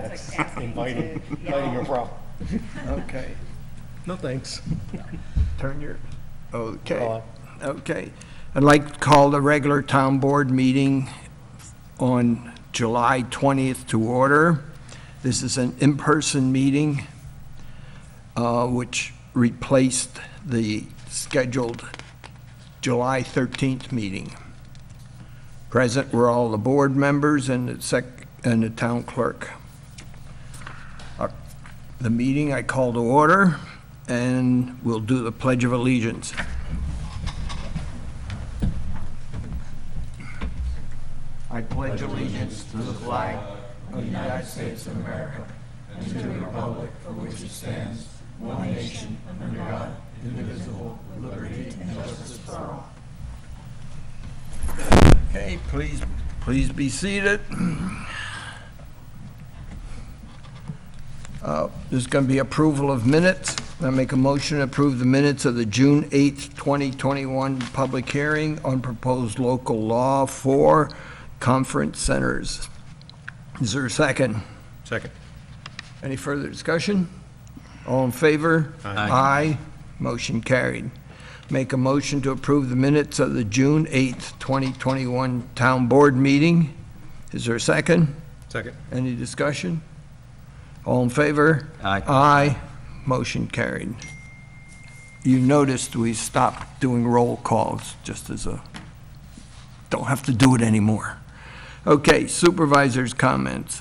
that's like asking inviting to yell. your problem. Okay. No, thanks. Turn your, okay. Well, Okay. I'd like to call the regular town board meeting on July 20th to order. This is an in-person meeting, which replaced the scheduled July 13th meeting. Present were all the board members and the town clerk. The meeting I call to order, and we'll do the Pledge of Allegiance. I pledge allegiance to the flag of the United States of America and to the republic for which it stands, one nation, under God, indivisible, with liberty and justice for all. Okay, please be seated. There's going to be approval of minutes. I make a motion to approve the minutes of the June 8th, 2021 public hearing on proposed local law for conference centers. Is there a second? Second. Any further discussion? All in favor? Aye. Aye. Motion carried. Make a motion to approve the minutes of the June 8th, 2021 town board meeting. Is there a second? Second. Any discussion? All in favor? Aye. Aye. Motion carried. You noticed we stopped doing roll calls, just as a, don't have to do it anymore. Okay, supervisors' comments.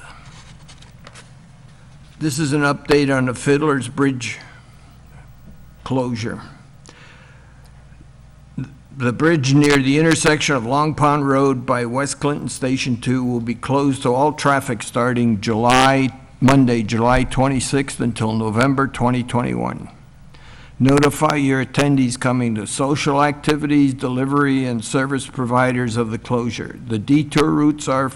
This is an update on the Fiddler's Bridge closure. The bridge near the intersection of Long Pond Road by West Clinton Station 2 will be closed to all traffic starting Monday, July 26th until November 2021. Notify your attendees coming to social activities, delivery, and service providers of the closure. The detour routes are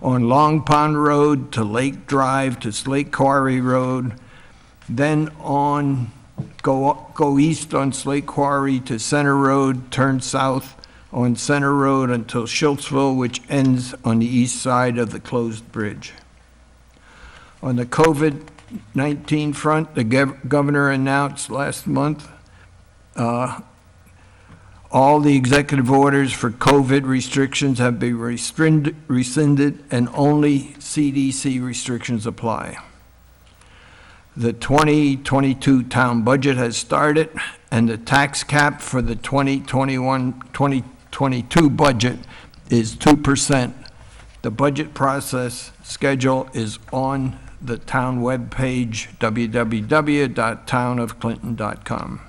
on Long Pond Road to Lake Drive to Slate Quarry Road, then go east on Slate Quarry to Center Road, turn south on Center Road until Schiltzville, which ends on the east side of the closed bridge. On the COVID-19 front, the governor announced last month all the executive orders for COVID restrictions have been rescinded and only CDC restrictions apply. The 2022 town budget has started, and the tax cap for the 2021-2022 budget is 2%. The budget process schedule is on the town webpage, www.townofclinton.com.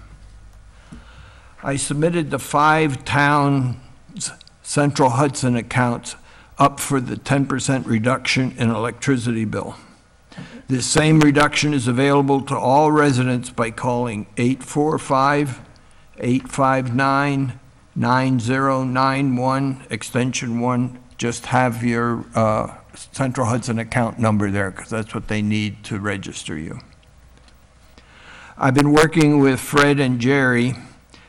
I submitted the 5 towns' Central Hudson accounts up for the 10% reduction in electricity bill. This same reduction is available to all residents by calling 845-859-9091, extension 1. Just have your Central Hudson account number there, because that's what they need to register you. I've been working with Fred and Jerry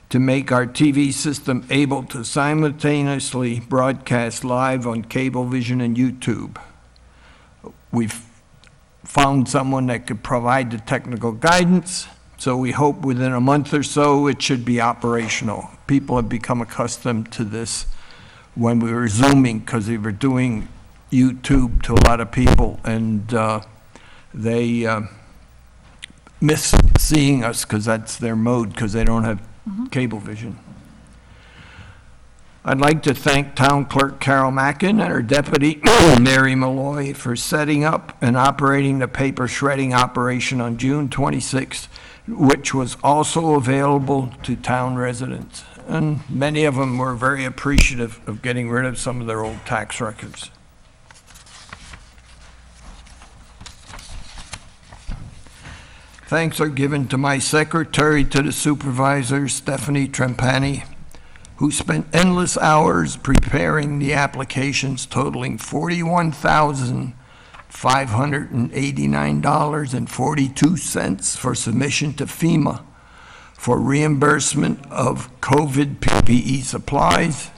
to make our TV system able to simultaneously broadcast live on Cablevision and YouTube. We've found someone that could provide the technical guidance, so we hope within a month or so it should be operational. People have become accustomed to this when we were Zooming, because we were doing YouTube to a lot of people, and they miss seeing us because that's their mode, because they don't have Cablevision. I'd like to thank Town Clerk Carol Mackin and her deputy, Mary Malloy, for setting up and operating the paper shredding operation on June 26th, which was also available to town residents. And many of them were very appreciative of getting rid of some of their old tax records. Thanks are given to my secretary, to the supervisor, Stephanie Trempani, who spent endless hours preparing the applications totaling $41,589.42 for submission to FEMA for reimbursement of COVID PPE supplies,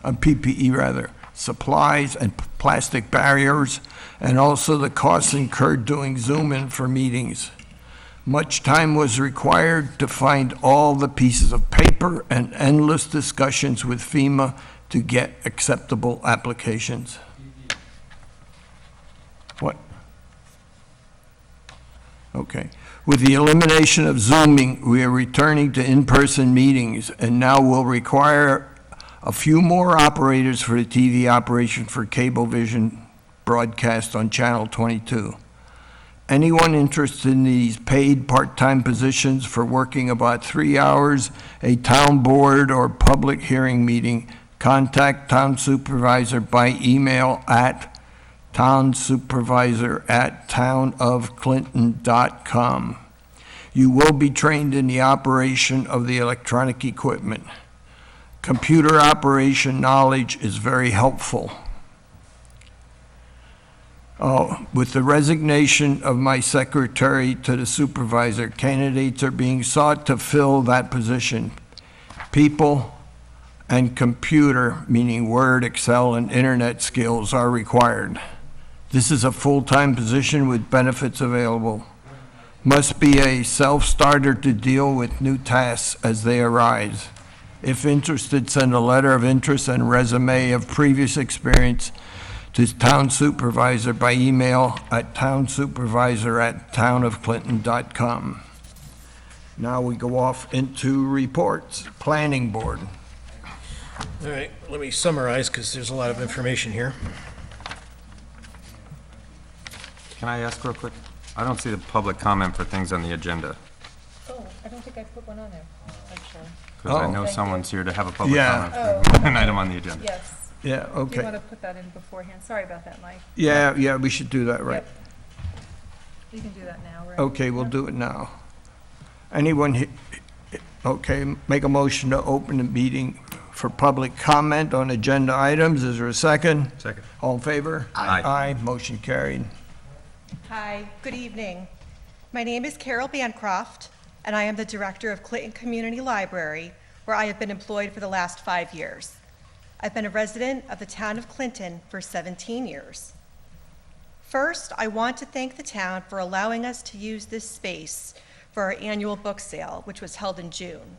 PPE rather, supplies, and plastic barriers, and also the costs incurred doing Zoom-in for meetings. Much time was required to find all the pieces of paper and endless discussions with FEMA to get acceptable applications. What? Okay. With the elimination of Zooming, we are returning to in-person meetings and now will require a few more operators for the TV operation for Cablevision broadcast on Channel 22. Anyone interested in these paid part-time positions for working about 3 hours a town board or public hearing meeting, contact town supervisor by email at townsupervisor@townofclinton.com. You will be trained in the operation of the electronic equipment. Computer operation knowledge is very helpful. With the resignation of my secretary to the supervisor, candidates are being sought to fill that position. People and computer, meaning Word, Excel, and internet skills, are required. This is a full-time position with benefits available. Must be a self-starter to deal with new tasks as they arise. If interested, send a letter of interest and resume of previous experience to town supervisor by email at townsupervisor@townofclinton.com. Now we go off into reports. Planning Board. All right, let me summarize because there's a lot of information here. Can I ask real quick? I don't see the public comment for things on the agenda, Oh, I don't think I put one on there, actually. because I Oh. know Thank you. someone's here to have a public Yeah. comment for an item on the agenda. Yes. Yeah, Do you want okay. to put that in beforehand? Sorry about that, Mike. Yeah, we should do that, right? Yep. You can do that now, right? Okay, we'll do it now. Anyone, okay, make a motion to open the meeting for public comment on agenda items. Is there a second? Second. All in favor? Aye. Aye, motion carried. Hi, good evening. My name is Carol Bancroft, and I am the director of Clinton Community Library, where I have been employed for the last 5 years. I've been a resident of the town of Clinton for 17 years. First, I want to thank the town for allowing us to use this space for our annual book sale, which was held in June.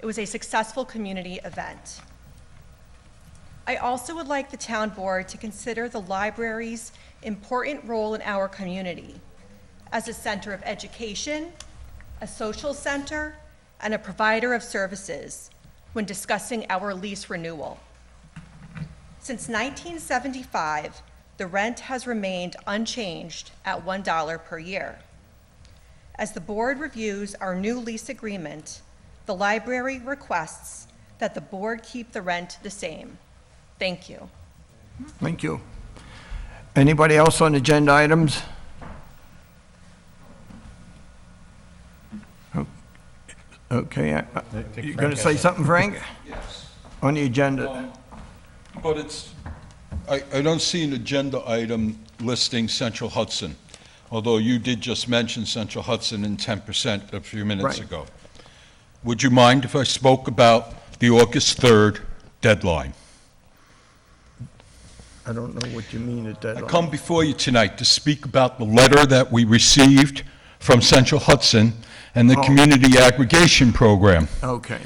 It was a successful community event. I also would like the town board to consider the library's important role in our community as a center of education, a social center, and a provider of services when discussing our lease renewal. Since 1975, the rent has remained unchanged at $1 per year. As the board reviews our new lease agreement, the library requests that the board keep the rent the same. Thank you. Thank you. Anybody else on agenda items? Okay, you going to say something, Frank? Yes, On the agenda? but I don't see an agenda item listing Central Hudson, although you did just mention Central Hudson in 10% a few minutes Right. ago. Would you mind if I spoke about the August 3rd deadline? I don't know what you mean at I deadline. come before you tonight to speak about the letter that we received from Central Hudson and the Oh. Community Aggregation Program. Okay,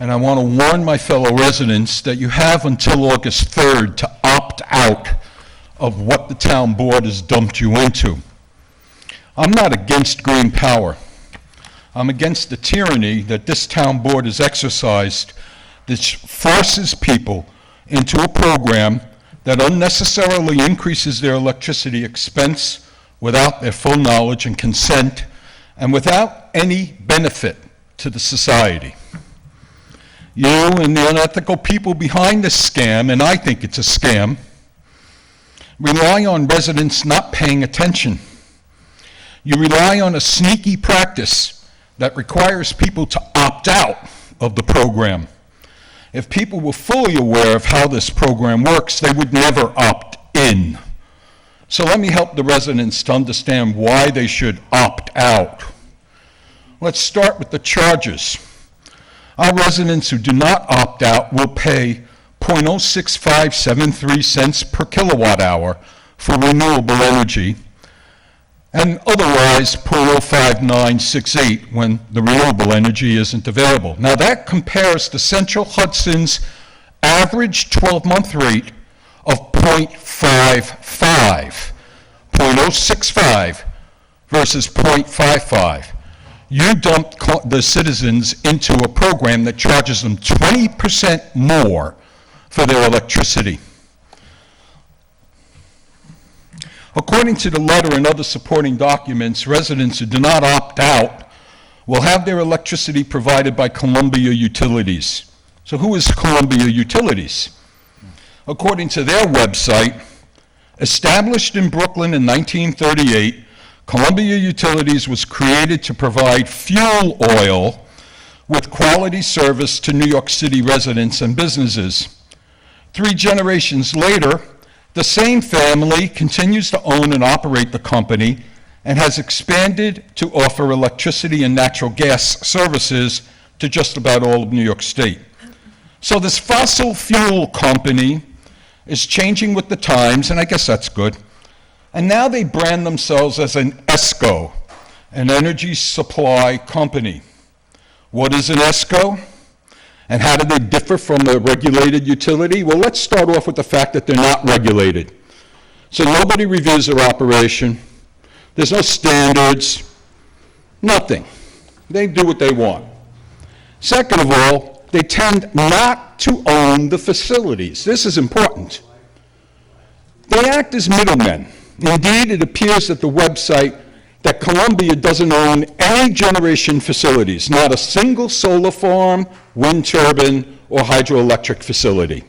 And I want to warn my fellow residents that you have until August 3rd to opt out of what the town board has dumped you into. I'm not against green power. I'm against the tyranny that this town board has exercised that forces people into a program that unnecessarily increases their electricity expense without their full knowledge and consent and without any benefit to the society. You and the unethical people behind this scam, and I think it's a scam, rely on residents not paying attention. You rely on a sneaky practice that requires people to opt out of the program. If people were fully aware of how this program works, they would never opt in. So let me help the residents to understand why they should opt out. Let's start with the charges. Our residents who do not opt out will pay 0.06573 cents per kilowatt hour for renewable energy, and otherwise 0.05968 when the renewable energy isn't available. Now that compares to Central Hudson's average 12-month rate of 0.65 versus 0.55. You dumped the citizens into a program that charges them 20% more for their electricity. According to the letter and other supporting documents, residents who do not opt out will have their electricity provided by Columbia Utilities. So who is Columbia Utilities? According to their website, established in Brooklyn in 1938, Columbia Utilities was created to provide fuel oil with quality service to New York City residents and businesses. 3 generations later, the same family continues to own and operate the company and has expanded to offer electricity and natural gas services to just about all of New York State. So this fossil fuel company is changing with the times, and I guess that's good. And now they brand themselves as an ESCO, an energy supply company. What is an ESCO? And how do they differ from a regulated utility? Well, let's start off with the fact that they're not regulated. So nobody reviews their operation. There's no standards, nothing. They do what they want. Second of all, they tend not to own the facilities. This is important. They act as middlemen. Indeed, it appears at the website that Columbia doesn't own any generation facilities, not a single solar farm, wind turbine, or hydroelectric facility.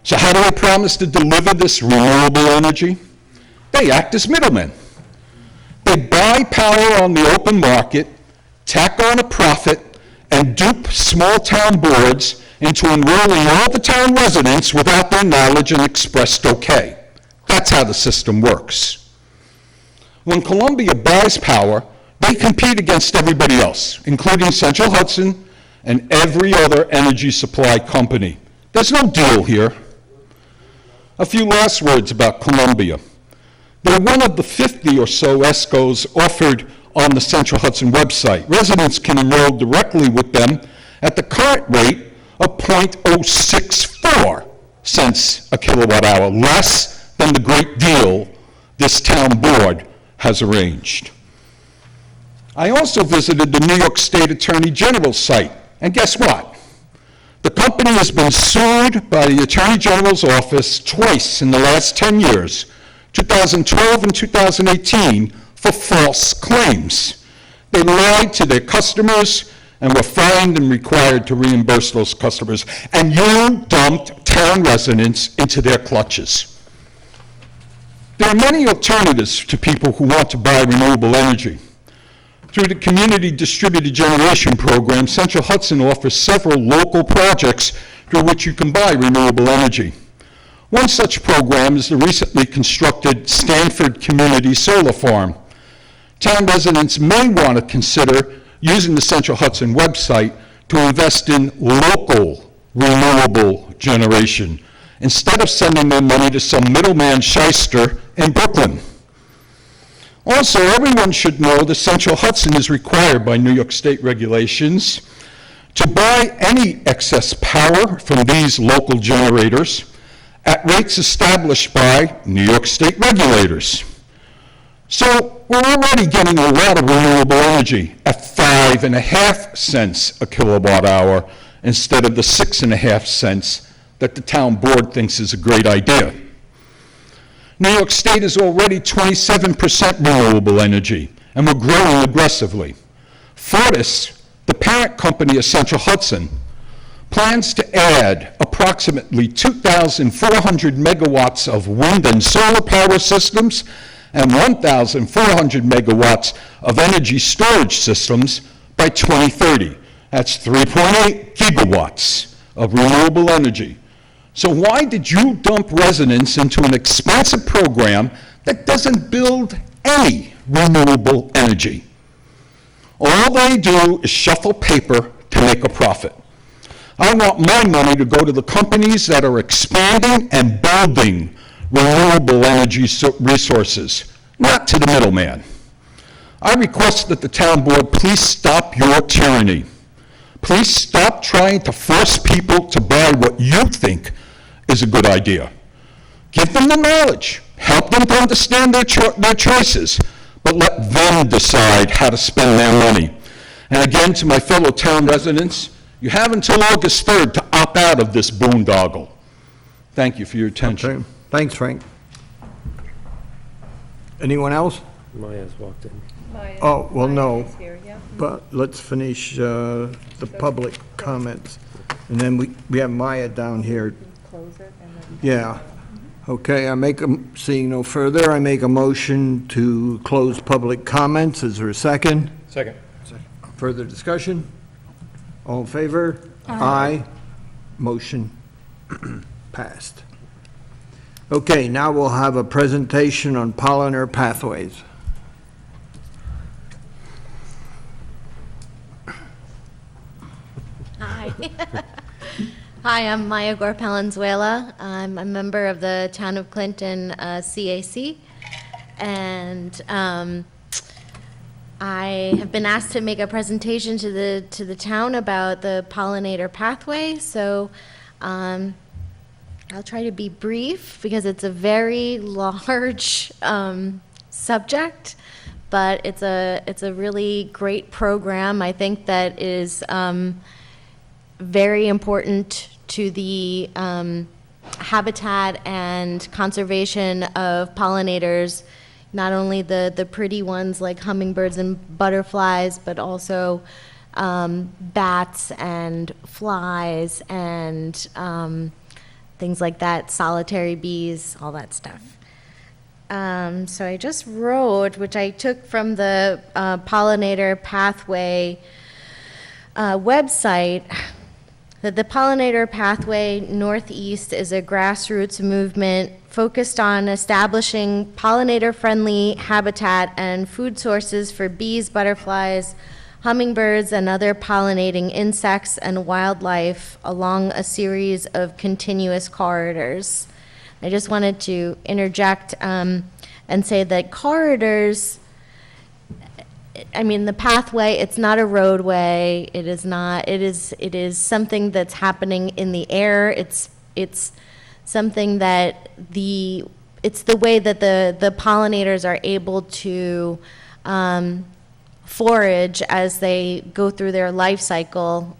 So how do they promise to deliver this renewable energy? They act as middlemen. They buy power on the open market, tack on a profit, and dupe small town boards into enrolling all the town residents without their knowledge and expressed okay. That's how the system works. When Columbia buys power, they compete against everybody else, including Central Hudson and every other energy supply company. There's no deal here. A few last words about Columbia. They're one of the 50 or so ESCOs offered on the Central Hudson website. Residents can enroll directly with them at the current rate of 0.064 cents a kilowatt hour, less than the great deal this town board has arranged. I also visited the New York State Attorney General's site, and guess what? The company has been sued by the Attorney General's office twice in the last 10 years, 2012 and 2018, for false claims. They lied to their customers and were fined and required to reimburse those customers, and you dumped town residents into their clutches. There are many alternatives to people who want to buy renewable energy. Through the Community Distributed Generation Program, Central Hudson offers several local projects through which you can buy renewable energy. One such program is the recently constructed Stanford Community Solar Farm. Town residents may want to consider using the Central Hudson website to invest in local renewable generation, instead of sending their money to some middleman shyster in Brooklyn. Also, everyone should know that Central Hudson is required by New York State regulations to buy any excess power from these local generators at rates established by New York State regulators. So we're already getting a lot of renewable energy at 5.5 cents a kilowatt hour instead of the 6.5 cents that the town board thinks is a great idea. New York State is already 27% renewable energy, and we're growing aggressively. Fortis, the parent company of Central Hudson, plans to add approximately 2,400 megawatts of wind and solar power systems and 1,400 megawatts of energy storage systems by 2030. That's 3.8 gigawatts of renewable energy. So why did you dump residents into an expensive program that doesn't build any renewable energy? All they do is shuffle paper to make a profit. I want my money to go to the companies that are expanding and building renewable energy resources, not to the middleman. I request that the town board please stop your tyranny. Please stop trying to force people to buy what you think is a good idea. Give them the knowledge, help them to understand their choices, but let them decide how to spend their money. And again, to my fellow town residents, you have until August 3rd to opt out of this boondoggle. Thank you for your attention. Okay, thanks, Frank. Anyone else? Maya's walked in. Oh, well, no, Is here, yeah. but let's finish the public comments. And then we have Maya down here. Close it and then. Yeah. Okay, seeing no further, I make a motion to close public comments. Is there a second? Second. Further discussion? All in favor? Aye. Motion passed. Okay, now we'll have a presentation on pollinator pathways. Hi. Hi, I'm Maya Gore Palenzuela. I'm a member of the Town of Clinton CAC, and I have been asked to make a presentation to the town about the pollinator pathway. So I'll try to be brief because it's a very large subject, but it's a really great program. I think that is very important to the habitat and conservation of pollinators, not only the pretty ones like hummingbirds and butterflies, but also bats and flies and things like that, solitary bees, all that stuff. So I just wrote, which I took from the Pollinator Pathway website, that the Pollinator Pathway Northeast is a grassroots movement focused on establishing pollinator-friendly habitat and food sources for bees, butterflies, hummingbirds, and other pollinating insects and wildlife along a series of continuous corridors. I just wanted to interject and say that corridors, I mean, the pathway, it's not a roadway. It is not, it is something that's happening in the air. It's something that it's the way that the pollinators are able to forage as they go through their life cycle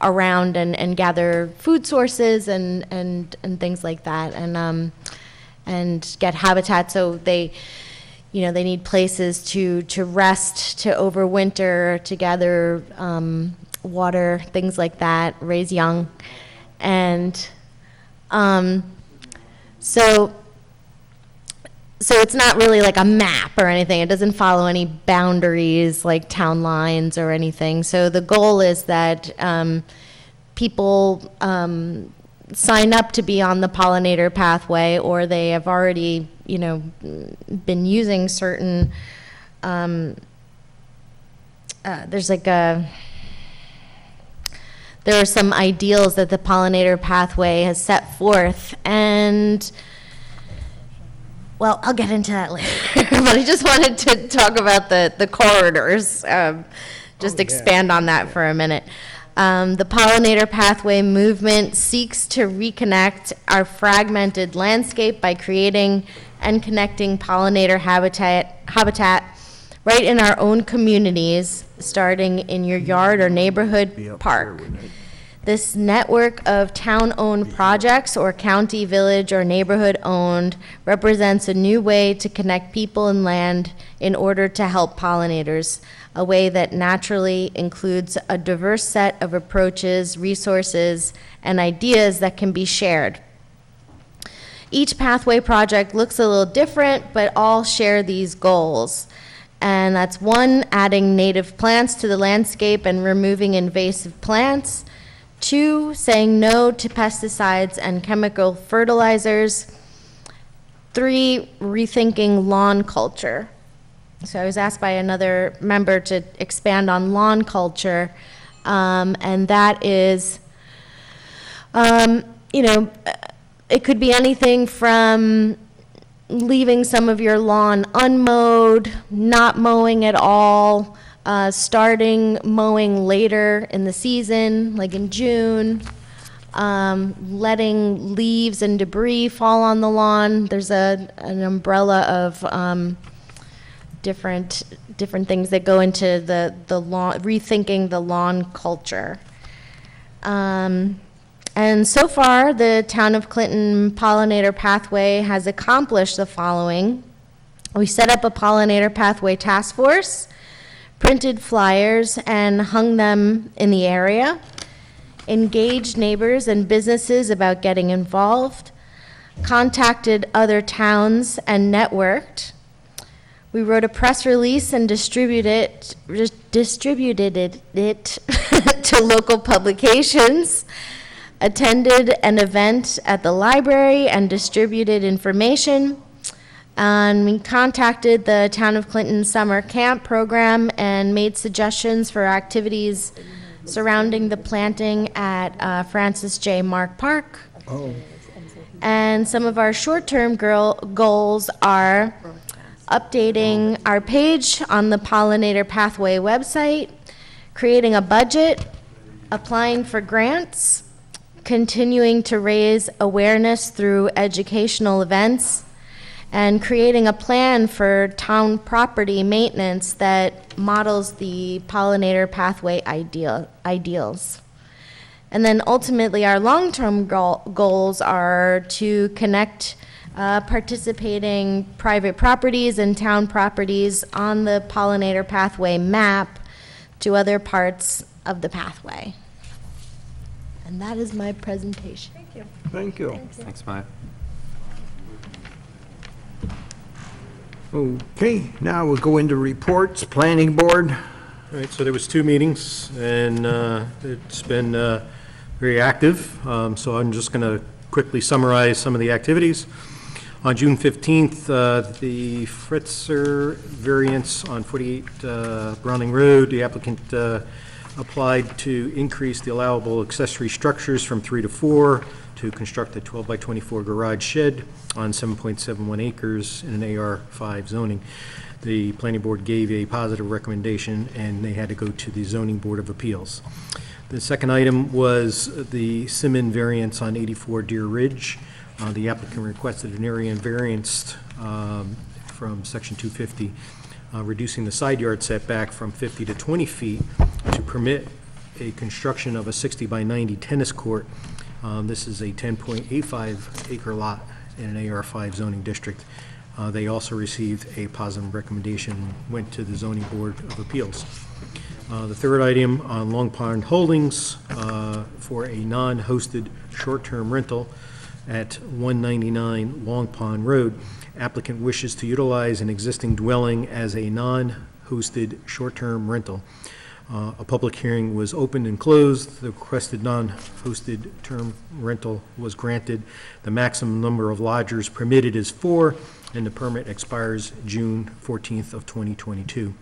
around and gather food sources and things like that, and get habitat. So they need places to rest, to overwinter, to gather water, things like that, raise young. And so it's not really like a map or anything. It doesn't follow any boundaries like town lines or anything. So the goal is that people sign up to be on the pollinator pathway, or they have already, been using certain, there are some ideals that the pollinator pathway has set forth, and well, I'll get into that later. But I just wanted to talk about the corridors, expand on that for a minute. The Pollinator Pathway movement seeks to reconnect our fragmented landscape by creating and connecting pollinator habitat right in our own communities, starting in your yard or neighborhood park. This network of town-owned projects or county, village, or neighborhood-owned represents a new way to connect people and land in order to help pollinators, a way that naturally includes a diverse set of approaches, resources, and ideas that can be shared. Each pathway project looks a little different, but all share these goals. And that's 1, adding native plants to the landscape and removing invasive plants. 2, saying no to pesticides and chemical fertilizers. 3, rethinking lawn culture. So I was asked by another member to expand on lawn culture, and that is You know, it could be anything from leaving some of your lawn unmowed, not mowing at all, starting mowing later in the season, like in June, letting leaves and debris fall on the lawn. There's an umbrella of different things that go into the lawn, rethinking the lawn culture. And so far, the Town of Clinton Pollinator Pathway has accomplished the following. We set up a Pollinator Pathway Task Force, printed flyers and hung them in the area, engaged neighbors and businesses about getting involved, contacted other towns and networked. We wrote a press release and distributed it to local publications, attended an event at the library and distributed information. And we contacted the Town of Clinton Summer Camp Program and made suggestions for activities surrounding the planting at Francis J. Mark Park. And some of our short-term goals are updating our page on the Pollinator Pathway website, creating a budget, applying for grants, continuing to raise awareness through educational events, and creating a plan for town property maintenance that models the Pollinator Pathway ideals. And then ultimately, our long-term goals are to connect participating private properties and town properties on the Pollinator Pathway map to other parts of the pathway. And that is my presentation. Thank you. Thank you. Thanks, Maya. Okay, now we'll go into reports, planning board. All right, so there was 2 meetings, and it's been very active, so I'm just going to quickly summarize some of the activities. On June 15th, the Fritzer variance on 48 Browning Road, the applicant applied to increase the allowable accessory structures from 3 to 4 to construct a 12 by 24 garage shed on 7.71 acres in an AR5 zoning. The planning board gave a positive recommendation, and they had to go to the zoning board of appeals. The second item was the Simmon variance on 84 Deer Ridge. The applicant requested an area variance from section 250, reducing the side yard setback from 50 to 20 feet to permit a construction of a 60 by 90 tennis court. This is a 10.85 acre lot in an AR5 zoning district. They also received a positive recommendation, went to the zoning board of appeals. The third item on Long Pond Holdings for a non-hosted short-term rental at 199 Long Pond Road. Applicant wishes to utilize an existing dwelling as a non-hosted short-term rental. A public hearing was opened and closed. The requested non-hosted term rental was granted. The maximum number of lodgers permitted is 4, and the permit expires June 14th of 2022.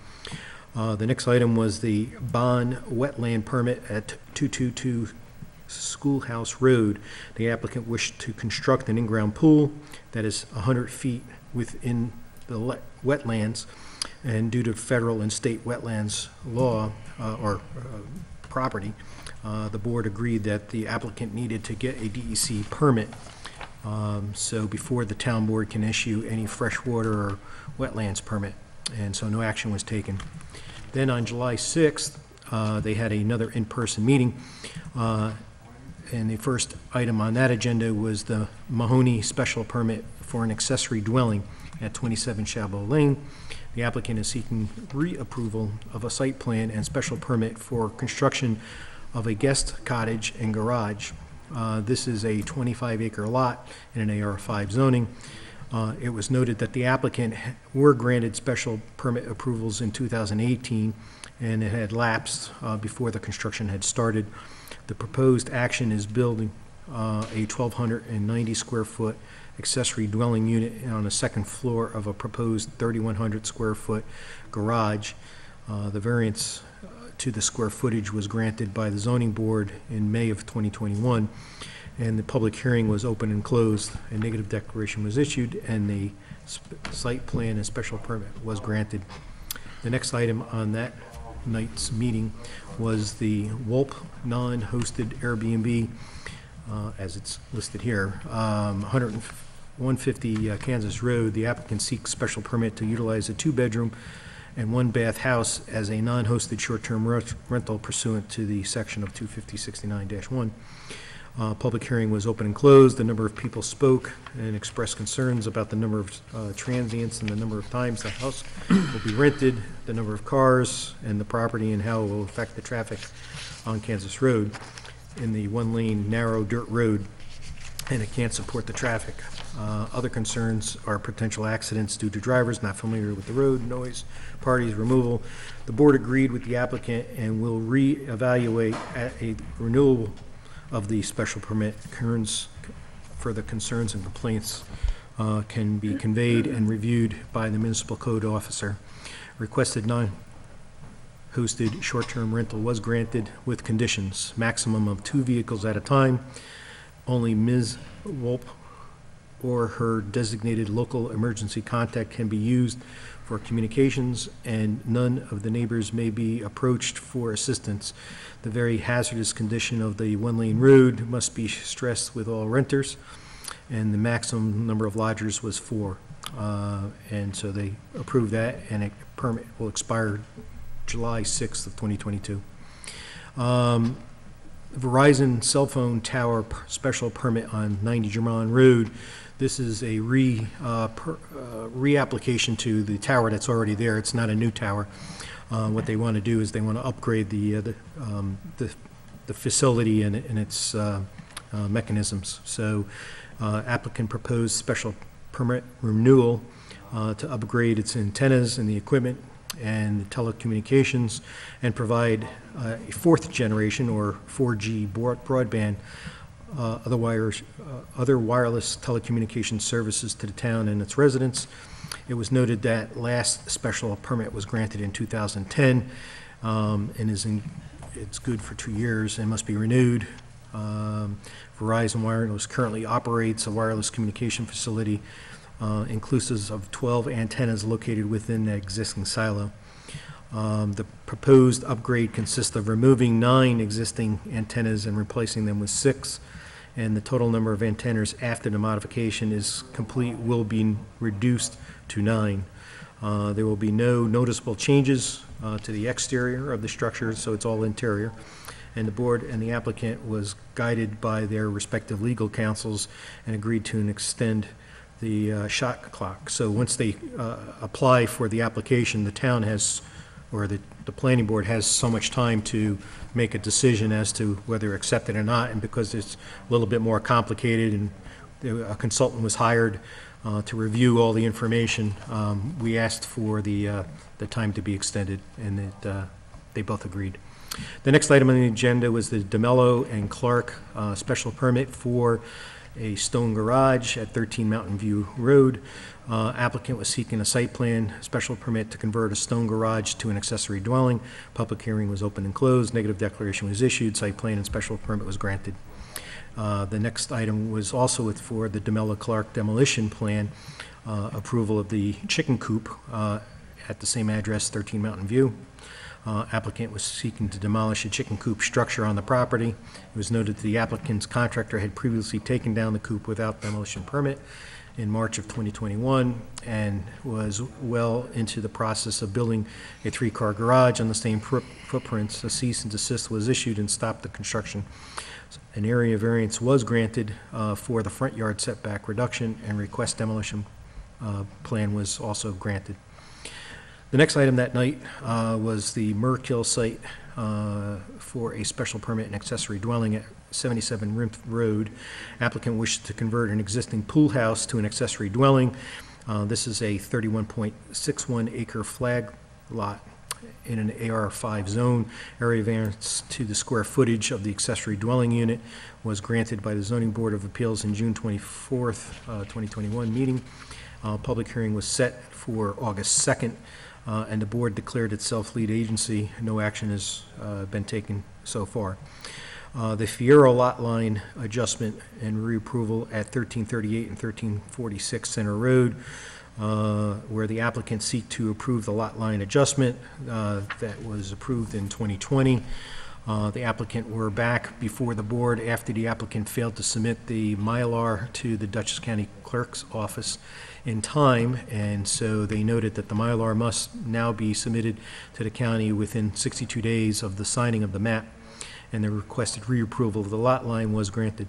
The next item was the Bond wetland permit at 222 Schoolhouse Road. The applicant wished to construct an in-ground pool that is 100 feet within the wetlands, and due to federal and state wetlands law or property, the board agreed that the applicant needed to get a DEC permit. So before the town board can issue any freshwater or wetlands permit, and so no action was taken. Then on July 6th, they had another in-person meeting, and the first item on that agenda was the Mahoney special permit for an accessory dwelling at 27 Chabot Lane. The applicant is seeking reapproval of a site plan and special permit for construction of a guest cottage and garage. This is a 25-acre lot in an AR5 zoning. It was noted that the applicant were granted special permit approvals in 2018, and it had lapsed before the construction had started. The proposed action is building a 1,290 square foot accessory dwelling unit on the second floor of a proposed 3,100 square foot garage. The variance to the square footage was granted by the zoning board in May of 2021. and the public hearing was open and closed. A negative declaration was issued, and the site plan and special permit was granted. The next item on that night's meeting was the Wolp non-hosted Airbnb, as it's listed here, 150 Kansas Road. The applicant seeks special permit to utilize a two-bedroom and one-bath house as a non-hosted short-term rental pursuant to the section of 250-69-1. Public hearing was open and closed. The number of people spoke and expressed concerns about the number of transients and the number of times the house will be rented, the number of cars and the property, and how it will affect the traffic on Kansas Road in the one-lane narrow dirt road, and it can't support the traffic. Other concerns are potential accidents due to drivers not familiar with the road, noise, parties, removal. The board agreed with the applicant and will reevaluate at a renewal of the special permit. Further concerns and complaints can be conveyed and reviewed by the municipal code officer. Requested non-hosted short-term rental was granted with conditions. Maximum of 2 vehicles at a time. Only Ms. Wolp or her designated local emergency contact can be used for communications, and none of the neighbors may be approached for assistance. The very hazardous condition of the one-lane road must be stressed with all renters, and the maximum number of lodgers was 4. And so they approved that, and a permit will expire July 6th of 2022. Verizon cell phone tower special permit on 90 German Road. This is a reapplication to the tower that's already there. It's not a new tower. What they want to do is they want to upgrade the facility and its mechanisms. So applicant proposed special permit renewal to upgrade its antennas and the equipment and the telecommunications, and provide a 4th generation or 4G broadband, other wireless telecommunication services to the town and its residents. It was noted that last special permit was granted in 2010 and it's good for 2 years and must be renewed. Verizon Wireless currently operates a wireless communication facility inclusive of 12 antennas located within the existing silo. The proposed upgrade consists of removing 9 existing antennas and replacing them with 6, and the total number of antennas after the modification is complete will be reduced to 9. There will be no noticeable changes to the exterior of the structure, so it's all interior. And the board and the applicant was guided by their respective legal counsels and agreed to extend the shot clock. So once they apply for the application, the town has, or the planning board has so much time to make a decision as to whether accept it or not. And because it's a little bit more complicated and a consultant was hired to review all the information, we asked for the time to be extended, and they both agreed. The next item on the agenda was the DeMello and Clark special permit for a stone garage at 13 Mountain View Road. Applicant was seeking a site plan special permit to convert a stone garage to an accessory dwelling. Public hearing was open and closed. Negative declaration was issued. Site plan and special permit was granted. The next item was also for the DeMello Clark demolition plan, approval of the chicken coop at the same address, 13 Mountain View. Applicant was seeking to demolish a chicken coop structure on the property. It was noted that the applicant's contractor had previously taken down the coop without demolition permit in March of 2021 and was well into the process of building a 3-car garage on the same footprints. A cease and desist was issued and stopped the construction. An area variance was granted for the front yard setback reduction, and request demolition plan was also granted. The next item that night was the Merkill site for a special permit and accessory dwelling at 77 Rimpf Road. Applicant wished to convert an existing pool house to an accessory dwelling. This is a 31.61 acre flag lot in an AR5 zone. Area variance to the square footage of the accessory dwelling unit was granted by the Zoning Board of Appeals in June 24th, 2021 meeting. Public hearing was set for August 2nd. And the board declared itself lead agency. No action has been taken so far. The Fiero lot line adjustment and reapproval at 1338 and 1346 Center Road, where the applicants seek to approve the lot line adjustment that was approved in 2020. The applicant were back before the board after the applicant failed to submit the Mylar to the Dutchess County Clerk's office in time, and so they noted that the Mylar must now be submitted to the county within 62 days of the signing of the map, and the requested reapproval of the lot line was granted.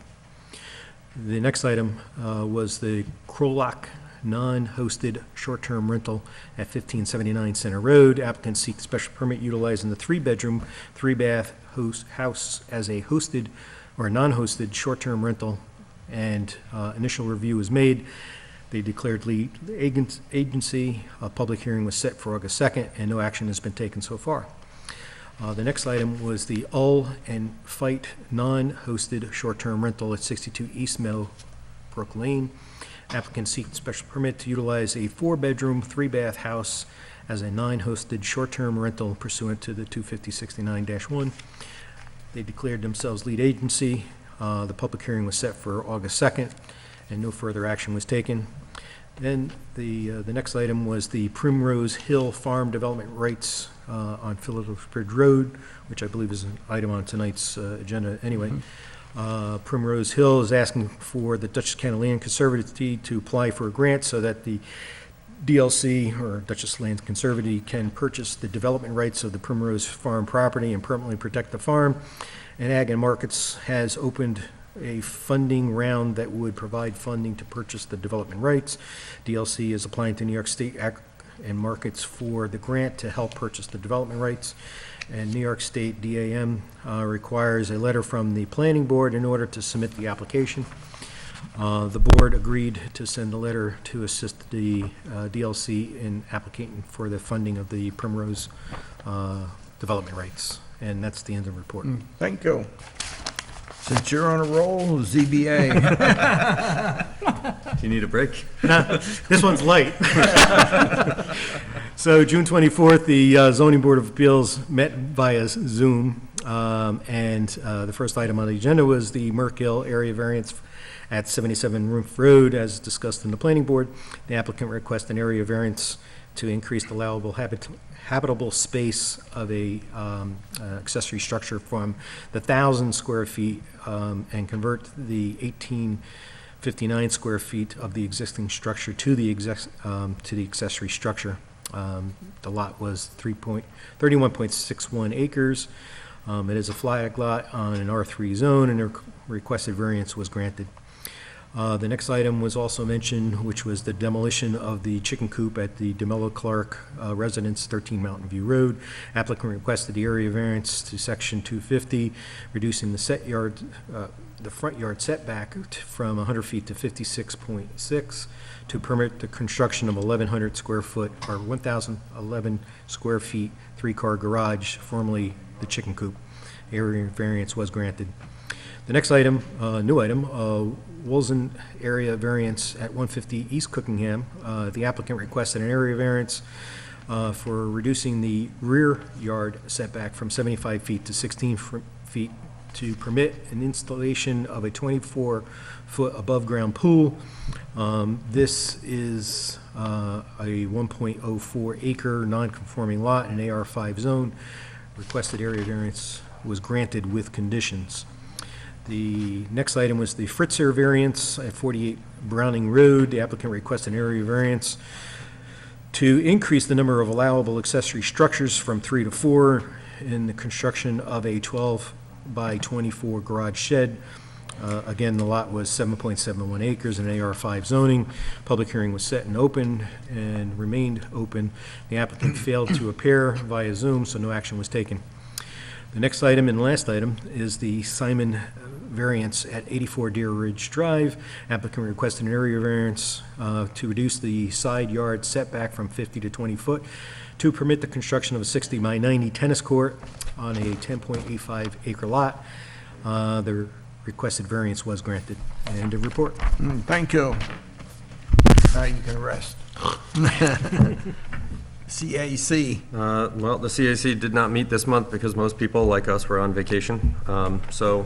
The next item was the Krolak non-hosted short-term rental at 1579 Center Road. Applicants seek special permit utilizing the three-bedroom, three-bath house as a hosted or non-hosted short-term rental, and initial review was made. They declared lead agency. A public hearing was set for August 2nd, and no action has been taken so far. The next item was the Ull and Fight non-hosted short-term rental at 62 East Meadowbrook Lane. Applicants seek special permit to utilize a four-bedroom, three-bath house as a non-hosted short-term rental pursuant to the 25069-1. They declared themselves lead agency. The public hearing was set for August 2nd, and no further action was taken. Then the next item was the Primrose Hill Farm Development Rights on Phillipsbridge Road, which I believe is an item on tonight's agenda anyway. Primrose Hill is asking for the Dutchess County Land Conservancy to apply for a grant so that the DLC, or Dutchess Land Conservancy, can purchase the development rights of the Primrose Farm property and permanently protect the farm. And Ag and Markets has opened a funding round that would provide funding to purchase the development rights. DLC is applying to New York State Ag and Markets for the grant to help purchase the development rights. And New York State DAM requires a letter from the planning board in order to submit the application. The board agreed to send a letter to assist the DLC in applicating for the funding of the Primrose development rights. And that's the end of the report. Thank you. Since you're on a roll, ZBA. Do you need a break? This one's light. So June 24th, the Zoning Board of Appeals met via Zoom, and the first item on the agenda was the Merkill area variance at 77 Roof Road, as discussed in the planning board. The applicant requests an area variance to increase the allowable habitable space of a accessory structure from the 1,000 square feet and convert the 1,859 square feet of the existing structure to the accessory structure. The lot was 31.61 acres. It is a flag lot on an R3 zone, and the requested variance was granted. The next item was also mentioned, which was the demolition of the chicken coop at the DeMello Clark residence, 13 Mountain View Road. Applicant requested the area variance to section 250, reducing the front yard setback from 100 feet to 56.6 to permit the construction of 1,100 square foot, or 1,011 square feet, three-car garage, formerly the chicken coop. Area variance was granted. The next item, new item, Wilson area variance at 150 East Cookingham. The applicant requested an area variance for reducing the rear yard setback from 75 feet to 16 feet to permit an installation of a 24-foot above-ground pool. This is a 1.04 acre non-conforming lot in an AR5 zone. Requested area variance was granted with conditions. The next item was the Fritzer variance at 48 Browning Road. The applicant requested an area variance to increase the number of allowable accessory structures from 3 to 4 in the construction of a 12 by 24 garage shed. Again, the lot was 7.71 acres in AR5 zoning. Public hearing was set and open and remained open. The applicant failed to appear via Zoom, so no action was taken. The next item and last item is the Simon variance at 84 Deer Ridge Drive. Applicant requested an area variance to reduce the side yard setback from 50 to 20 foot to permit the construction of a 60 by 90 tennis court on a 10.85 acre lot. The requested variance was granted. End of report. Thank you. Now you can rest. CAC. Well, the CAC did not meet this month because most people, like us, were on vacation. So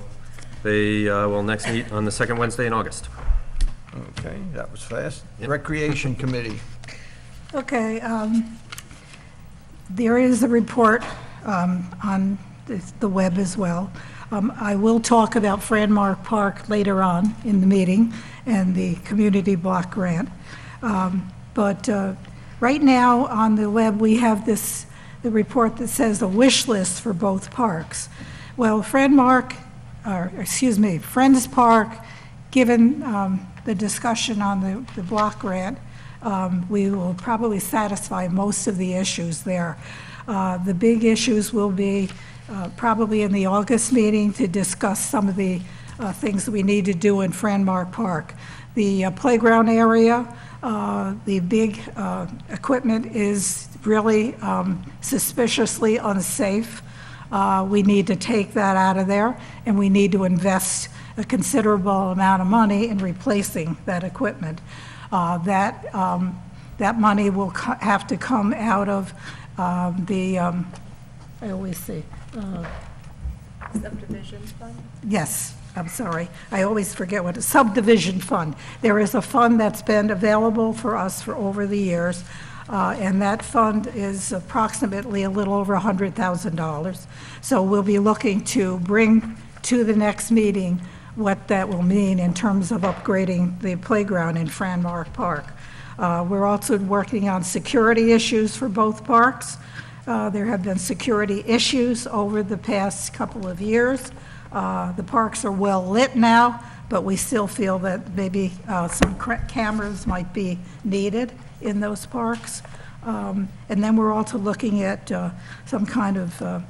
they will next meet on the second Wednesday in August. Okay, that was fast. Recreation Committee. Okay, there is a report on the web as well. I will talk about Franmark Park later on in the meeting and the community block grant. But right now on the web, we have the report that says a wish list for both parks. Well, Friends Park, given the discussion on the block grant, we will probably satisfy most of the issues there. The big issues will be probably in the August meeting to discuss some of the things that we need to do in Franmark Park. The playground area, the big equipment is really suspiciously unsafe. We need to take that out of there, and we need to invest a considerable amount of money in replacing that equipment. That money will have to come out of I always say, Subdivision fund? yes, I'm sorry. I always forget what a subdivision fund. There is a fund that's been available for us for over the years, and that fund is approximately a little over $100,000. So we'll be looking to bring to the next meeting what that will mean in terms of upgrading the playground in Franmark Park. We're also working on security issues for both parks. There have been security issues over the past couple of years. The parks are well lit now, but we still feel that maybe some cameras might be needed in those parks. And then we're also looking at some kind of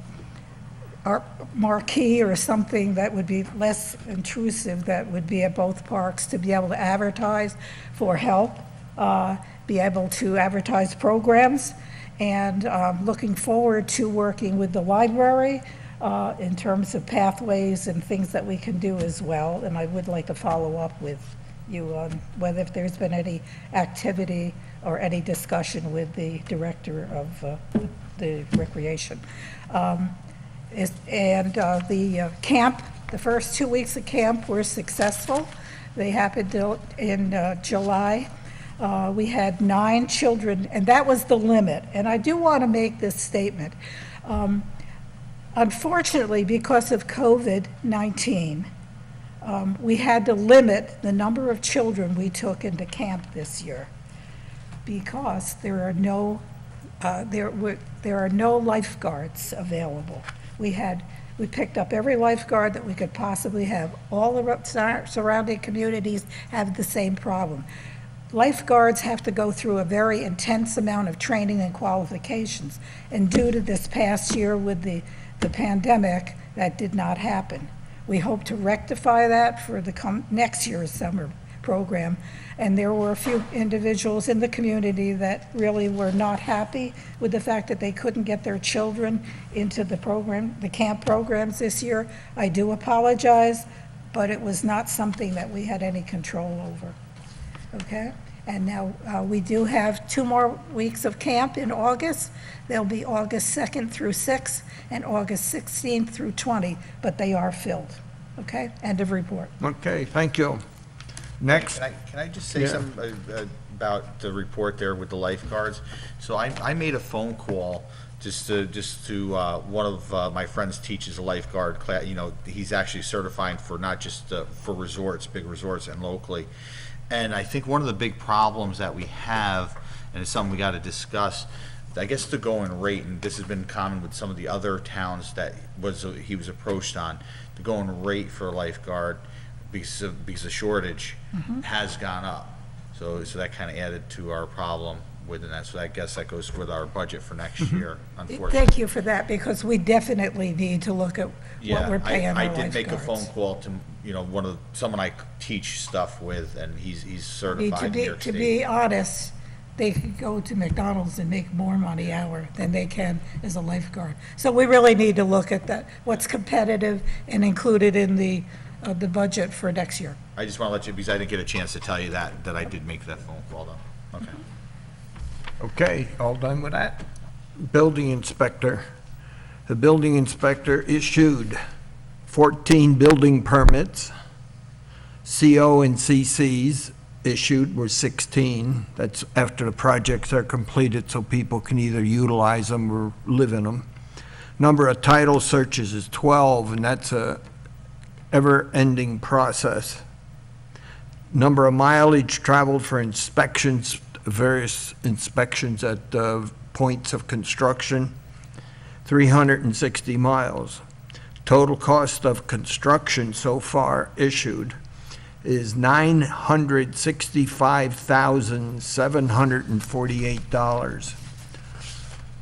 marquee or something that would be less intrusive that would be at both parks to be able to advertise for help, be able to advertise programs, and looking forward to working with the library in terms of pathways and things that we can do as well. And I would like to follow up with you on whether if there's been any activity or any discussion with the director of the recreation. The camp, the first 2 weeks of camp were successful. They happened in July. We had 9 children, and that was the limit. And I do want to make this statement. Unfortunately, because of COVID-19, we had to limit the number of children we took into camp this year because there are no lifeguards available. We picked up every lifeguard that we could possibly have. All the surrounding communities have the same problem. Lifeguards have to go through a very intense amount of training and qualifications, and due to this past year with the pandemic, that did not happen. We hope to rectify that for the next year's summer program, and there were a few individuals in the community that really were not happy with the fact that they couldn't get their children into the camp programs this year. I do apologize, but it was not something that we had any control over. Okay, and now we do have 2 more weeks of camp in August. They'll be August 2nd through 6th and August 16th through 20, but they are filled. Okay, end of report. Okay, thank you. Next. Can I just say something about the report there with the lifeguards? So I made a phone call just to one of my friends teaches a lifeguard class. You know, he's actually certifying for not just for resorts, big resorts and locally. And I think one of the big problems that we have, and it's something we got to discuss, I guess the going rate, and this has been common with some of the other towns that he was approached on, the going rate for a lifeguard because of shortage has gone up. So that kind of added to our problem within that. So I guess that goes with our budget for next year, unfortunately. Thank you for that, because we definitely need to look at what we're paying our lifeguards. I did make a phone call to, someone I teach stuff with, and he's certified in New York State. To be honest, they could go to McDonald's and make more money hour than they can as a lifeguard. So we really need to look at that, what's competitive and included in the budget for next year. I just want to let you, because I didn't get a chance to tell you that I did make that phone call though. Okay. Okay, all done with that? Building inspector. The building inspector issued 14 building permits. CO and CCs issued were 16. That's after the projects are completed, so people can either utilize them or live in them. Number of title searches is 12, and that's a ever-ending process. Number of mileage traveled for inspections, various inspections at points of construction, 360 miles. Total cost of construction so far issued is $965,748.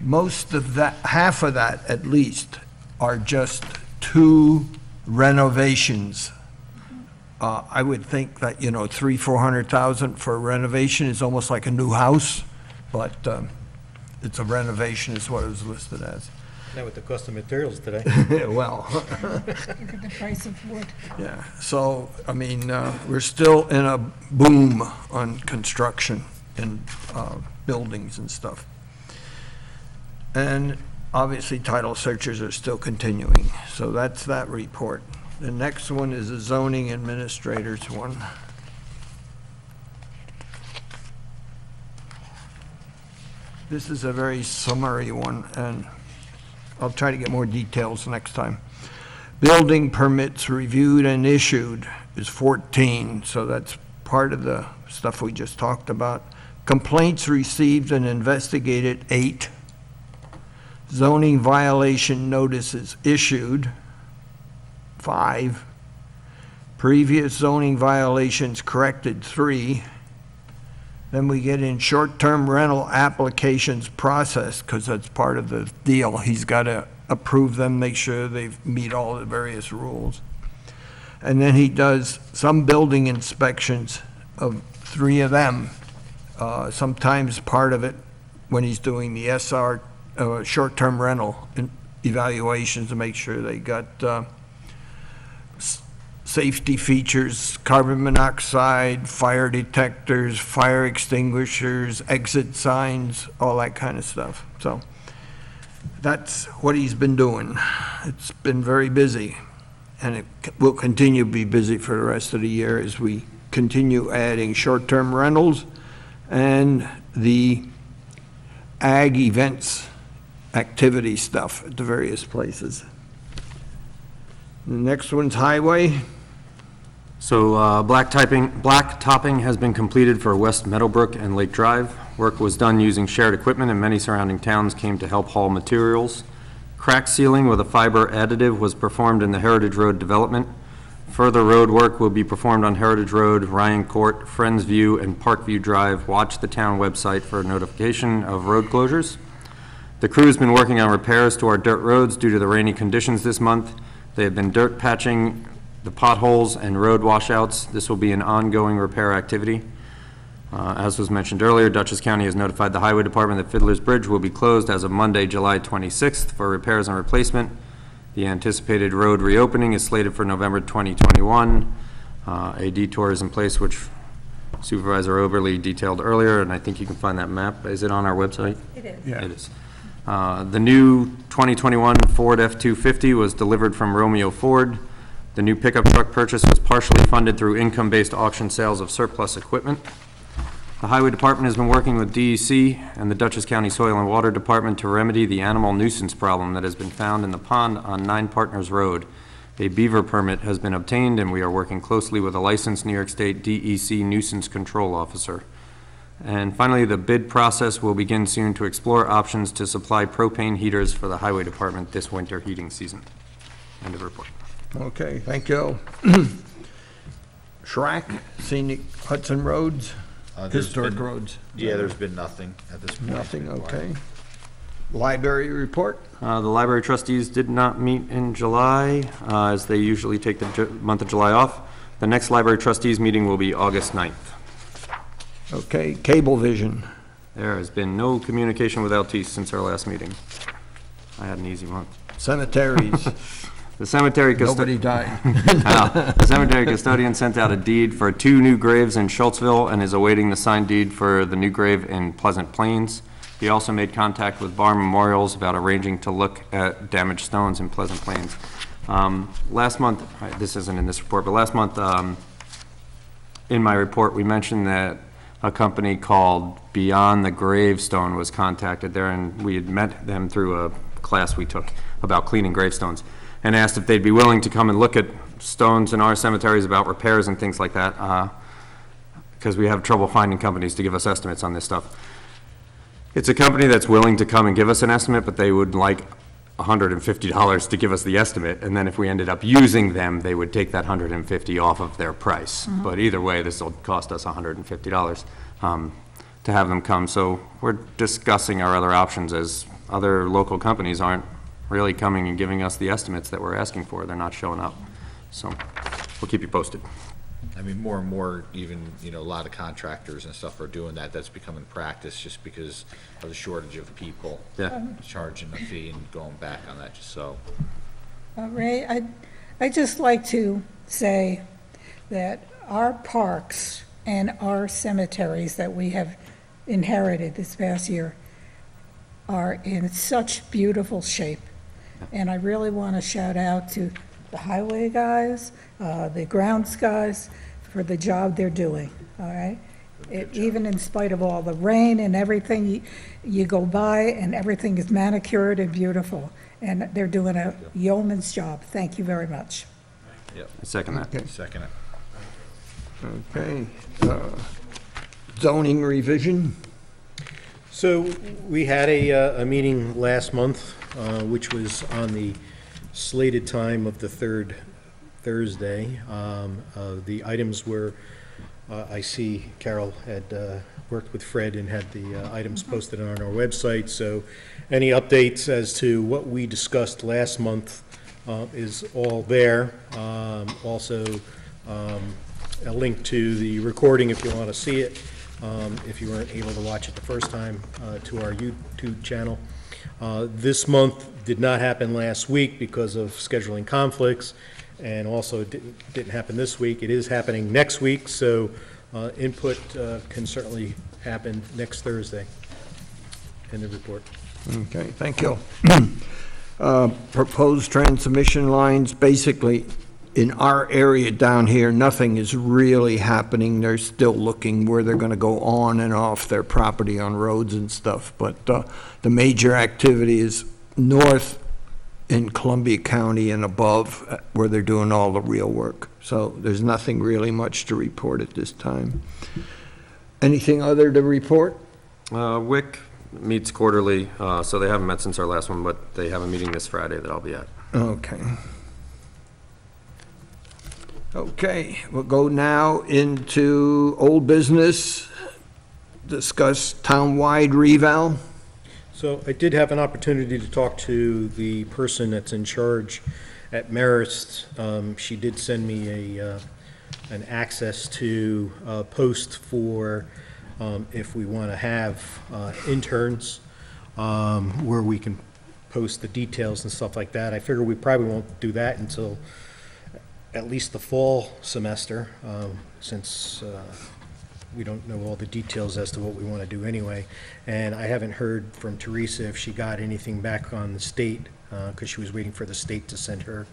Most of that, half of that at least, are just 2 renovations. I would think that, $300,000-400,000 for a renovation is almost like a new house, but it's a renovation is what it was listed as. Now with the cost of materials today. Well, Look at the price of wood. yeah, so, we're still in a boom on construction and buildings and stuff. And obviously, title searches are still continuing, so that's that report. The next one is the zoning administrator's one. This is a very summary one, and I'll try to get more details next time. Building permits reviewed and issued is 14, so that's part of the stuff we just talked about. Complaints received and investigated, 8. Zoning violation notices issued, 5. Previous zoning violations corrected, 3. Then we get in short-term rental applications processed, because that's part of the deal. He's got to approve them, make sure they meet all the various rules. And then he does some building inspections of 3 of them. Sometimes part of it, when he's doing the SR, short-term rental evaluations, to make sure they got safety features, carbon monoxide, fire detectors, fire extinguishers, exit signs, all that kind of stuff. So that's what he's been doing. It's been very busy, and it will continue to be busy for the rest of the year as we continue adding short-term rentals and the ag events activity stuff at the various places. The next one's highway. So blacktopping has been completed for West Meadowbrook and Lake Drive. Work was done using shared equipment, and many surrounding towns came to help haul materials. Crack sealing with a fiber additive was performed in the Heritage Road development. Further road work will be performed on Heritage Road, Ryan Court, Friends View, and Parkview Drive. Watch the town website for notification of road closures. The crew has been working on repairs to our dirt roads due to the rainy conditions this month. They have been dirt patching the potholes and road washouts. This will be an ongoing repair activity. As was mentioned earlier, Dutchess County has notified the Highway Department that Fiddler's Bridge will be closed as of Monday, July 26th for repairs and replacement. The anticipated road reopening is slated for November 2021. A detour is in place, which Supervisor Oberly detailed earlier, and I think you can find that map. Is it on our website? It is. Yeah. It is. The new 2021 Ford F-250 was delivered from Romeo Ford. The new pickup truck purchase was partially funded through income-based auction sales of surplus equipment. The Highway Department has been working with DEC and the Dutchess County Soil and Water Department to remedy the animal nuisance problem that has been found in the pond on 9 Partners Road. A beaver permit has been obtained, and we are working closely with a licensed New York State DEC nuisance control officer. And finally, the bid process will begin soon to explore options to supply propane heaters for the Highway Department this winter heating season. End of report. Okay, thank you. Schrack, scenic Hudson roads, There's historic been- roads. Yeah, there's been nothing at this point. Nothing, okay. Library report? The library trustees did not meet in July, as they usually take the month of July off. The next library trustees meeting will be August 9th. Okay, Cablevision. There has been no communication with Altice since our last meeting. I had an easy month. Cemeteries. The cemetery Nobody custodian. died. The cemetery custodian sent out a deed for 2 new graves in Schultzville and is awaiting the signed deed for the new grave in Pleasant Plains. He also made contact with Barr Memorials about arranging to look at damaged stones in Pleasant Plains. Last month, this isn't in this report, but last month, in my report, we mentioned that a company called Beyond the Gravestone was contacted there, and we had met them through a class we took about cleaning gravestones, and asked if they'd be willing to come and look at stones in our cemeteries about repairs and things like that, because we have trouble finding companies to give us estimates on this stuff. It's a company that's willing to come and give us an estimate, but they would like $150 to give us the estimate, and then if we ended up using them, they would take that $150 off of their price. But either way, this will cost us $150 to have them come. So we're discussing our other options, as other local companies aren't really coming and giving us the estimates that we're asking for. They're not showing up. So we'll keep you posted. I mean, more and more, even, you know, a lot of contractors and stuff are doing that. That's becoming practice just because of the shortage of people. Yeah. Charging a fee and going back on that, just so. Ray, I'd just like to say that our parks and our cemeteries that we have inherited this past year are in such beautiful shape. And I really want to shout out to the highway guys, the grounds guys, for the job they're doing, all right? Even in spite of all the rain and everything, you go by and everything is manicured and beautiful. And they're doing a yeoman's job. Thank you very much. Yep, Second that. Okay. second it. Okay. Zoning revision? So we had a meeting last month, which was on the slated time of the third Thursday. The items were, I see Carol had worked with Fred and had the items posted on our website. So any updates as to what we discussed last month is all there. Also, a link to the recording if you want to see it, if you weren't able to watch it the first time, to our YouTube channel. This month did not happen last week because of scheduling conflicts, and also it didn't happen this week. It is happening next week, so input can certainly happen next Thursday in the report. Okay, thank you. Proposed transmission lines, basically, in our area down here, nothing is really happening. They're still looking where they're gonna go on and off their property on roads and stuff. But the major activity is north in Columbia County and above, where they're doing all the real work. So there's nothing really much to report at this time. Anything other to report? WIC meets quarterly, so they haven't met since our last one, but they have a meeting this Friday that I'll be at. Okay. Okay, we'll go now into old business, discuss townwide reval. So I did have an opportunity to talk to the person that's in charge at Marist. She did send me an access to post for if we want to have interns, where we can post the details and stuff like that. I figure we probably won't do that until at least the fall semester, since we don't know all the details as to what we want to do anyway. And I haven't heard from Teresa if she got anything back on the state, because she was waiting for the state to send her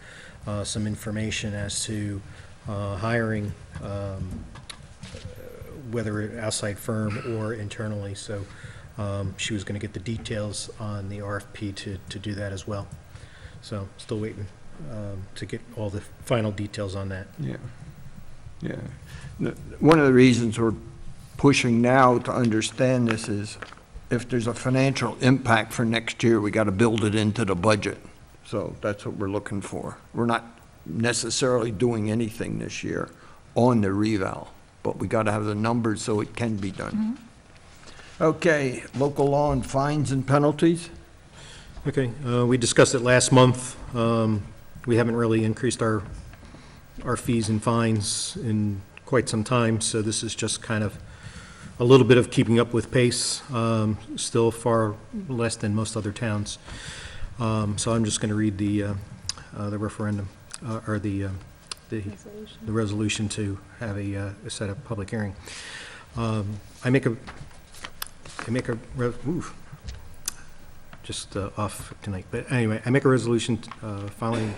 some information as to hiring, whether outside firm or internally. So she was going to get the details on the RFP to do that as well. So still waiting to get all the final details on that. Yeah, yeah. One of the reasons we're pushing now to understand this is if there's a financial impact for next year, we got to build it into the budget. So that's what we're looking for. We're not necessarily doing anything this year on the reval, but we got to have the numbers so it can be done. Okay, local law and fines and penalties? Okay, we discussed it last month. We haven't really increased our fees and fines in quite some time, so this is just kind of a little bit of keeping up with pace, still far less than most other towns. So I'm just going to read the the referendum, or the resolution to have set up public hearing. I make a, just off tonight, but anyway, I make a resolution following,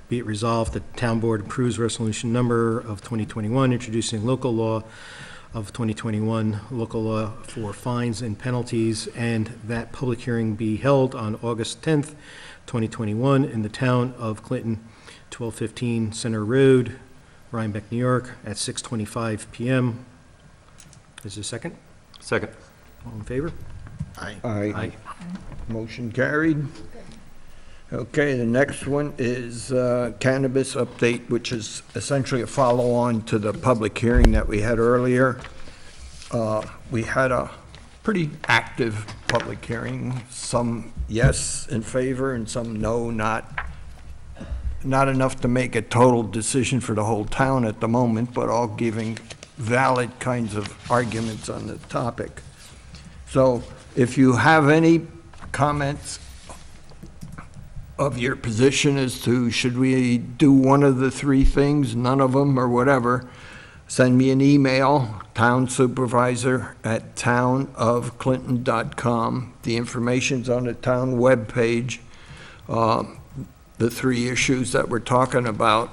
be it resolved that the town board approves resolution number of 2021, introducing local law of 2021, local law for fines and penalties, and that public hearing be held on August 10th, 2021, in the town of Clinton, 1215 Center Road, Rhinebeck, New York, at 6:25 PM. Is there a second? Second. All in favor? Aye. Motion carried. Okay, the next one is cannabis update, which is essentially a follow-on to the public hearing that we had earlier. We had a pretty active public hearing, some yes in favor and some no, not enough to make a total decision for the whole town at the moment, but all giving valid kinds of arguments on the topic. So if you have any comments of your position as to should we do one of the three things, none of them, or whatever, send me an email, townsupervisor@townofclinton.com. The information's on the town webpage. The three issues that we're talking about.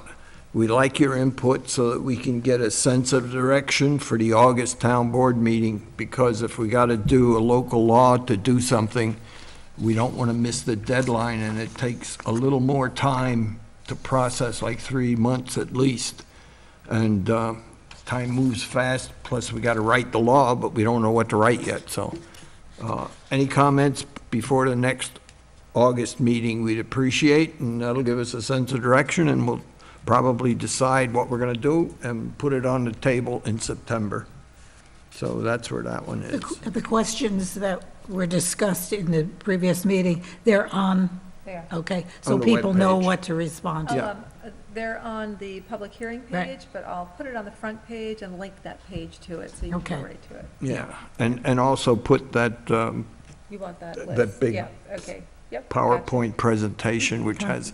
We like your input so that we can get a sense of direction for the August town board meeting, because if we got to do a local law to do something, we don't want to miss the deadline, and it takes a little more time to process, like 3 months at least. And time moves fast, plus we got to write the law, but we don't know what to write yet. So any comments before the next August meeting we'd appreciate, and that'll give us a sense of direction, and we'll probably decide what we're going to do and put it on the table in September. So that's where that one is. The questions that were discussed in the previous meeting, they're on, There. okay, so On the people know webpage. what to respond to. Yeah. They're on the public hearing Right. page, but I'll put it on the front page and link that page to it, so you can Okay. go right to it. Yeah, and also put that You want that list? That big Yeah, okay, yep. gotcha. PowerPoint presentation, which has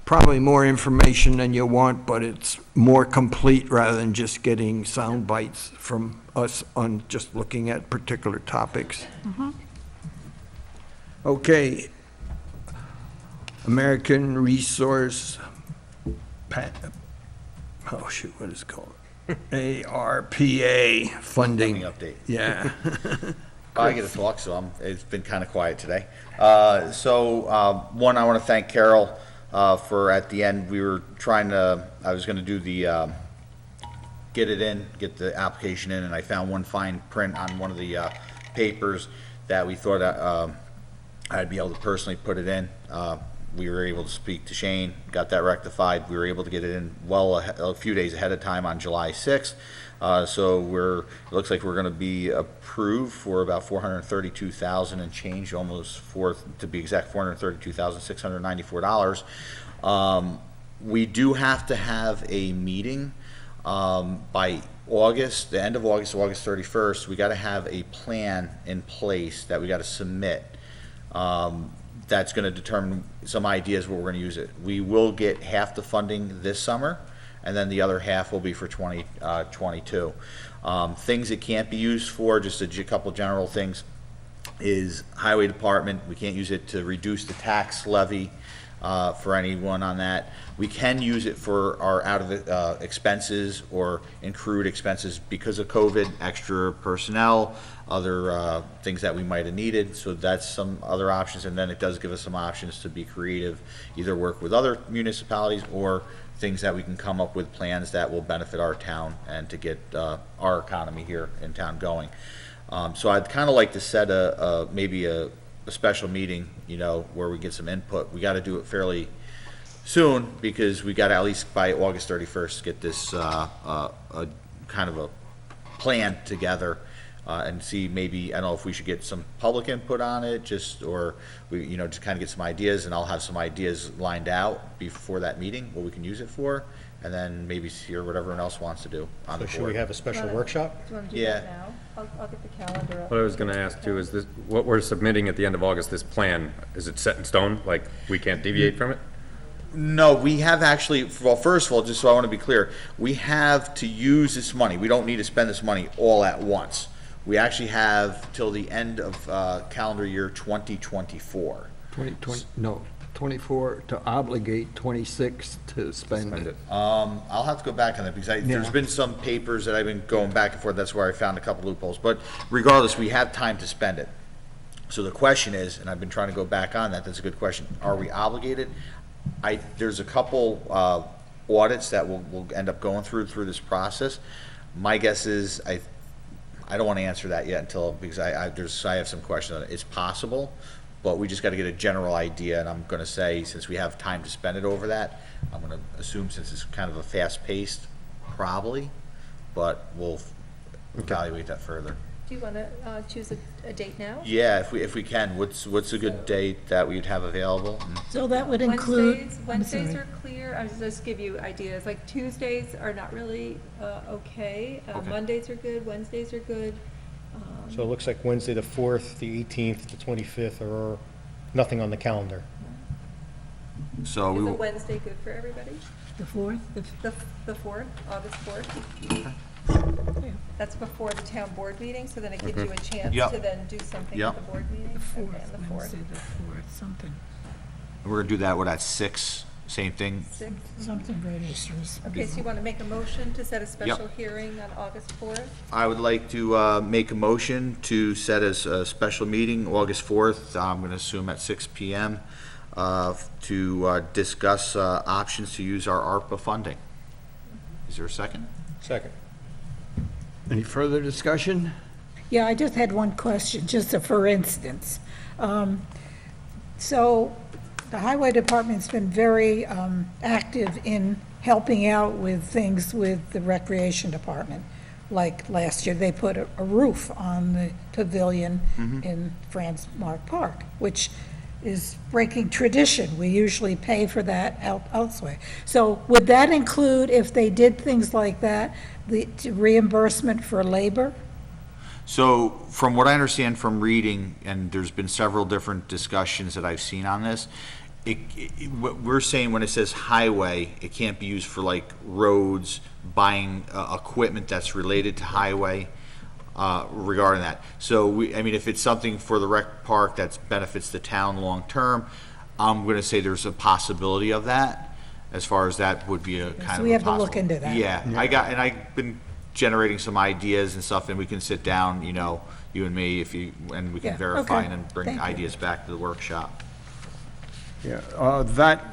probably more information than you want, but it's more complete rather than just getting sound bites from us on just looking at particular topics. Okay. American Resource, oh shoot, what is it called? ARPA funding. Funding update. Yeah. I get to talk, so it's been kind of quiet today. One, I want to thank Carol for, at the end, I was going to do the, get the application in, and I found one fine print on one of the papers that we thought I'd be able to personally put it in. We were able to speak to Shane, got that rectified. We were able to get it in a few days ahead of time on July 6th. It looks like we're going to be approved for about $432,000 and change, to be exact, $432,694. We do have to have a meeting by August, the end of August, August 31st. We got to have a plan in place that we got to submit. That's going to determine some ideas what we're going to use it. We will get half the funding this summer, and then the other half will be for 2022. Things it can't be used for, just a couple general things, is highway department. We can't use it to reduce the tax levy for anyone on that. We can use it for our out of the expenses or accrued expenses because of COVID, extra personnel, other things that we might have needed. So that's some other options, and then it does give us some options to be creative, either work with other municipalities or things that we can come up with plans that will benefit our town and to get our economy here in town going. So I'd kind of like to set maybe a special meeting, where we get some input. We got to do it fairly soon because we got to at least by August 31st get this kind of a plan together and see maybe, I don't know if we should get some public input on it, or we, just kind of get some ideas, and I'll have some ideas lined out before that meeting, what we can use it for, and then maybe hear what everyone else wants to do on the So board. should we have a special workshop? Do you want to do Yeah. that now? I'll get the calendar up. What I was going to ask too is this, what we're submitting at the end of August, this plan, is it set in stone? Like, we can't deviate from it? No, we have actually, well, first of all, just so I want to be clear, we have to use this money. We don't need to spend this money all at once. We actually have till the end of calendar year 2024. 24 to obligate, 26 to spend it. I'll have to go back on that because there's Yeah. been some papers that I've been going back and forth. That's where I found a couple loopholes. But regardless, we have time to spend it. So the question is, and I've been trying to go back on that, that's a good question. Are we obligated? There's a couple audits that we'll end up going through this process. My guess is, I don't want to answer that yet until, because I have some questions on it. It's possible, but we just got to get a general idea, and I'm going to say, since we have time to spend it over that, I'm going to assume since it's kind of a fast-paced, probably, but we'll evaluate that further. Do you want to choose a date now? Yeah, if we can, what's a good date that we'd have available? So that would include. Wednesdays sorry. are clear. I was just give you ideas. Like Tuesdays are not really okay. Okay. Mondays are good. Wednesdays are good. So it looks like Wednesday, the 4th, the 18th, the 25th are nothing on the calendar. So we Is a will, Wednesday good for everybody? The 4th? The 4th, August 4th? That's before the town board meeting, so then it gives you a chance Yep. to then do something Yep. at the board meeting? Okay, on the 4th. Wednesday, the 4th, something, we're gonna do that, what, at 6, same thing? something registers. Okay, so you want to make a motion to set a special hearing on August 4th? I would like to make a motion to set as a special meeting, August 4th, I'm gonna assume at 6 PM, to discuss options to use our ARPA funding. Is there a second? Second. Any further discussion? Yeah, I just had one question, just a for instance. So the highway department's been very active in helping out with things with the recreation department. Like last year, they put a roof on the pavilion in France Mark Park, which is breaking tradition. We usually pay for that elsewhere. So would that include, if they did things like that, the reimbursement for labor? So, from what I understand from reading, and there's been several different discussions that I've seen on this, what we're saying when it says highway, it can't be used for like roads, buying equipment that's related to highway, regarding that. So I mean, if it's something for the rec park that benefits the town long-term, I'm gonna say there's a possibility of that, as far as that would be a kind of a possible. we have to look into that. Yeah, and I've been generating some ideas and stuff, and we can sit down, you know, you and me, and we can Yeah, verify okay. and then bring Thank you. ideas back to the workshop. Yeah, that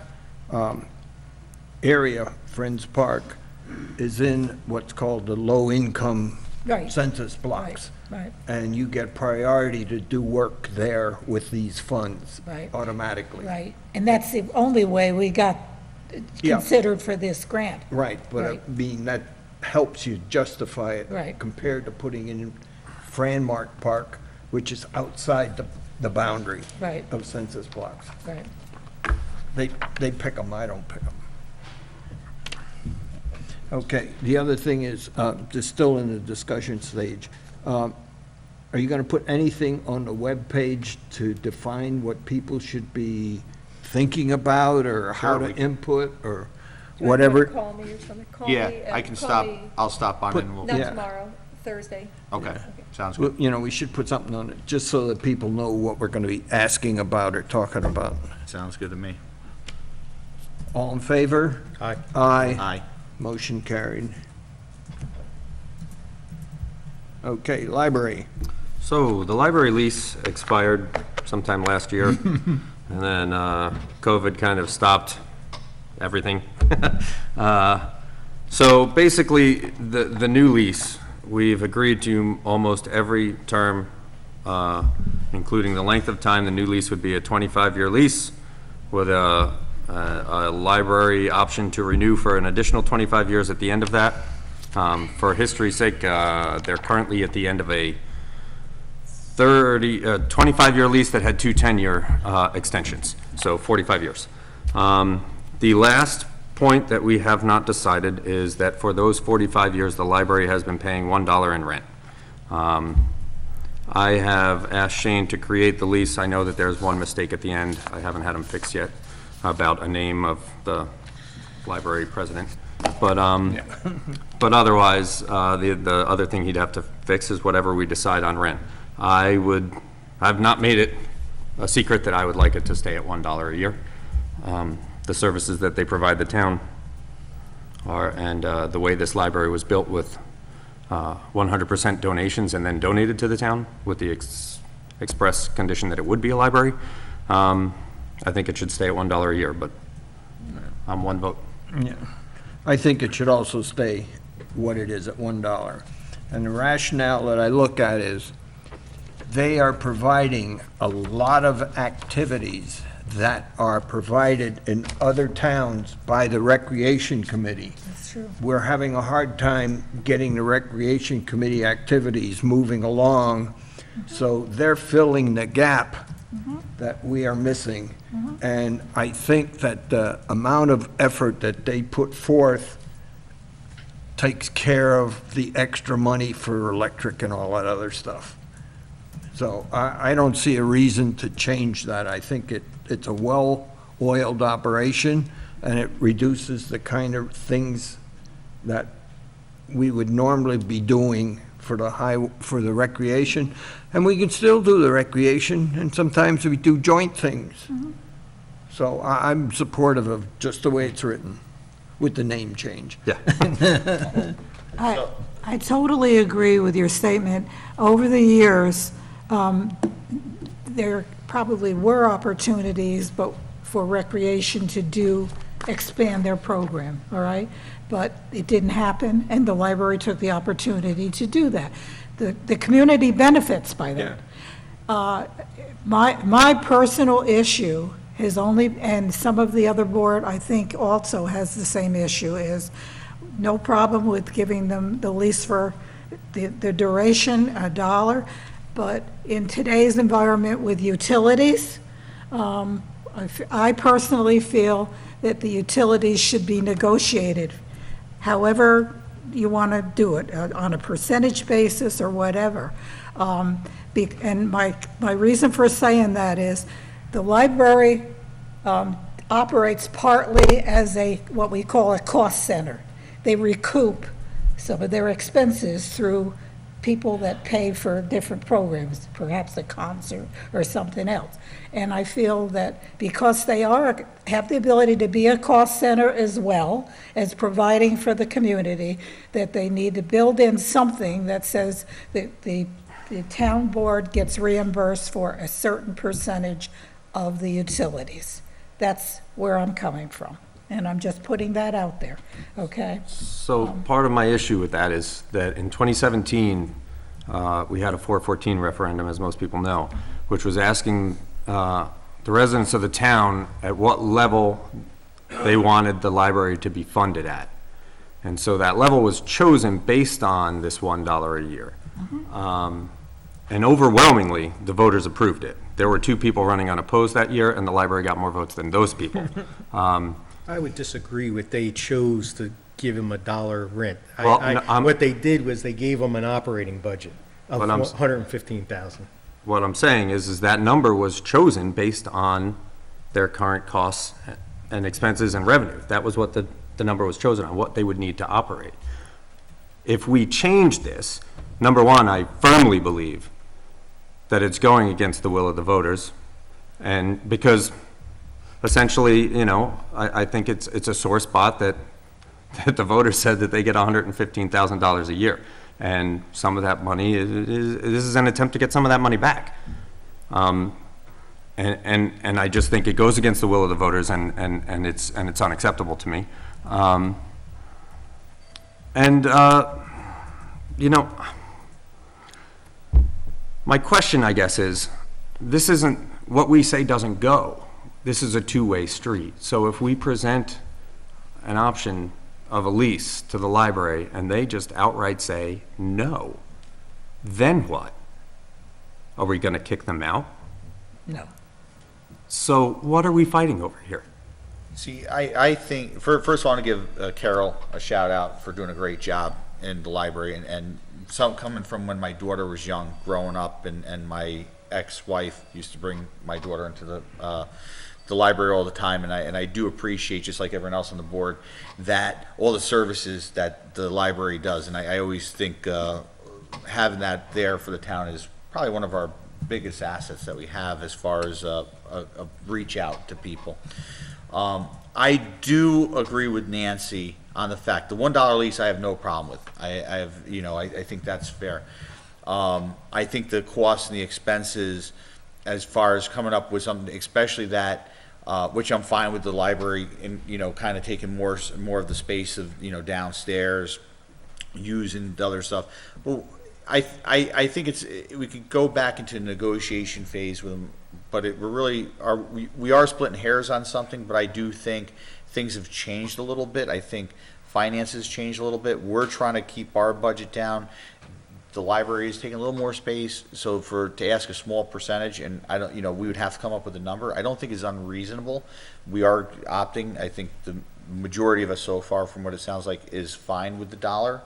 area, Friends Park, is in what's called the low-income Right. census blocks. Right, And you get priority to do work there with these funds Right. automatically. right. And that's the only way we got Yeah. considered for this grant. Right, but I Right. mean, that helps you justify it. Right. Compared to putting in Franmark Park, which is outside the boundary Right. of census blocks. Right. They pick them, I don't pick them. Okay, the other thing is, just still in the discussion stage, are you gonna put anything on the webpage to define what people should be thinking about, or how Sure, to we can. input, or Do you want to whatever? Call me or something. Call me Yeah, and I can call stop, me- I'll stop on and we'll, Not Yeah. tomorrow, Thursday. okay, sounds Well, good. you know, we should put something on it, just so that people know what we're gonna be asking about or talking about. Sounds good to me. All in favor? Aye. Aye. Aye. Motion carried. Okay, library. So the library lease expired sometime last year, and then COVID kind of stopped everything. So basically, the new lease, we've agreed to almost every term, including the length of time. The new lease would be a 25-year lease with a library option to renew for an additional 25 years at the end of that. For history's sake, they're currently at the end of a 25-year lease that had two 10-year extensions, so 45 years. The last point that we have not decided is that for those 45 years, the library has been paying $1 in rent. I have asked Shane to create the lease. I know that there's one mistake at the end. I haven't had him fixed yet. about a name of the library president. But, but otherwise, the other thing he'd have to fix is whatever we decide on rent. I've not made it a secret that I would like it to stay at $1 a year. The services that they provide the town are, and the way this library was built with 100% donations and then donated to the town with the express condition that it would be a library, I think it should stay at $1 a year, but I'm one vote. Yeah. I think it should also stay what it is at $1. And the rationale that I look at is they are providing a lot of activities that are provided in other towns by the Recreation Committee. That's true. We're having a hard time getting the Recreation Committee activities moving along, so they're filling the gap that we are missing. And I think that the amount of effort that they put forth takes care of the extra money for electric and all that other stuff. So I don't see a reason to change that. I think it's a well-oiled operation, and it reduces the kind of things that we would normally be doing for the recreation. And we can still do the recreation, and sometimes we do joint things. So I'm supportive of just the way it's written, with the name change. Yeah. I totally agree with your statement. Over the years, there probably were opportunities, but for recreation to expand their program, all right? But it didn't happen, and the library took the opportunity to do that. The community benefits by that. My personal issue is only, and some of the other board, I think, also has the same issue, is no problem with giving them the lease for the duration, $1, but in today's environment with utilities, I personally feel that the utilities should be negotiated, however you want to do it, on a percentage basis or whatever. And my reason for saying that is the library operates partly as what we call a cost center. They recoup some of their expenses through people that pay for different programs, perhaps a concert or something else. And I feel that because they have the ability to be a cost center as well as providing for the community, that they need to build in something that says that the town board gets reimbursed for a certain percentage of the utilities. That's where I'm coming from. And I'm just putting that out there, okay? So part of my issue with that is that in 2017, we had a 414 referendum, as most people know, which was asking the residents of the town at what level they wanted the library to be funded at. And so that level was chosen based on this $1 a year. And overwhelmingly, the voters approved it. There were 2 people running unopposed that year, and the library got more votes than those people. I would disagree with they chose to give him $1 rent. Well, What they did was they gave him an operating budget of But I'm- $115,000. What I'm saying is that number was chosen based on their current costs and expenses and revenue. That was what the number was chosen on, what they would need to operate. If we change this, number one, I firmly believe that it's going against the will of the voters, and because essentially, you know, I think it's a sore spot that the voters said that they get $115,000 a year, and some of that money this is an attempt to get some of that money back. And I just think it goes against the will of the voters, and it's unacceptable to me. You know, my question, I guess, is this isn't, what we say doesn't go. This is a two-way street. So if we present an option of a lease to the library and they just outright say no, then what? Are we going to kick them out? No. So what are we fighting over here? See, I think, first of all, I want to give Carol a shout out for doing a great job in the library, and some coming from when my daughter was young, growing up, and my ex-wife used to bring my daughter into the the library all the time, and I do appreciate, just like everyone else on the board, that all the services that the library does, and I always think having that there for the town is probably one of our biggest assets that we have as far as a reach out to people. I do agree with Nancy on the fact, the $1 lease I have no problem with. I have, I think that's fair. I think the costs and the expenses as far as coming up with something, especially that, which I'm fine with the library and, kind of taking more of the space of, downstairs, using the other stuff. Well, I think we could go back into a negotiation phase with them, but we are splitting hairs on something, but I do think things have changed a little bit. I think finances changed a little bit. We're trying to keep our budget down. The library is taking a little more space, so to ask a small percentage, and I don't, we would have to come up with a number, I don't think is unreasonable. We are opting, I think the majority of us so far, from what it sounds like, is fine with the dollar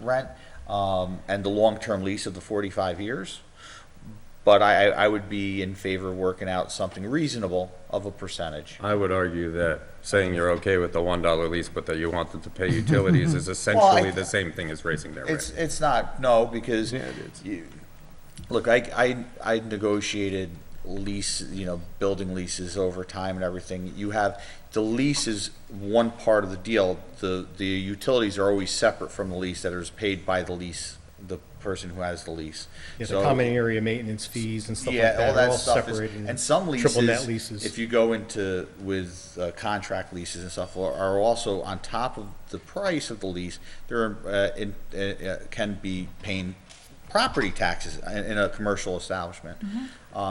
rent, and the long-term lease of the 45 years. But I would be in favor of working out something reasonable of a percentage. I would argue that saying you're okay with the $1 lease, but that you want them to pay utilities is essentially the same thing as raising their rent. It's not, no, because, look, I negotiated lease, building leases over time and everything. The lease is one part of the deal. The utilities are always separate from the lease that is paid by the person who has the lease. Yeah, the So- common area maintenance fees and stuff like Yeah, that all are that all stuff is, separated. and some Triple net leases, leases. if you go into with contract leases and stuff, are also on top of the price of the lease, there can be paying property taxes in a commercial establishment.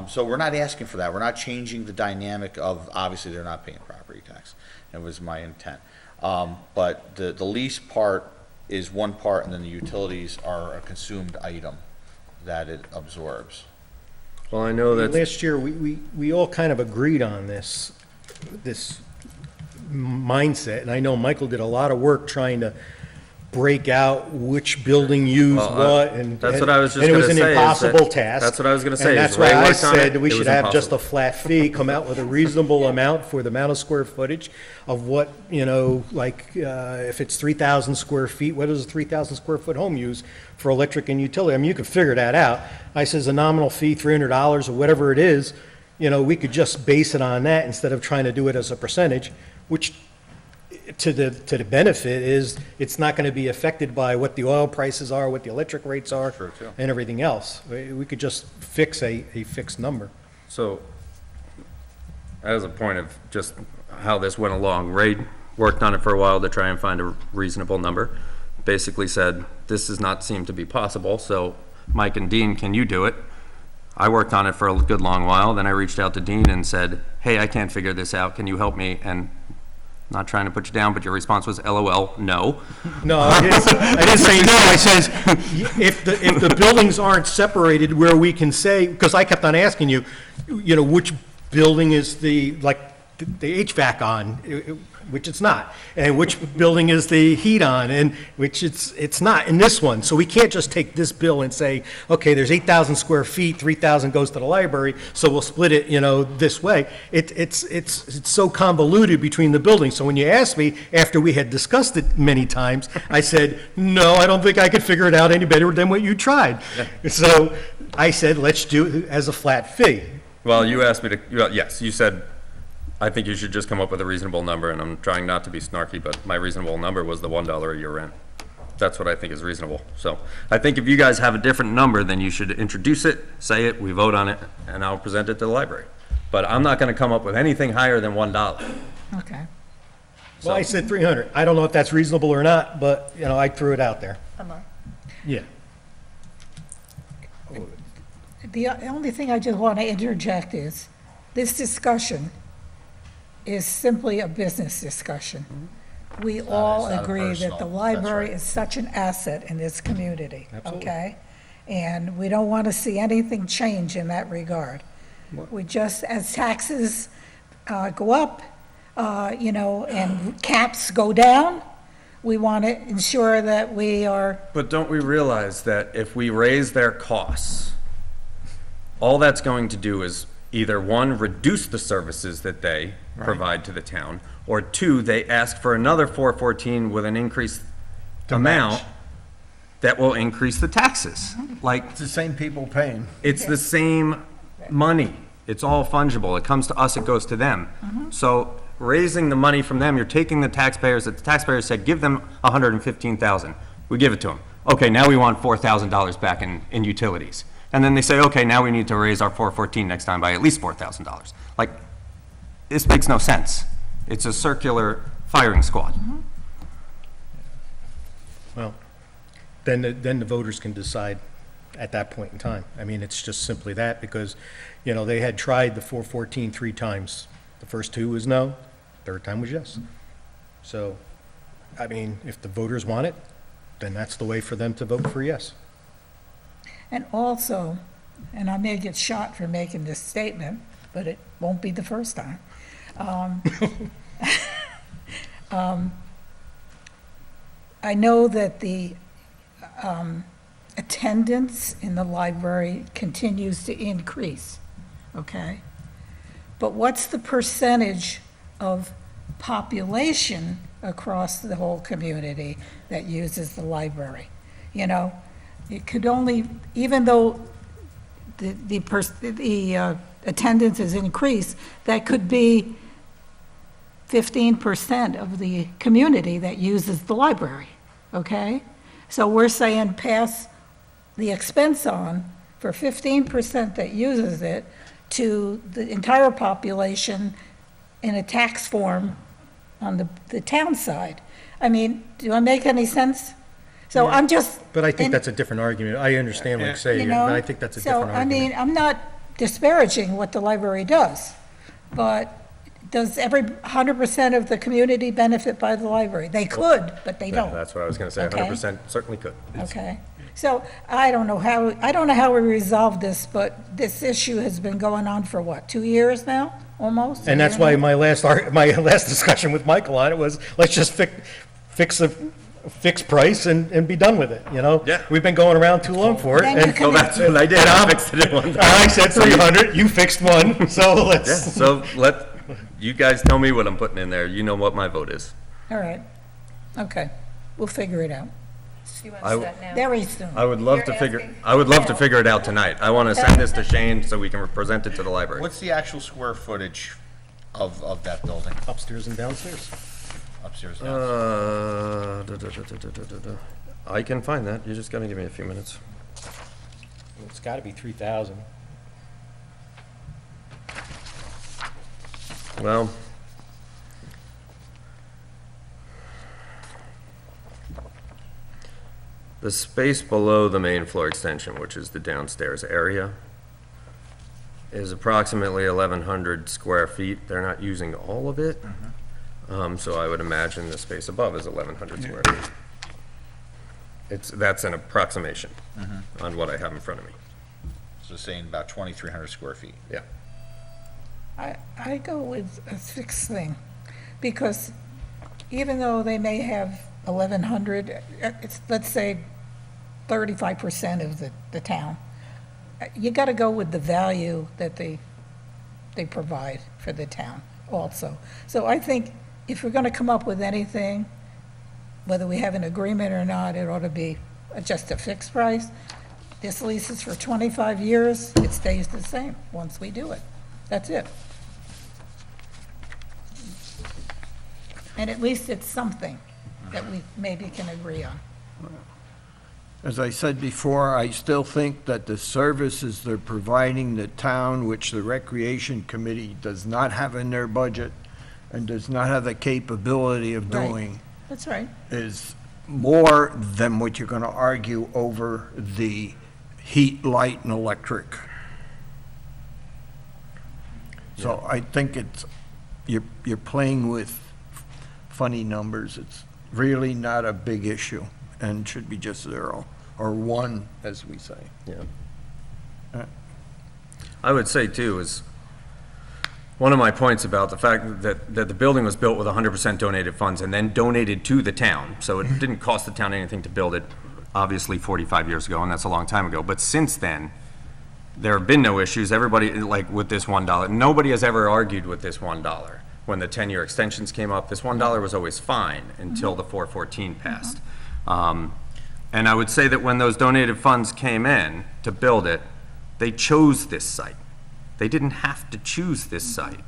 So we're not asking for that. We're not changing the dynamic of, obviously, they're not paying property tax. That was my intent. But the lease part is one part, and then the utilities are a consumed item that it absorbs. Well, I know that, Last year, we all kind of agreed on this mindset, and I know Michael did a lot of work trying to break out which building used Well, what, and. that's what I was just and it was gonna an say, is that- impossible task. that's what I was gonna say, And is that's why Ray I worked on said it, we it should was have just a impossible. flat fee, come out with a reasonable amount for the amount of square footage of what, if it's 3,000 square feet, what does a 3,000 square foot home use for electric and utility? I mean, you could figure that out. I says a nominal fee, $300 or whatever it is, we could just base it on that instead of trying to do it as a percentage, which to the benefit is, it's not gonna be affected by what the oil prices are, what the electric rates are, True, too. and everything else. We could just fix a fixed number. so, as a point of just how this went along, Ray worked on it for a while to try and find a reasonable number. Basically said, this does not seem to be possible, so Mike and Dean, can you do it? I worked on it for a good long while, then I reached out to Dean and said, hey, I can't figure this out, can you help me? And not trying to put you down, but your response was LOL, no. No, I didn't say no, I says, if the buildings aren't separated where we can say, because I kept on asking you, which building is the HVAC on, which it's not, and which building is the heat on, and which it's not in this one. So we can't just take this bill and say, okay, there's 8,000 square feet, 3,000 goes to the library, so we'll split it, this way. It's so convoluted between the buildings. So when you asked me, after we had discussed it many times, I said, no, I don't think I could figure it out any better than what you tried. So I said, let's do it as a flat fee. Well, you asked me to, yes, you said, I think you should just come up with a reasonable number, and I'm trying not to be snarky, but my reasonable number was the $1 a year rent. That's what I think is reasonable. So I think if you guys have a different number, then you should introduce it, say it, we vote on it, and I'll present it to the library. But I'm not gonna come up with anything higher than $1. Okay. Well, I said 300. I don't know if that's reasonable or not, but, I threw it out there. Yeah. The only thing I just want to interject is, this discussion is simply a business discussion. We all it's not a agree that the personal, that's library right. is such an asset in this community, Absolutely. okay? And we don't want to see anything change in that regard. We just, as taxes go up, and caps go down, we want to ensure that we are, But don't we realize that if we raise their costs, all that's going to do is either one, reduce the services that they provide to the town, or two, they ask for another 414 with an increased amount that will increase the taxes. Like, It's the same people paying. it's the same money. It's all fungible. It comes to us, it goes to them. So raising the money from them, you're taking the taxpayers, that the taxpayers said, give them 115,000. We give it to them. Okay, now we want $4,000 back in utilities. And then they say, okay, now we need to raise our 414 next time by at least $4,000. Like, this makes no sense. It's a circular firing squad. Well, then the voters can decide at that point in time. I mean, it's just simply that, because, you know, they had tried the 414 3 times. The first two was no, third time was yes. So, I mean, if the voters want it, then that's the way for them to vote for yes. And also, and I may get shot for making this statement, but it won't be the first time. I know that the attendance in the library continues to increase, okay? But what's the percentage of population across the whole community that uses the library? You know, it could only, even though the attendance has increased, that could be 15% of the community that uses the library, okay? So we're saying pass the expense on for 15% that uses it to the entire population in a tax form on the town side. I mean, do I make any sense? So I'm just. But I think that's a different argument. I understand what you're saying, You but know? I think that's a different So, I argument. mean, I'm not disparaging what the library does, but does 100% of the community benefit by the library? They could, but they don't. That's what I was gonna say, Okay. 100% certainly could. Okay, so I don't know how we resolve this, but this issue has been going on for what, 2 years now, almost? And that's why my last discussion with Michael on it was, let's just fix a fixed price and be done with it, you know? Yeah. We've been going around too long for it. Then you and- can- So that's what I did, I fixed it in one time. I said 300, you fixed one, so Yeah, let's. so you guys tell me what I'm putting in there, you know what my vote is. All right, okay, we'll figure it out Do you want I to w- set now? very soon. I would love to You're figure, asking- I would love to figure it out tonight. I wanna send this to Shane so we can present it to the library. What's the actual square footage of that building, Upstairs and downstairs. upstairs, downstairs? I can find that, you just gotta give me a few minutes. It's gotta be 3,000. Well. The space below the main floor extension, which is the downstairs area, is approximately 1,100 square feet. They're not using all of it. So I would imagine the space above is 1,100 square feet. That's an approximation on what I have in front of me. So saying about 2,300 square feet. Yeah. I go with a fixed thing, because even though they may have 1,100, it's, let's say, 35% of the town, you gotta go with the value that they provide for the town also. So I think if we're gonna come up with anything, whether we have an agreement or not, it ought to be just a fixed price. This lease is for 25 years, it stays the same once we do it. That's it. And at least it's something that we maybe can agree on. As I said before, I still think that the services they're providing the town, which the Recreation Committee does not have in their budget and does not have the capability of Right. doing, That's right. is more than what you're going to argue over the heat, light, and electric. So I think you're playing with funny numbers. It's really not a big issue and should be just 0, or 1, as we say. Yeah. I would say too, is one of my points about the fact that the building was built with 100% donated funds and then donated to the town. So it didn't cost the town anything to build it, obviously 45 years ago, and that's a long time ago. But since then, there have been no issues. Everybody, like with this $1, nobody has ever argued with this $1. When the 10-year extensions came up, this $1 was always fine until the 414 passed. And I would say that when those donated funds came in to build it, they chose this site. They didn't have to choose this site,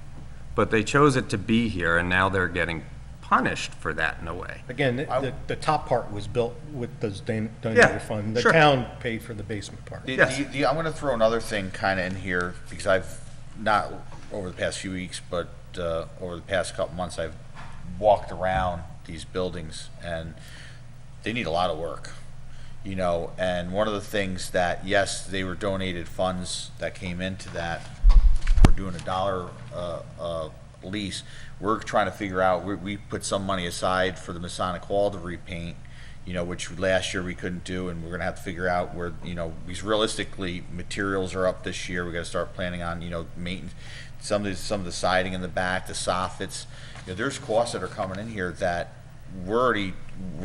but they chose it to be here, and now they're getting punished for that in a way. Again, the top part was built with those Yeah, donated funds. The sure. town paid for the basement part. Yes. I'm gonna throw another thing kinda in here, because I've, not over the past few weeks, but, over the past couple months, I've walked around these buildings, and they need a lot of work, you know, and one of the things that, yes, they were donated funds that came into that, we're doing $1 lease, we're trying to figure out, we put some money aside for the Masonic Hall to repaint, you know, which last year we couldn't do, and we're gonna have to figure out where, you know, because realistically, materials are up this year, we gotta start planning on, you know, maintenance, some of the siding in the back, the soffits, you know, there's costs that are coming in here that we're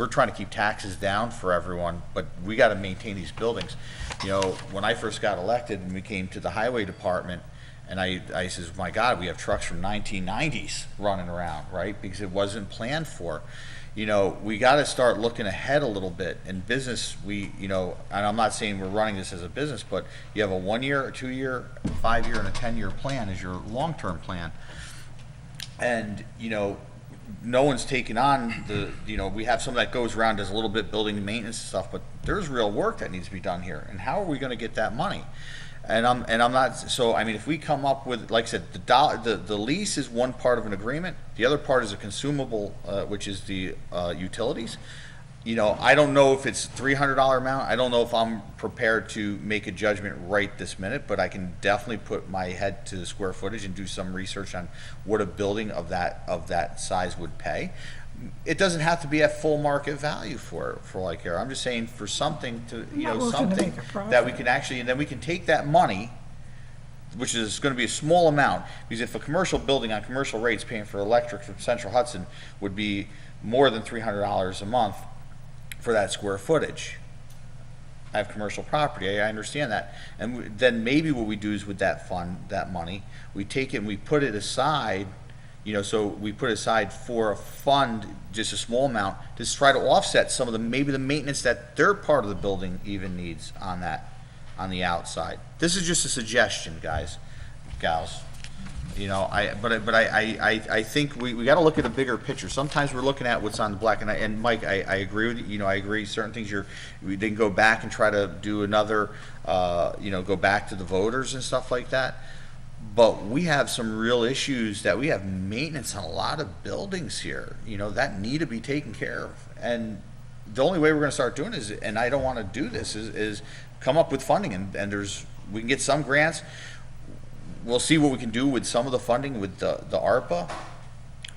trying to keep taxes down for everyone, but we gotta maintain these buildings. You know, when I first got elected and we came to the highway department, and I says, my God, we have trucks from 1990s running around, right? Because it wasn't planned for. You know, we gotta start looking ahead a little bit. In business, you know, and I'm not saying we're running this as a business, but you have a 1 year, a 2 year, 5 year, and a 10-year plan as your long-term plan. And, you know, no one's taking on you know, we have some that goes around, does a little bit building maintenance and stuff, but there's real work that needs to be done here. And how are we gonna get that money? And I'm not, so, I mean, if we come up with, like I said, the lease is one part of an agreement, the other part is a consumable, which is the utilities. You know, I don't know if it's $300 amount, I don't know if I'm prepared to make a judgment right this minute, but I can definitely put my head to the square footage and do some research on what a building of that size would pay. It doesn't have to be at full market value for like here. I'm just saying for something to, you Not know, looking to something make a profit. that we can actually, and then we can take that money, which is gonna be a small amount, because if a commercial building on commercial rates paying for electric from Central Hudson would be more than $300 a month for that square footage. I have commercial property, I understand that. And then maybe what we do is with that fund, that money, we take it and we put it aside, you know, so we put aside for a fund, just a small amount, to try to offset some of the, maybe the maintenance that their part of the building even needs on that, on the outside. This is just a suggestion, guys, gals. You know, I think we gotta look at a bigger picture. Sometimes we're looking at what's on the black, and Mike, I agree with you, you know, I agree, certain things we didn't go back and try to do another, you know, go back to the voters and stuff like that. But we have some real issues that we have maintenance on a lot of buildings here, you know, that need to be taken care of. And the only way we're gonna start doing is, and I don't wanna do this, is come up with funding, and we can get some grants. We'll see what we can do with some of the funding with the ARPA,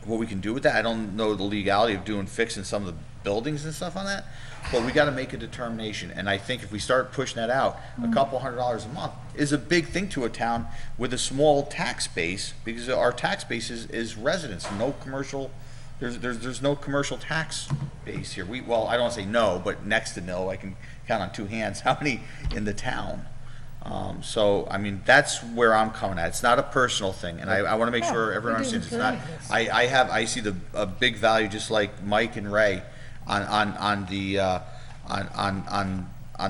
what we can do with that. I don't know the legality of fixing some of the buildings and stuff on that, but we gotta make a determination. And I think if we start pushing that out, a couple $100 a month is a big thing to a town with a small tax base, because our tax base is residents, no commercial, there's no commercial tax base here. Well, I don't wanna say no, but next to no, I can count on two hands how many in the town. So, I mean, that's where I'm coming at. It's not a personal thing, and I want to make sure everyone understands it's not. I see a big value, just like Mike and Ray, on the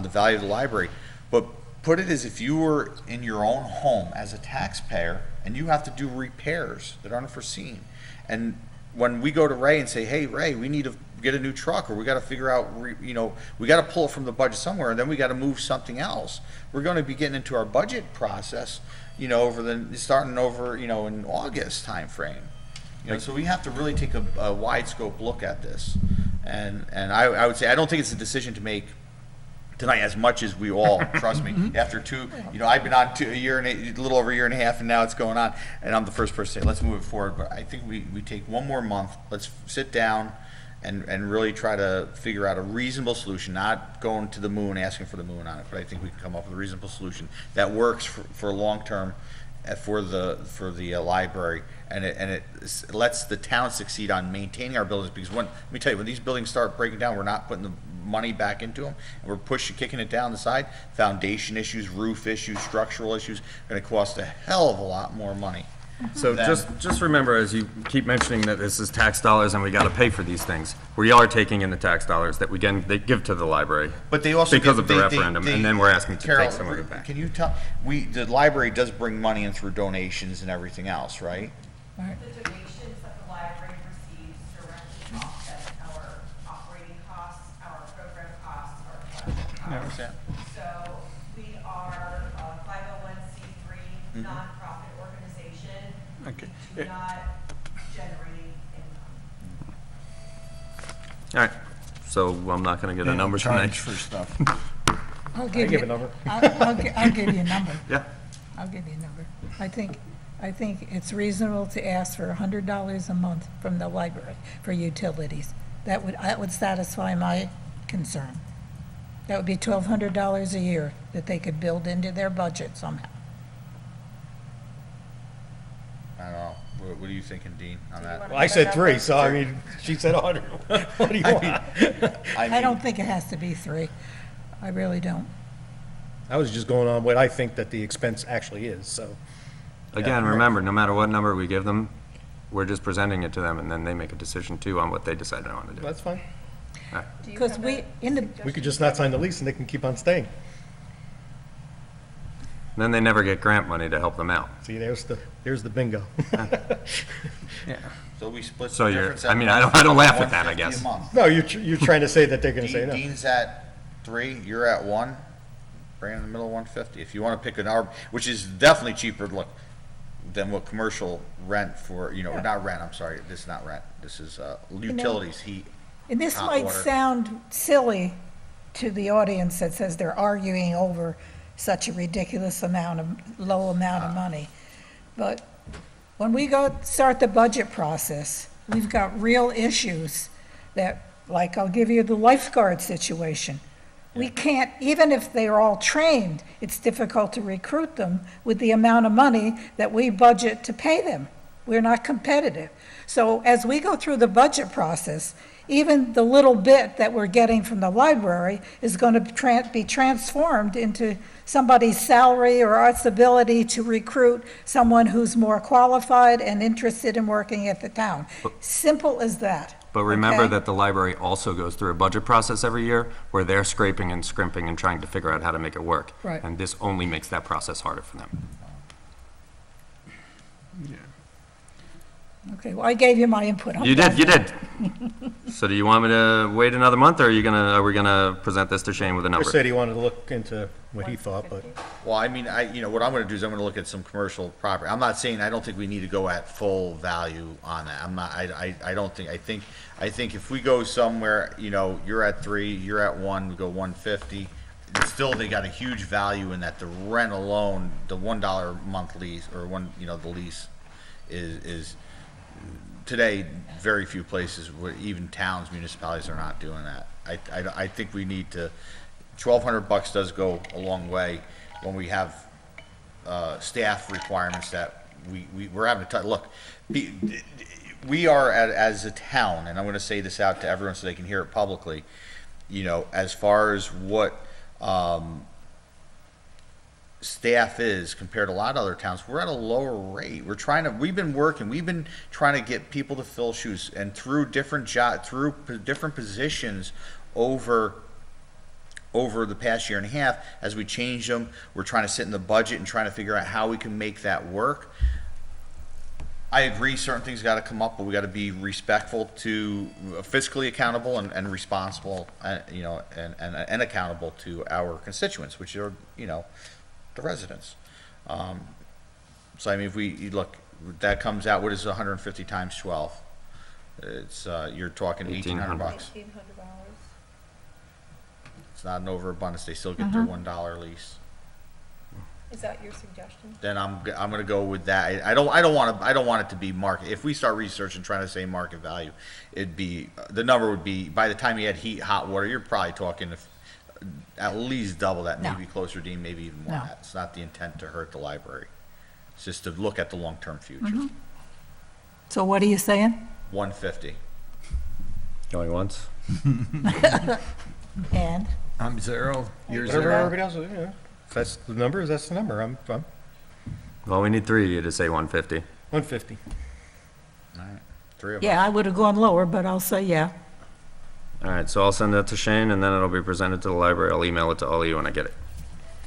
value of the library. But put it as if you were in your own home as a taxpayer, and you have to do repairs that aren't foreseen. And when we go to Ray and say, hey, Ray, we need to get a new truck, or we got to figure out, you know, we got to pull it from the budget somewhere, and then we got to move something else. We're going to be getting into our budget process, you know, starting over, you know, in August timeframe. You know, so we have to really take a wide scope look at this. And I would say, I don't think it's a decision to make tonight, as much as we all, trust me, after you know, I've been on a little over a year and a half, and now it's going on, and I'm the first person to say, let's move it forward. But I think we take one more month, let's sit down and really try to figure out a reasonable solution, not going to the moon, asking for the moon on it, but I think we can come up with a reasonable solution that works for long-term, for the library, and it lets the town succeed on maintaining our buildings, because let me tell you, when these buildings start breaking down, we're not putting the money back into them, and we're kicking it down the side, foundation issues, roof issues, structural issues, gonna cost a hell of a lot more money. So Then- just remember, as you keep mentioning that this is tax dollars and we gotta pay for these things, we are taking in the tax dollars that they give to the library. But they also. Because get- of the they- referendum, they- and then we're asking to Carol, take some of it back. Can you tell, the library does bring money in through donations and everything else, right? The donations that the library receives directly offset our operating costs, our program costs, our collection I costs. understand. So we are a 501c3 nonprofit organization. Okay. We do not generate income. All right, so I'm not gonna get a number tonight. Charge for stuff. I'll give give you, a number. I'll give you a number. Yeah, I'll give you a number. I think it's reasonable to ask for $100 a month from the library for utilities. That would satisfy my concern. That would be $1,200 a year that they could build into their budget somehow. I don't know. What are you thinking, Dean, on that? Well, I said 3, so I mean, she said 100. What do you want? I don't think it has to be 3. I really don't. I was just going on what I think that the expense actually is, so. again, remember, no matter what number we give them, we're just presenting it to them, and then they make a decision too on what they decide they wanna do. That's fine. Uh, Do you Because have we, a in the, We could just not sign the lease and they can keep on staying. Then they never get grant money to help them out. See, there's the bingo. So we split So the you're- difference. I at mean, I don't laugh at that, I 150 a guess. month. No, you're trying to say that they're gonna say no. Dean's at 3, you're at 1, bring in the middle 150. If you want to pick an hour, which is definitely cheaper, look, than what commercial rent for, not rent, I'm sorry, this is not rent, this is utilities, heat. and this Hot might water. sound silly to the audience that says they're arguing over such a ridiculous low amount of money. But when we start the budget process, we've got real issues that, like, I'll give you the lifeguard situation. We can't, even if they're all trained, it's difficult to recruit them with the amount of money that we budget to pay them. We're not competitive. So as we go through the budget process, even the little bit that we're getting from the library is going to be transformed into somebody's salary or our ability to recruit someone who's more qualified and interested in working at the town. Simple as that. But remember okay? that the library also goes through a budget process every year where they're scraping and scrimping and trying to figure out how to make it work. Right. And this only makes that process harder for them. Okay, well, I gave you my input. I'm You done. did, you did. So do you want me to wait another month, or are we gonna present this to Shane with a number? Chris said he wanted to look into what he thought, but 150. Well, I mean, what I'm gonna do is I'm gonna look at some commercial property. I'm not saying, I don't think we need to go at full value on that. I'm not, I don't think, I think if we go somewhere, you're at 3, you're at 1, we go 150. Still, they got a huge value in that the rent alone, the $1 a month lease, or the lease is today, very few places, even towns, municipalities are not doing that. I think we need to, $1,200 does go a long way when we have staff requirements that we're having to, look, we are as a town, and I'm gonna say this out to everyone so they can hear it publicly, as far as what staff is compared to a lot of other towns, we're at a lower rate. We've been trying to get people to fill shoes, and through different positions over the past year and a half, as we change them, we're trying to sit in the budget and trying to figure out how we can make that work. I agree, certain things gotta come up, but we gotta be respectful to, fiscally accountable and responsible, and accountable to our constituents, which are, the residents. So I mean, if you look, that comes out, what is 150 times 12? It's, you're talking $1,800. $1,900. It's not an overabundance, they still get their $1 lease. Is that your suggestion? Then I'm gonna go with that. I don't want it to be market. If we start researching, trying to say market value, the number would be, by the time you had heat, hot water, you're probably talking at least double that, No. maybe closer, Dean, maybe even more No. than that. It's not the intent to hurt the library. It's just to look at the long-term future. So what are you saying? 150. Going once? And I'm 0, you're Whatever 0. everybody else, if that's the number, that's the number. I'm Well, we need 3 of you to say 150. 150. Three of us. yeah, I would have gone lower, but I'll say yeah. All right, so I'll send that to Shane, and then it'll be presented to the library. I'll email it to all of you when I get it.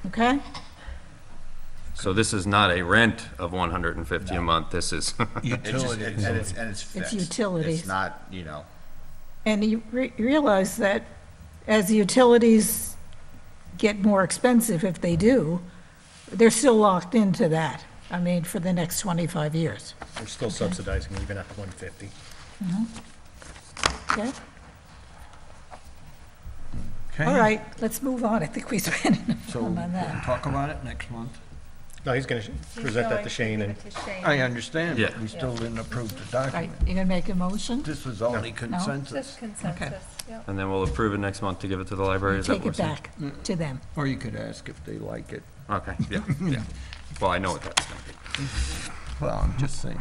Okay? So this is not a rent of 150 a month, this is, It's just, Utilities. and it's fixed. utilities. It's not, you know, And you realize that as utilities get more expensive, if they do, they're still locked into that. I mean, for the next 25 years. We're still subsidizing even at the 150. Okay? Okay. All right, let's move on. I think we spent enough So time we'll on that. talk about it next month. No, he's going to He's present that going to Shane give and it to Shane. I understand, but Yeah. we still didn't approve the Right, document. you gonna make a motion? This was only Just consensus. consensus, yeah. and then we'll approve it next month to give it to the library. Is that Take what it we're saying? back to them. Or you could ask if they like it. Okay, yeah, yeah. Well, I know what that's gonna be. Well, I'm just saying.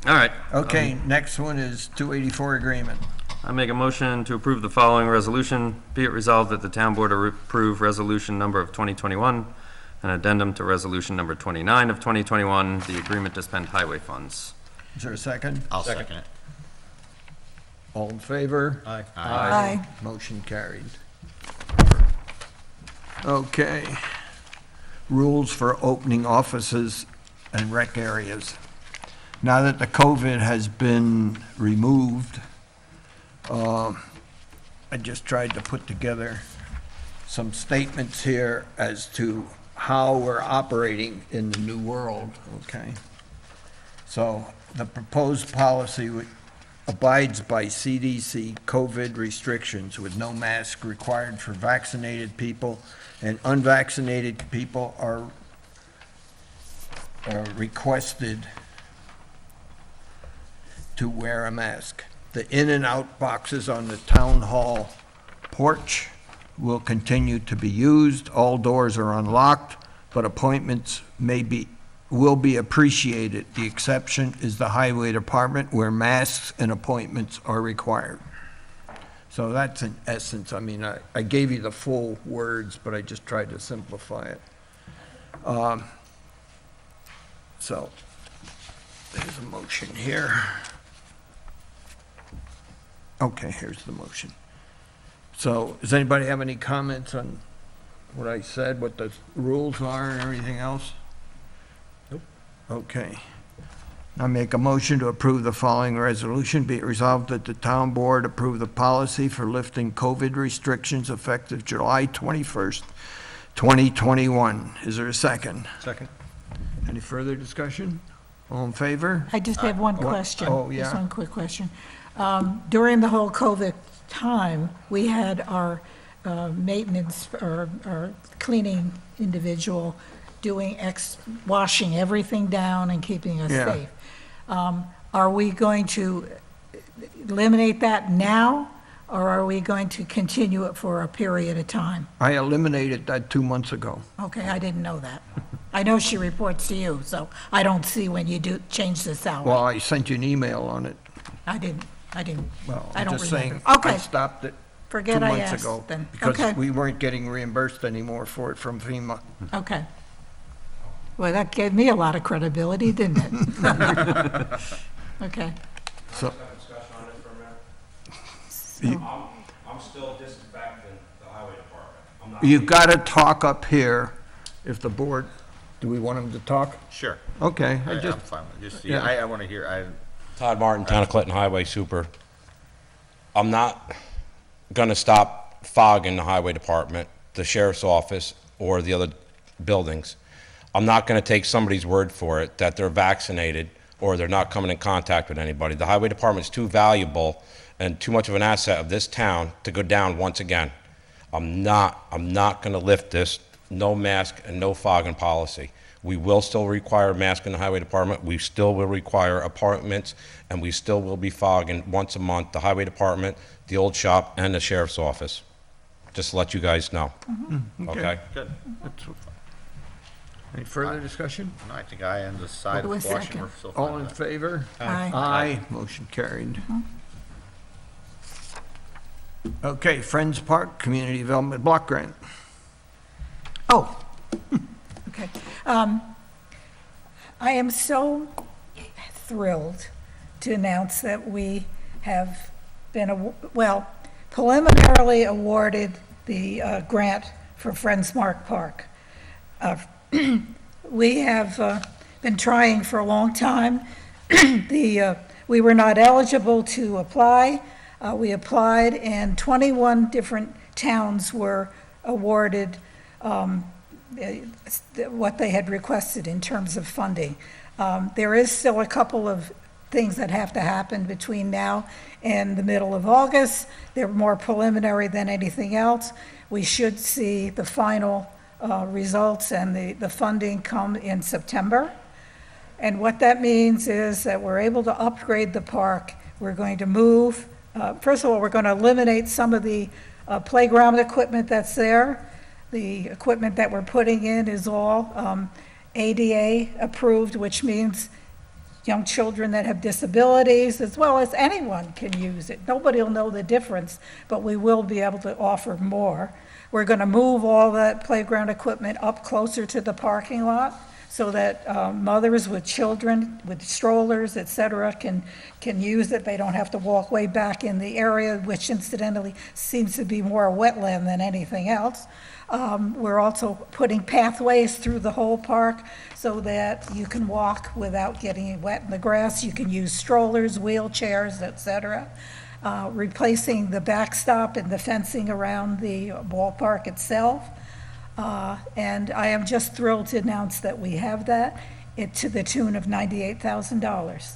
All right. Okay, next one is 284 agreement. I make a motion to approve the following resolution. Be it resolved that the town board approve resolution number of 2021, an addendum to resolution number 29 of 2021, the agreement to spend highway funds. Is there a second? I'll second it. All in favor? Aye. Aye. Motion carried. Okay. Rules for opening offices and rec areas. Now that the COVID has been removed, I just tried to put together some statements here as to how we're operating in the new world, okay? So the proposed policy abides by CDC COVID restrictions with no mask required for vaccinated people, and unvaccinated people are requested to wear a mask. The in and out boxes on the town hall porch will continue to be used. All doors are unlocked, but appointments will be appreciated. The exception is the highway department where masks and appointments are required. So that's in essence, I mean, I gave you the full words, but I just tried to simplify it. So there's a motion here. Okay, here's the motion. So, does anybody have any comments on what I said, what the rules are and everything else? Nope. Okay. I make a motion to approve the following resolution. Be it resolved that the town board approve the policy for lifting COVID restrictions effective July 21st, 2021. Is there a second? Second. Any further discussion? All in favor? I just have one question. Oh, Just yeah. one quick question. During the whole COVID time, we had our maintenance, our cleaning individual doing washing everything down and keeping us Yeah. safe. Are we going to eliminate that now, or are we going to continue it for a period of time? I eliminated that 2 months ago. Okay, I didn't know that. I know she reports to you, so I don't see when you do change the salary. Well, I sent you an email on it. I didn't, Well, I I'm don't just saying, remember. I Okay, stopped it 2 forget I months asked ago. then. Because Okay, we weren't getting reimbursed anymore for it from FEMA. okay. Well, that gave me a lot of credibility, didn't it? Okay. So, I'm still disinfecting the highway department. I'm not. you gotta talk up here if the board, do we want him to talk? Sure. Okay, I I'm just, fine with it. Just, yeah. I want to hear, Todd Martin, Town of Clinton Highway Super. I'm not gonna stop fogging the highway department, the sheriff's office, or the other buildings. I'm not gonna take somebody's word for it that they're vaccinated or they're not coming in contact with anybody. The highway department's too valuable and too much of an asset of this town to go down once again. I'm not gonna lift this no mask and no fogging policy. We will still require a mask in the highway department, we still will require appointments, and we still will be fogging once a month, the highway department, the old shop, and the sheriff's office. Just to let you guys know, okay? good. any further discussion? No, I think I am the side Who of was washing. second? We're still fine All in with that. favor? Aye. Aye, motion carried. Okay, Friends Park Community Development Block Grant. Oh, okay. I am so thrilled to announce that we have been, preliminarily awarded the grant for Friends Park. We have been trying for a long time. We were not eligible to apply. We applied, and 21 different towns were awarded what they had requested in terms of funding. There is still a couple of things that have to happen between now and the middle of August. They're more preliminary than anything else. We should see the final results and the funding come in September. And what that means is that we're able to upgrade the park. We're going to move, first of all, we're going to eliminate some of the playground equipment that's there. The equipment that we're putting in is all ADA approved, which means young children that have disabilities, as well as anyone can use it. Nobody will know the difference, but we will be able to offer more. We're going to move all that playground equipment up closer to the parking lot so that mothers with children, with strollers, et cetera, can use it. They don't have to walk way back in the area, which incidentally seems to be more a wetland than anything else. We're also putting pathways through the whole park so that you can walk without getting wet in the grass. You can use strollers, wheelchairs, et cetera. Replacing the backstop and the fencing around the ballpark itself. And I am just thrilled to announce that we have that to the tune of $98,000.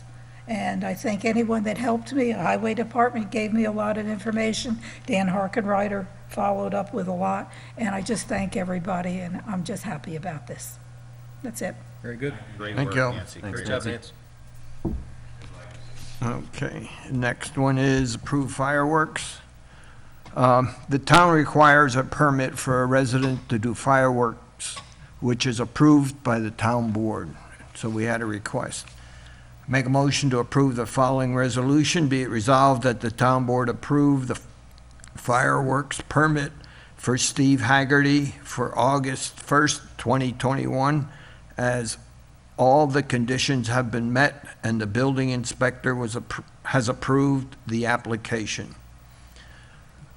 And I thank anyone that helped me. The Highway Department gave me a lot of information. Dan Harkenrider followed up with a lot. And I just thank everybody, and I'm just happy about this. That's it. Very good. Great Thank work, you. Nancy. Great job, Nance. Okay, next one is approved fireworks. The town requires a permit for a resident to do fireworks, which is approved by the town board. So we had a request. Make a motion to approve the following resolution. Be it resolved that the town board approve the fireworks permit for Steve Haggerty for August 1st, 2021, as all the conditions have been met and the building inspector has approved the application.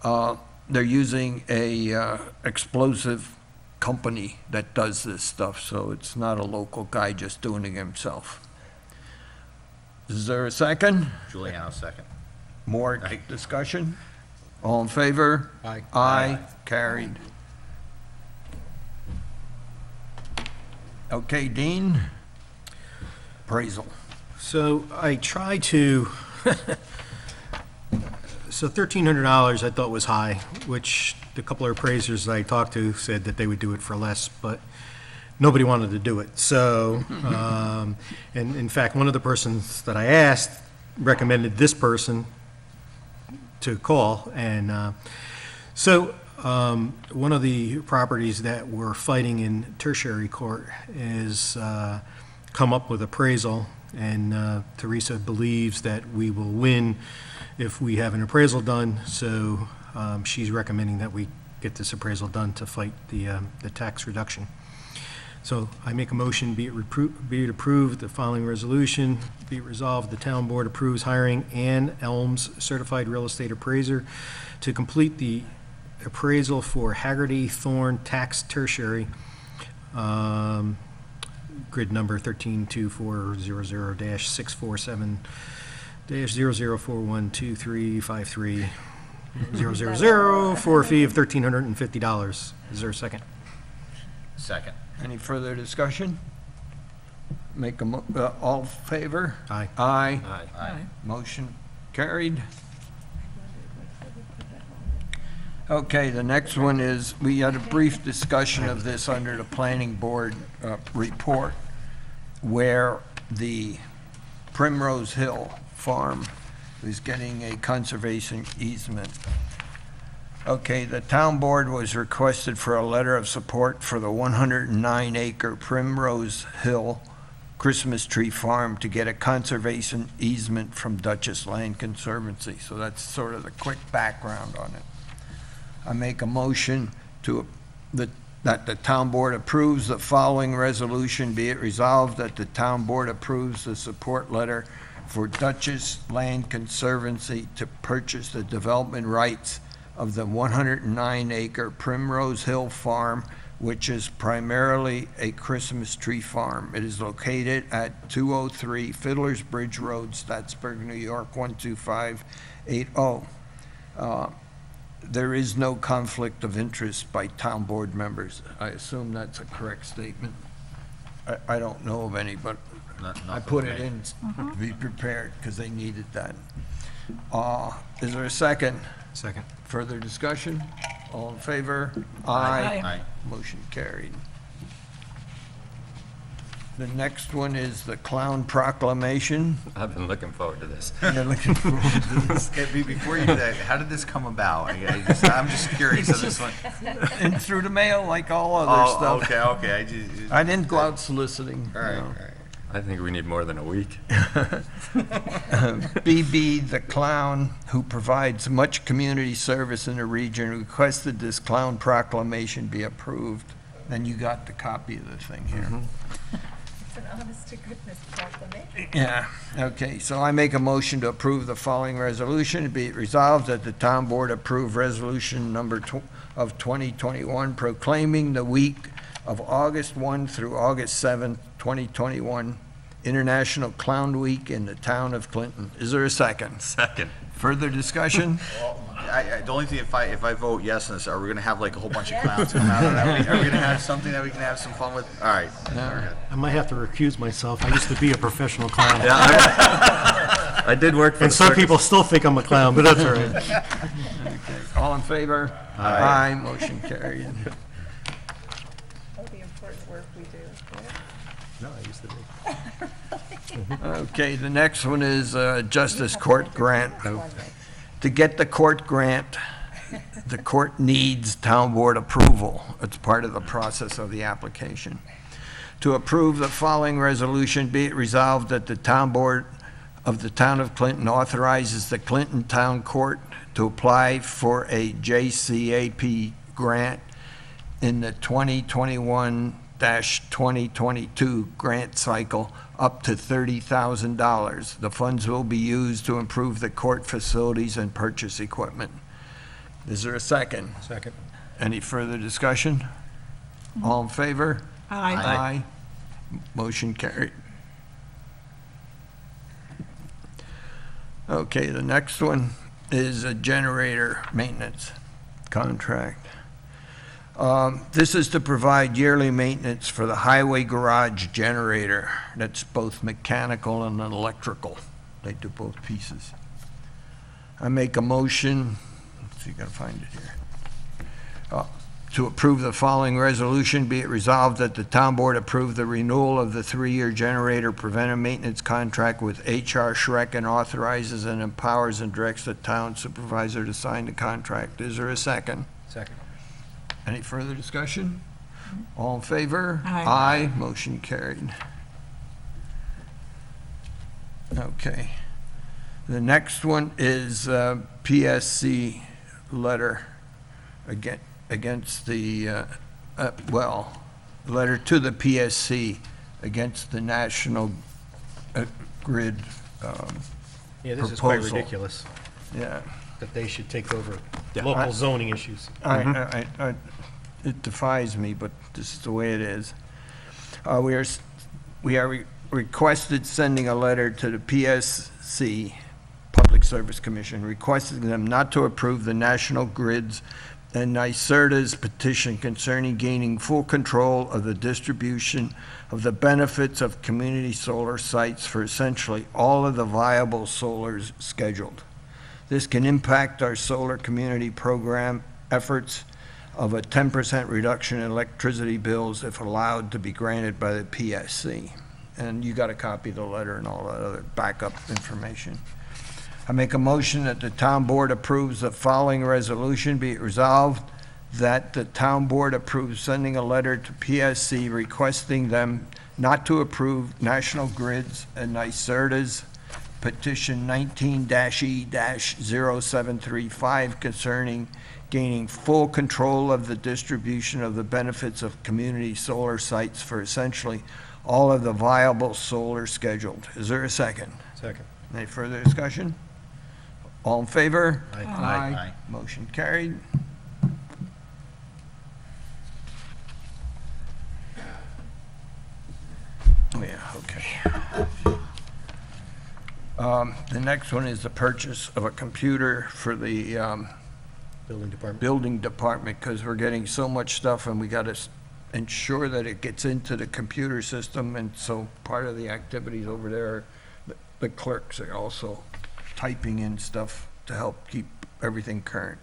They're using a explosive company that does this stuff, so it's not a local guy just doing it himself. Is there a second? Juliano, second. More Aye. discussion? All in favor? Aye. Aye, carried. Okay, Dean? Appraisal. So I tried to, so $1,300 I thought was high, which the couple of appraisers I talked to said that they would do it for less, but nobody wanted to do it. So, and in fact, one of the persons that I asked recommended this person to call. And one of the properties that we're fighting in tertiary court is come up with appraisal, and Teresa believes that we will win if we have an appraisal done. So she's recommending that we get this appraisal done to fight the tax reduction. So I make a motion, be it approved, the following resolution, be it resolved, the town board approves hiring Ann Elms, certified real estate appraiser, to complete the appraisal for Haggerty Thorne Tax Tertiary, grid number 132400-647-0041235300 for a fee of $1,350. Is there a second? Second. Any further discussion? Make all in favor? Aye. Aye. Aye. Motion carried. Okay, the next one is, we had a brief discussion of this under the planning board report, where the Primrose Hill Farm is getting a conservation easement. Okay, the town board was requested for a letter of support for the 109-acre Primrose Hill Christmas Tree Farm to get a conservation easement from Dutchess Land Conservancy. So that's sort of the quick background on it. I make a motion that the town board approves the following resolution. Be it resolved that the town board approves the support letter for Dutchess Land Conservancy to purchase the development rights of the 109-acre Primrose Hill Farm, which is primarily a Christmas tree farm. It is located at 203 Fiddler's Bridge Road, Statsburg, New York, 12580. There is no conflict of interest by town board members. I assume that's a correct statement. I don't know of any, but I put it in to be prepared because they needed that. Is there a second? Second. Further discussion? All in favor? Aye. Motion carried. The next one is the clown proclamation. I've been looking forward to this. You're looking forward to this. Before you do that, how did this come about? I'm just curious of this one. And through the mail, like all other stuff. Okay. I didn't go out soliciting. All right, no. all right. I think we need more than a week. BB the Clown, who provides much community service in the region, requested this clown proclamation be approved. Then you got the copy of the thing here. It's an honest-to-goodness proclamation. Yeah, okay, so I make a motion to approve the following resolution. Be it resolved that the town board approve resolution number of 2021 proclaiming the week of August 1 through August 7, 2021, International Clown Week in the town of Clinton. Is there a second? Second. Further discussion? The only thing, if I vote yes on this, are we gonna have like a whole bunch of clowns come out? Are we gonna have something that we can have some fun with? All right. I might have to recuse myself. I used to be a professional clown. I did work for And the some circus. people still think I'm a clown, but that's all right. All in favor? Aye. Motion carried. Oh, the important work we do. No, I used to be. Okay, the next one is Justice Court Grant. To get the court grant, the court needs town board approval. It's part of the process of the application. To approve the following resolution, be it resolved that the town board of the town of Clinton authorizes the Clinton Town Court to apply for a JCAP grant in the 2021-2022 grant cycle up to $30,000. The funds will be used to improve the court facilities and purchase equipment. Is there a second? Second. Any further discussion? All in favor? Aye. Motion carried. Okay, the next one is a generator maintenance contract. This is to provide yearly maintenance for the highway garage generator. That's both mechanical and electrical. They do both pieces. I make a motion, let's see, gotta find it here. To approve the following resolution, be it resolved that the town board approve the renewal of the 3-year generator preventive maintenance contract with H.R. Schreck and authorizes and empowers and directs the town supervisor to sign the contract. Is there a second? Second. Any further discussion? All in favor? Aye. Motion carried. Okay. The next one is PSC letter against the, letter to the PSC against the National Grid Yeah, this is quite proposal. ridiculous, Yeah. that they should take over Yeah. local zoning issues. It defies me, but this is the way it is. We are requested sending a letter to the PSC, Public Service Commission, requesting them not to approve the National Grid's and NYSERDA's petition concerning gaining full control of the distribution of the benefits of community solar sites for essentially all of the viable solars scheduled. This can impact our solar community program efforts of a 10% reduction in electricity bills if allowed to be granted by the PSC. And you got a copy of the letter and all that other backup information. I make a motion that the town board approves the following resolution. Be it resolved that the town board approves sending a letter to PSC requesting them not to approve National Grid's and NYSERDA's petition 19-E-0735 concerning gaining full control of the distribution of the benefits of community solar sites for essentially all of the viable solar scheduled. Is there a second? Second. Any further discussion? All in favor? Aye. Aye. Motion carried. Oh, yeah, okay. The next one is the purchase of a computer for the Building Department. building department, because we're getting so much stuff, and we got to ensure that it gets into the computer system, and so part of the activities over there, the clerks are also typing in stuff to help keep everything current.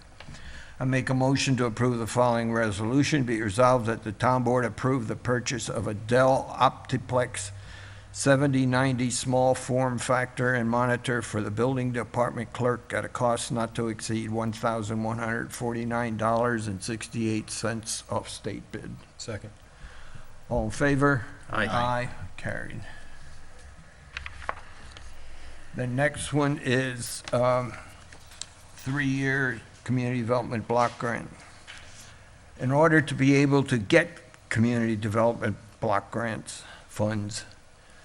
I make a motion to approve the following resolution. Be it resolved that the town board approve the purchase of a Dell Optiplex 7090 small form factor and monitor for the building department clerk at a cost not to exceed $1,149.68 off state bid. Second. All in favor? Aye. Aye, carried. The next one is 3-year community development block grant. In order to be able to get community development block grants funds,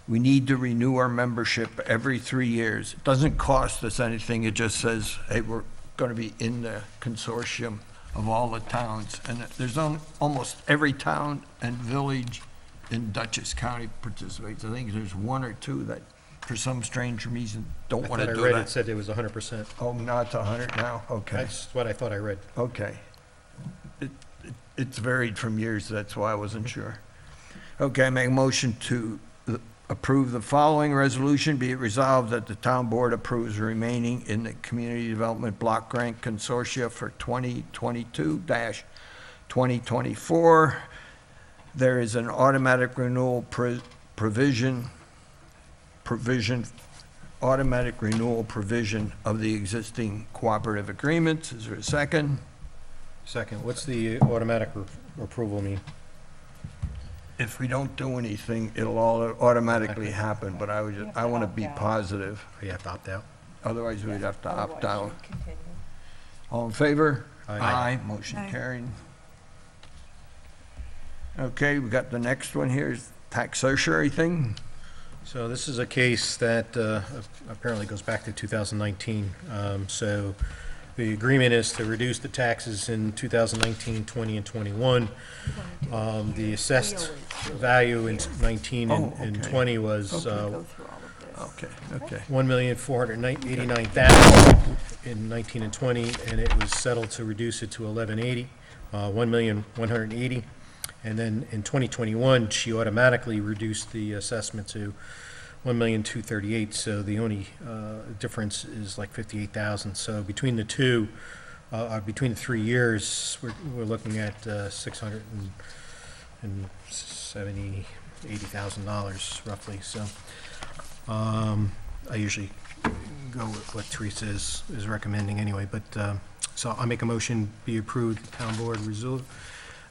we need to renew our membership every 3 years. It doesn't cost us anything, it just says, hey, we're going to be in the consortium of all the towns. And there's almost every town and village in Dutchess County participates. I think there's 1 or 2 that, for some strange reason, don't want to do I read it that. said it was 100%. Oh, now it's 100 now? Okay. That's what I thought I read. Okay. It's varied from years, that's why I wasn't sure. Okay, I make a motion to approve the following resolution. Be it resolved that the town board approves remaining in the Community Development Block Grant Consortia for 2022-2024. There is an automatic renewal automatic renewal provision of the existing cooperative agreements. Is there a second? Second. What's the automatic approval mean? If we don't do anything, it'll all automatically happen, but I want to be positive. You have to opt out? Otherwise, we'd have to opt out. Otherwise, you continue. All in favor? Aye. Motion Aye. carried. Okay, we got the next one here, is tax certiorari thing. So this is a case that apparently goes back to 2019. So the agreement is to reduce the taxes in 2019, 20, and 21. The assessed value in 19 and Oh, okay. 20 was Okay, okay. $1,489,000 in 19 and 20, and it was settled to reduce it to 1180, $1,180,000. And then in 2021, she automatically reduced the assessment to $1,238,000, so the only difference is like $58,000. So between the two, between the 3 years, we're looking at $680,000 roughly. So I usually go with what Teresa is recommending anyway, but so I make a motion be approved, the town board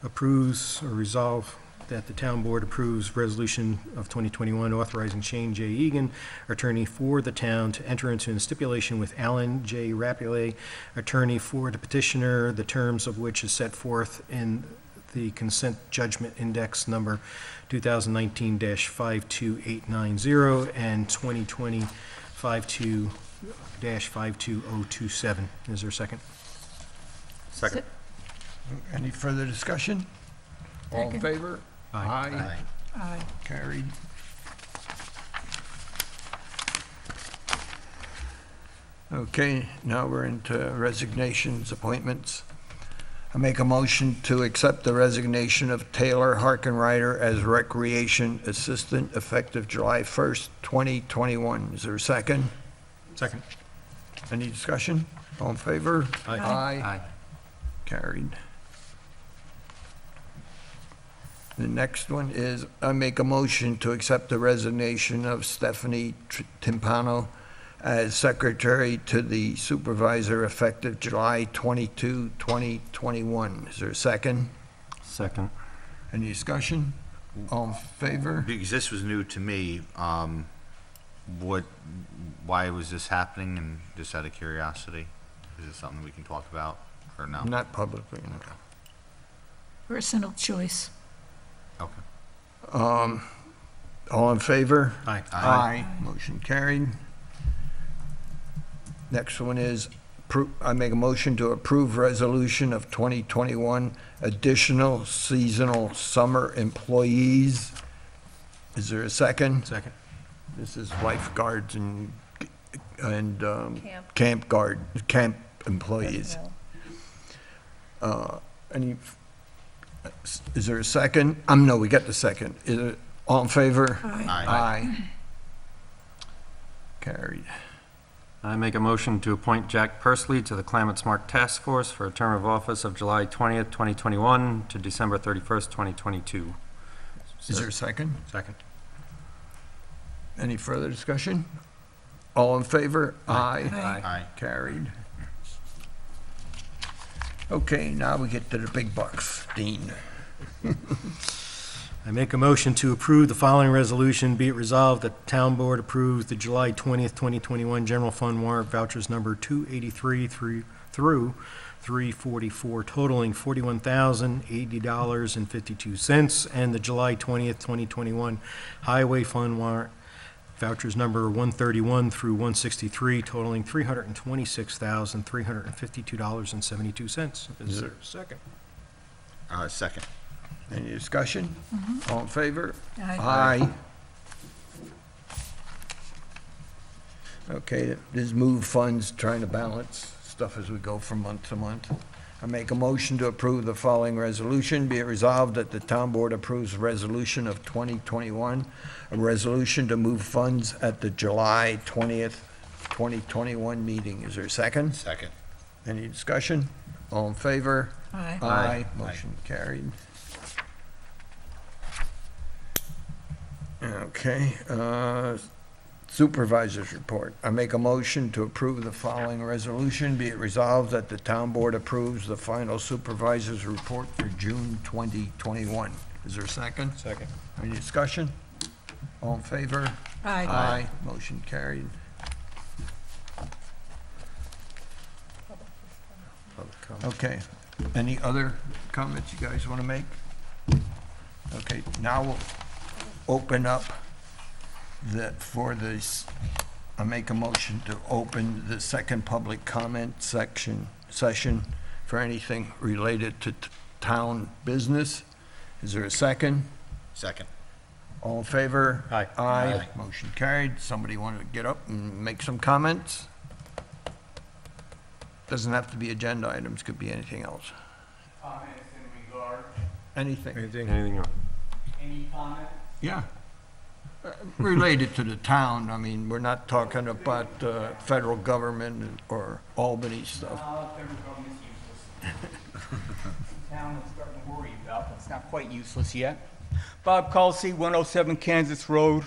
approves or resolve that the town board approves resolution of 2021 authorizing Shane J. Egan, attorney for the town, to enter into a stipulation with Alan J. Rapule, attorney for the petitioner, the terms of which is set forth in the consent judgment index number 2019-52890 and 2020-52027. Is there a second? Second. Any further discussion? All in favor? Aye. Aye. Carried. Okay, now we're into resignations, appointments. I make a motion to accept the resignation of Taylor Harkenrider as Recreation Assistant effective July 1st, 2021. Is there a second? Second. Any discussion? All in favor? Aye. Aye. Carried. The next one is, I make a motion to accept the resignation of Stephanie Timpano as secretary to the supervisor effective July 22, 2021. Is there a second? Second. Any discussion? All in favor? Because this was new to me, why was this happening, and just out of curiosity? Is it something we can talk about, or no? Not publicly, no. Personal choice. Okay. All in favor? Aye. Aye. Motion carried. Next one is, I make a motion to approve resolution of 2021 additional seasonal summer employees. Is there a second? Second. This is lifeguards and Camp. camp employees. Any, is there a second? No, we got the second. Is it, all in favor? Aye. Carried. I make a motion to appoint Jack Persley to the Climate Smart Task Force for a term of office of July 20th, 2021 to December 31st, 2022. Is there a second? Second. Any further discussion? All in favor? Aye. Aye. Carried. Okay, now we get to the big bucks. Dean. I make a motion to approve the following resolution. Be it resolved that the town board approves the July 20th, 2021 general fund warrant vouchers number 283 through 344 totaling $41,080.52, and the July 20th, 2021 highway fund warrant vouchers number 131 through 163 totaling $326,352.72. Is there a second? Second. Any discussion? All in favor? Aye. Okay, this is move funds, trying to balance stuff as we go from month to month. I make a motion to approve the following resolution. Be it resolved that the town board approves resolution of 2021, a resolution to move funds at the July 20th, 2021 meeting. Is there a second? Second. Any discussion? All in favor? Aye. Aye. Motion carried. Okay, supervisor's report. I make a motion to approve the following resolution. Be it resolved that the town board approves the final supervisor's report for June 2021. Is there a second? Second. Any discussion? All in favor? Aye. Aye. Motion carried. Okay, any other comments you guys want to make? Okay, now we'll open up I make a motion to open the second public comment session for anything related to town business. Is there a second? Second. All in favor? Aye. Aye. Motion carried. Somebody want to get up and make some comments? Doesn't have to be agenda items, could be anything else. Comments in regard, Anything. Anything? Anything else? any comment? Yeah. Related to the town, I mean, we're not talking about federal government or Albany stuff. Federal government's useless. Town is starting to worry about, but it's not quite useless yet. Bob Culsey, 107 Kansas Road,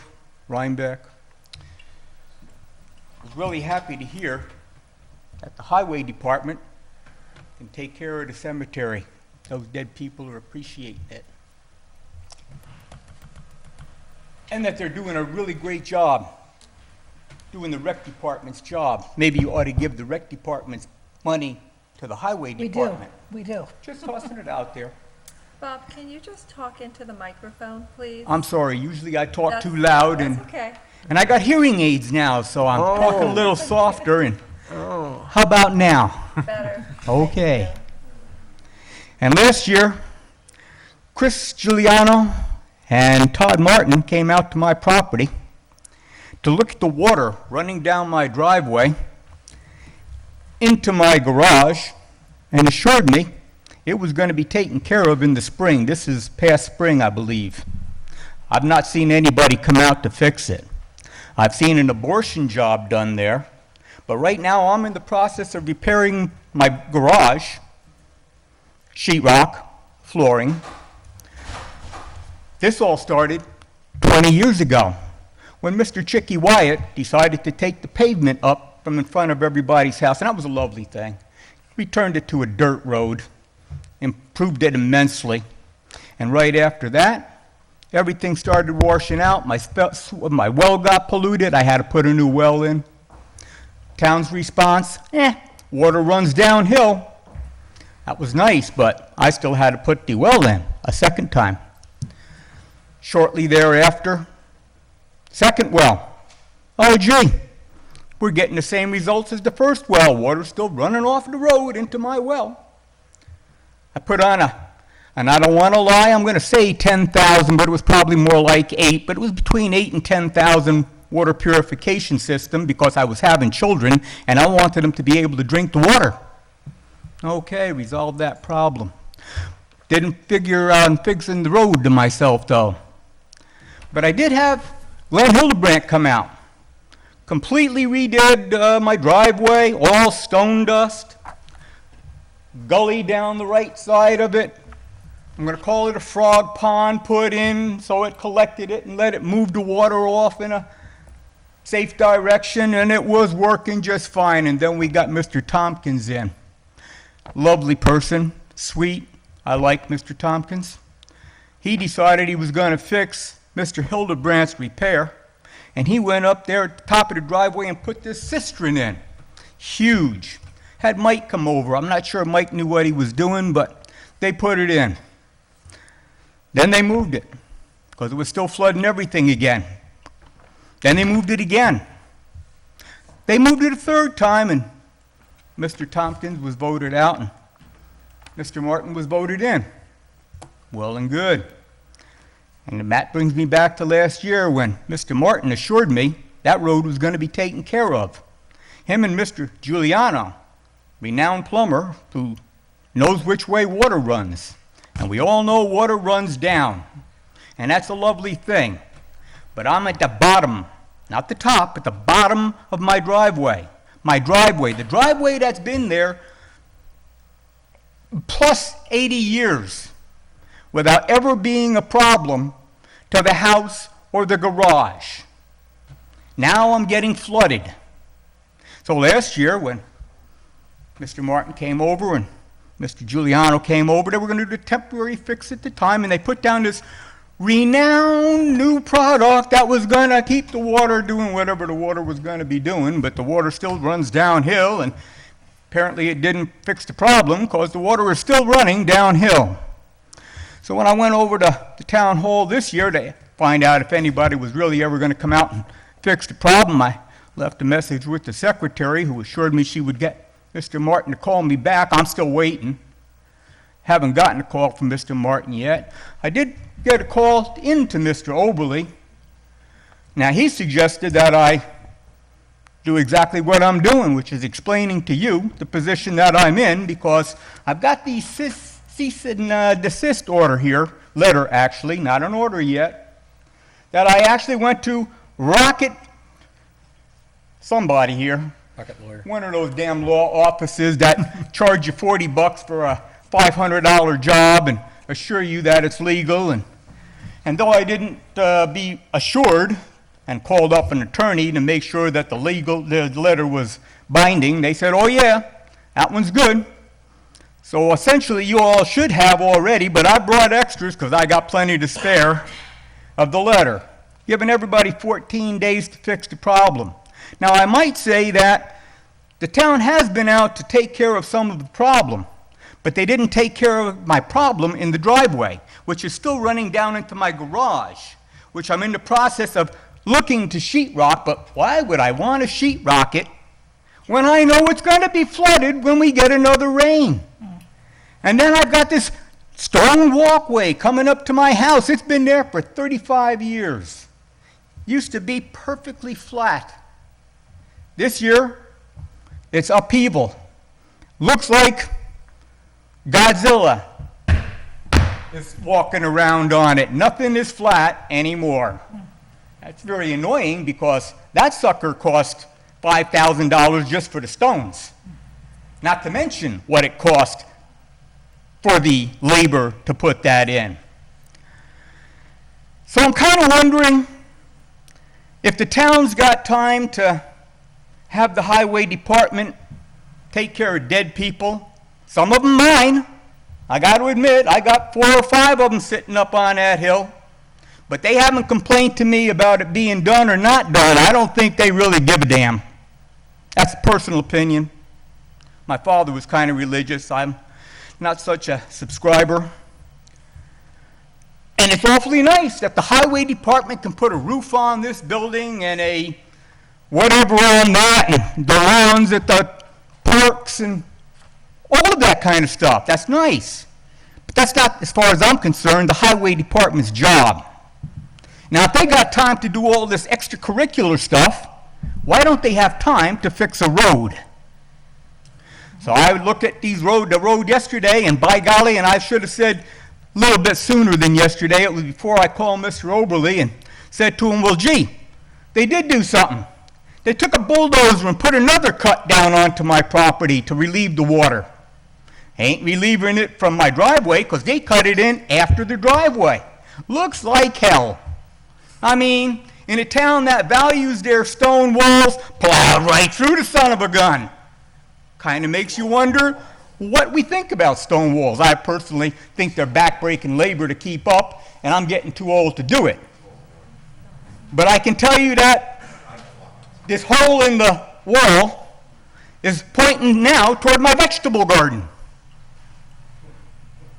Rhinebeck. Was really happy to hear that the highway department can take care of the cemetery. Those dead people are appreciating it. And that they're doing a really great job, doing the rec department's job. Maybe you ought to give the rec department's money to the highway We do, department. we do. Just tossing it out there. Bob, can you just talk into the microphone, please? I'm sorry, usually I talk That's- too loud, and That's okay. I got hearing aids now, so I'm talking a little softer. And Oh, how about now? Better. Okay. And last year, Chris Giuliano and Todd Martin came out to my property to look at the water running down my driveway into my garage and assured me it was going to be taken care of in the spring. This is past spring, I believe. I've not seen anybody come out to fix it. I've seen an abortion job done there, but right now I'm in the process of repairing my garage, sheetrock, flooring. This all started 20 years ago when Mr. Chicky Wyatt decided to take the pavement up from in front of everybody's house, and that was a lovely thing. We turned it to a dirt road, improved it immensely, and right after that, Everything started washing out. My well got polluted. I had to put a new well in. Town's response, water runs downhill. That was nice, but I still had to put the well in a second time. Shortly thereafter, second well. Oh, gee, we're getting the same results as the first well. Water's still running off the road into my well. I put on and I don't want to lie, I'm going to say 10,000, but it was probably more like 8, but it was between 8 and 10,000 water purification system because I was having children and I wanted them to be able to drink the water. Okay, resolved that problem. Didn't figure on fixing the road to myself, though. But I did have Glenn Hildebrandt come out. Completely redid my driveway, all stone dust. Gully down the right side of it. I'm going to call it a frog pond put in so it collected it and let it move the water off in a safe direction, and it was working just fine. And then we got Mr. Tompkins in. Lovely person, sweet. I like Mr. Tompkins. He decided he was going to fix Mr. Hildebrandt's repair, and he went up there at the top of the driveway and put this cistern in. Huge. Had Mike come over. I'm not sure Mike knew what he was doing, but they put it in. Then they moved it, because it was still flooding everything again. Then they moved it again. They moved it a third time, and Mr. Tompkins was voted out, and Mr. Martin was voted in. Well and good. And that brings me back to last year when Mr. Martin assured me that road was going to be taken care of. Him and Mr. Giuliano, renowned plumber who knows which way water runs. And we all know water runs down. And that's a lovely thing. But I'm at the bottom, not the top, but the bottom of my driveway. My driveway, the driveway that's been there plus 80 years without ever being a problem to the house or the garage. Now I'm getting flooded. So last year when Mr. Martin came over and Mr. Giuliano came over, they were going to do the temporary fix at the time, and they put down this renowned new product that was going to keep the water doing whatever the water was going to be doing, but the water still runs downhill, and apparently it didn't fix the problem because the water is still running downhill. So when I went over to the town hall this year to find out if anybody was really ever going to come out and fix the problem, I left a message with the secretary who assured me she would get Mr. Martin to call me back. I'm still waiting. Haven't gotten a call from Mr. Martin yet. I did get a call into Mr. Oberly. Now, he suggested that I do exactly what I'm doing, which is explaining to you the position that I'm in, because I've got the cease and desist order here, letter actually, not an order yet, that I actually went to Rocket somebody here. One of those damn law offices that charge you $40 for a $500 job and assure you that it's legal. And though I didn't be assured and called up an attorney to make sure that the letter was binding, they said, oh yeah, that one's good. So essentially you all should have already, but I brought extras because I got plenty to spare of the letter, giving everybody 14 days to fix the problem. Now, I might say that the town has been out to take care of some of the problem, but they didn't take care of my problem in the driveway, which is still running down into my garage, which I'm in the process of looking to sheetrock, but why would I want to sheetrock it when I know it's going to be flooded when we get another rain? And then I've got this stone walkway coming up to my house. It's been there for 35 years. Used to be perfectly flat. This year, it's upheaval. Looks like Godzilla is walking around on it. Nothing is flat anymore. That's very annoying because that sucker cost $5,000 just for the stones. Not to mention what it cost for the labor to put that in. So I'm kind of wondering if the town's got time to have the highway department take care of dead people. Some of them mine. I got to admit, I got 4 or 5 of them sitting up on that hill. but they haven't complained to me about it being done or not done. I don't think they really give a damn. That's a personal opinion. My father was kind of religious. I'm not such a subscriber. And it's awfully nice that the highway department can put a roof on this building and a whatever on that, and the lawns at the parks and all of that kind of stuff. That's nice. But that's not, as far as I'm concerned, the highway department's job. Now, if they got time to do all this extracurricular stuff, why don't they have time to fix a road? So I looked at the road yesterday, and by golly, and I should have said a little bit sooner than yesterday. It was before I called Mr. Oberly and said to him, well, gee, they did do something. They took a bulldozer and put another cut down onto my property to relieve the water. Ain't relieving it from my driveway because they cut it in after the driveway. Looks like hell. I mean, in a town that values their stone walls, plowed right through the son of a gun. Kind of makes you wonder what we think about stone walls. I personally think they're backbreaking labor to keep up, and I'm getting too old to do it. But I can tell you that this hole in the wall is pointing now toward my vegetable garden.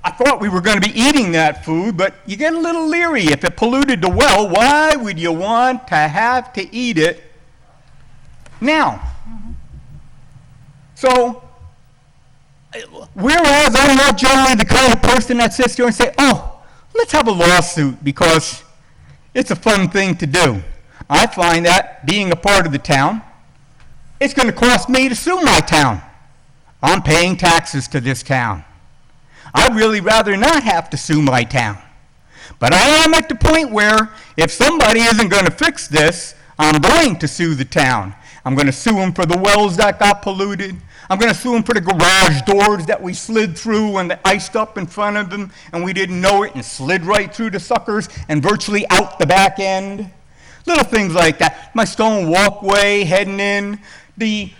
I thought we were going to be eating that food, but you get a little leery. If it polluted the well, why would you want to have to eat it now? So, whereas I'm not generally the kind of person that sits there and say, oh, let's have a lawsuit because it's a fun thing to do. I find that being a part of the town, it's going to cost me to sue my town. I'm paying taxes to this town. I'd really rather not have to sue my town. But I am at the point where if somebody isn't going to fix this, I'm going to sue the town. I'm going to sue them for the wells that got polluted. I'm going to sue them for the garage doors that we slid through and they iced up in front of them and we didn't know it and slid right through the suckers and virtually out the back end. Little things like that. My stone walkway heading in. The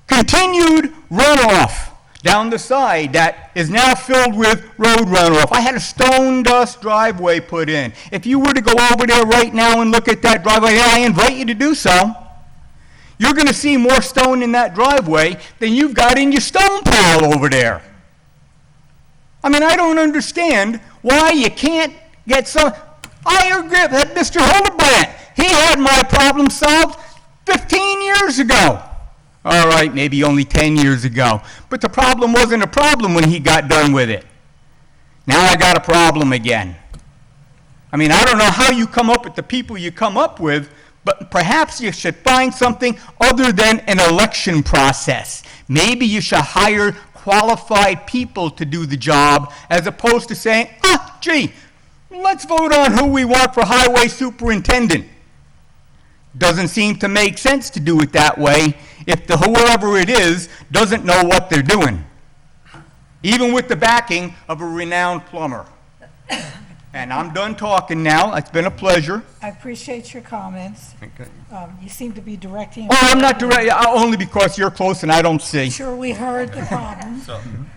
continued runoff down the side that is now filled with road runoff. I had a stone dust driveway put in. If you were to go over there right now and look at that driveway, I invite you to do so. You're going to see more stone in that driveway than you've got in your stone pile over there. I mean, I don't understand why you can't get some. I agree with Mr. Hildebrandt. He had my problem solved 15 years ago. All right, maybe only 10 years ago. But the problem wasn't a problem when he got done with it. Now I got a problem again. I mean, I don't know how you come up with the people you come up with, but perhaps you should find something other than an election process. Maybe you should hire qualified people to do the job as opposed to saying, gee, let's vote on who we want for highway superintendent. Doesn't seem to make sense to do it that way if the whoever it is doesn't know what they're doing, even with the backing of a renowned plumber. And I'm done talking now. It's been a pleasure. I appreciate your comments. Okay. You seem to be directing. Oh, I'm not direct, only because you're close and I don't see. Sure, we heard the problem,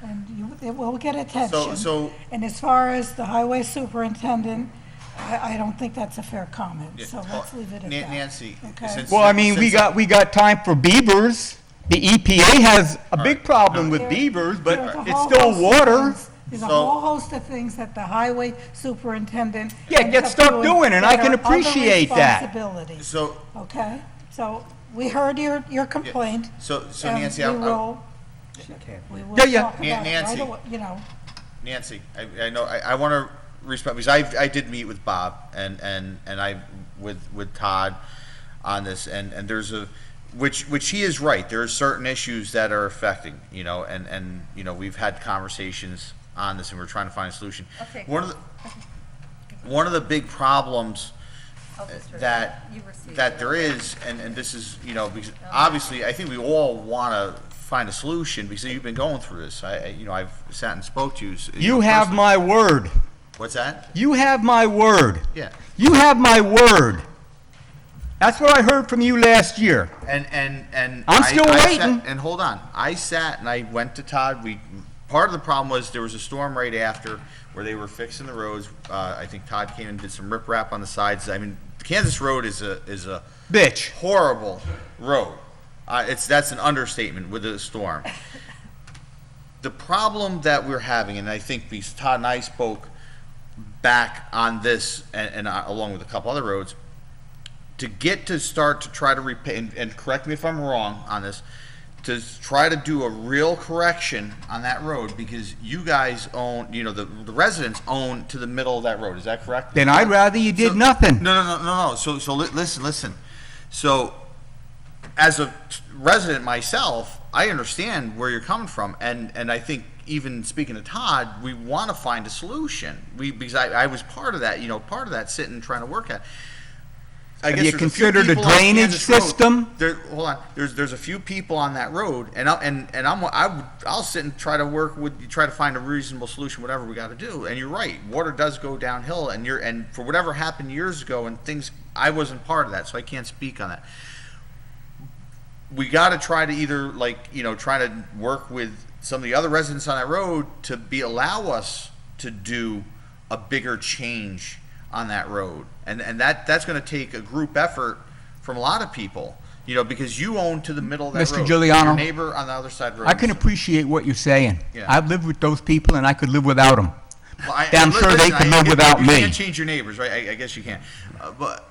and it will get attention. So- And as far as the highway superintendent, I don't think that's a fair comment, so let's leave it at that. Nancy, Okay. since- Well, I mean, we got time for beavers. The EPA has a big problem with beavers, but There's a it's whole still host of water. things- There's a So- whole host of things that the highway superintendent. Yeah, ends get up stuck doing, and I that can are other appreciate that. responsibilities. So, Okay, so we heard your complaint. so and Nancy, we will Yeah, yeah. talk about it Nancy. right away, you know. Nancy, I know, I want to respect, because I did meet with Bob and I, with Todd on this, and there's which he is right, there are certain issues that are affecting, and we've had conversations on this and we're trying to find a solution. Okay. One of the big problems Oh, Mr. that You received that it. there is, and this is, because obviously, I think we all want to find a solution, because you've been going through this. I've sat and spoke to you. You have personally. my word. What's that? You have my word. Yeah. You have my word. That's what I heard from you last year. And I'm still I waiting. Sat, and hold on, I sat and I went to Todd. part of the problem was there was a storm right after where they were fixing the roads. I think Todd came and did some riprap on the sides. I mean, Kansas Road is a Bitch. horrible road. That's an understatement with the storm. The problem that we're having, and I think because Todd and I spoke back on this, and along with a couple other roads, to get to start to try to repay, and correct me if I'm wrong on this, to try to do a real correction on that road, because you guys own, the residents own to the middle of that road. Is that correct? Then I'd rather you did nothing. No. So listen. So, as a resident myself, I understand where you're coming from, and I think even speaking to Todd, we want to find a solution. Because I was part of that, part of that sitting trying to work at. Have you considered a drainage system? Hold on. There's a few people on that road, and I'll sit and try to find a reasonable solution, whatever we got to do. And you're right, water does go downhill, and for whatever happened years ago and things, I wasn't part of that, so I can't speak on that. We got to try to either try to work with some of the other residents on that road to allow us to do a bigger change on that road, and that's going to take a group effort from a lot of people, because you own to the middle of that Mr. road. Giuliano, Your neighbor on the other side of the road. I can appreciate what you're saying. Yeah. I've lived with those people and I could live without them. Well, I'm sure they could live without you me. can't change your neighbors, right? I guess you can, but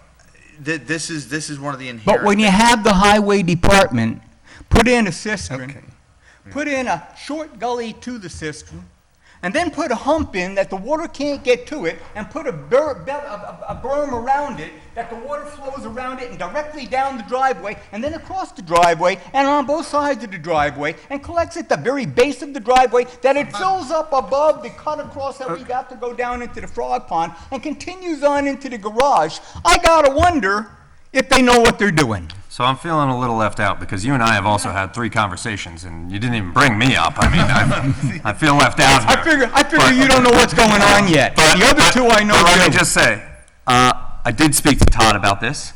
this is one of the inherent. But when you have the highway department put in a cistern, put in a short gully to the cistern, and then put a hump in that the water can't get to it, and put a berm around it that the water flows around it and directly down the driveway, and then across the driveway, and on both sides of the driveway, and collects at the very base of the driveway, that it fills up above the cut across that we got to go down into the frog pond, and continues on into the garage. I gotta wonder if they know what they're doing. So I'm feeling a little left out, because you and I have also had 3 conversations, and you didn't even bring me up. I mean, I feel left out here. I figure you don't know what's going on yet. The other two I know But let me do. just say, I did speak to Todd about this.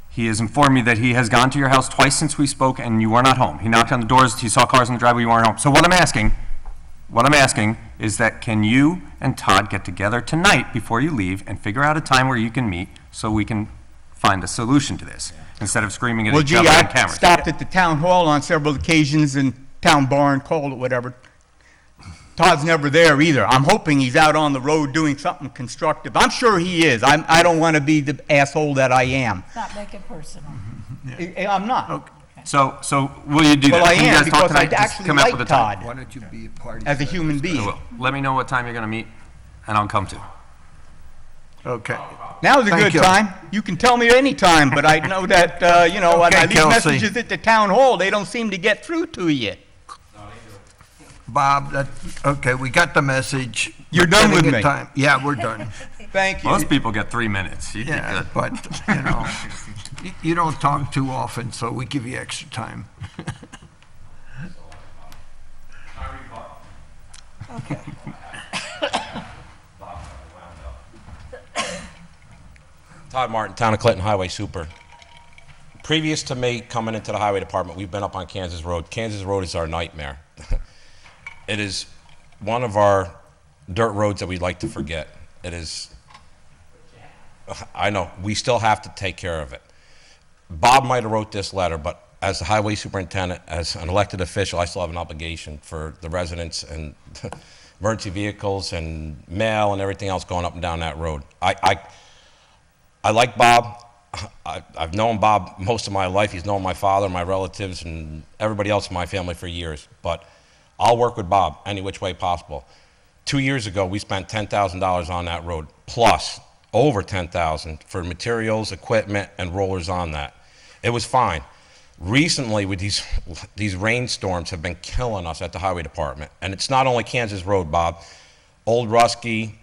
He has informed me that he has gone to your house twice since we spoke, and you were not home. He knocked on the doors, he saw cars in the driveway, you weren't home. So what I'm asking is that can you and Todd get together tonight before you leave and figure out a time where you can meet so we can find a solution to this, instead of screaming at Well, each gee, other on I cameras? stopped at the town hall on several occasions, and town barn, called it whatever. Todd's never there either. I'm hoping he's out on the road doing something constructive. I'm sure he is. I don't want to be the asshole that I am. Not make it personal. I'm not. So will you do that? Well, I Can you am, guys talk because I tonight? Just actually come up with like a time. Todd Why don't you be a party? as a human I being. will. Let me know what time you're going to meet, and I'll come to. Okay. Now's a Thank good you. time. You can tell me any time, but I know that, when I leave Kelsey. messages at the town hall, they don't seem to get through to you. Bob, okay, we got the message. You're We're done with getting it me. time. Yeah, we're done. Thank you. Most people get 3 minutes. You'd be Yeah, good. but, you don't talk too often, so we give you extra time. Todd Martin, Town of Clinton Highway Super. Previous to me coming into the Highway Department, we've been up on Kansas Road. Kansas Road is our nightmare. It is one of our dirt roads that we'd like to forget. It is, I know, we still have to take care of it. Bob might have wrote this letter, but as the highway superintendent, as an elected official, I still have an obligation for the residents and emergency vehicles and mail and everything else going up and down that road. I like Bob. I've known Bob most of my life. He's known my father, my relatives, and everybody else in my family for years. But I'll work with Bob any which way possible. 2 years ago, we spent $10,000 on that road, plus over $10,000 for materials, equipment, and rollers on that. It was fine. Recently, with these rainstorms have been killing us at the highway department. And it's not only Kansas Road, Bob. Old Rusky,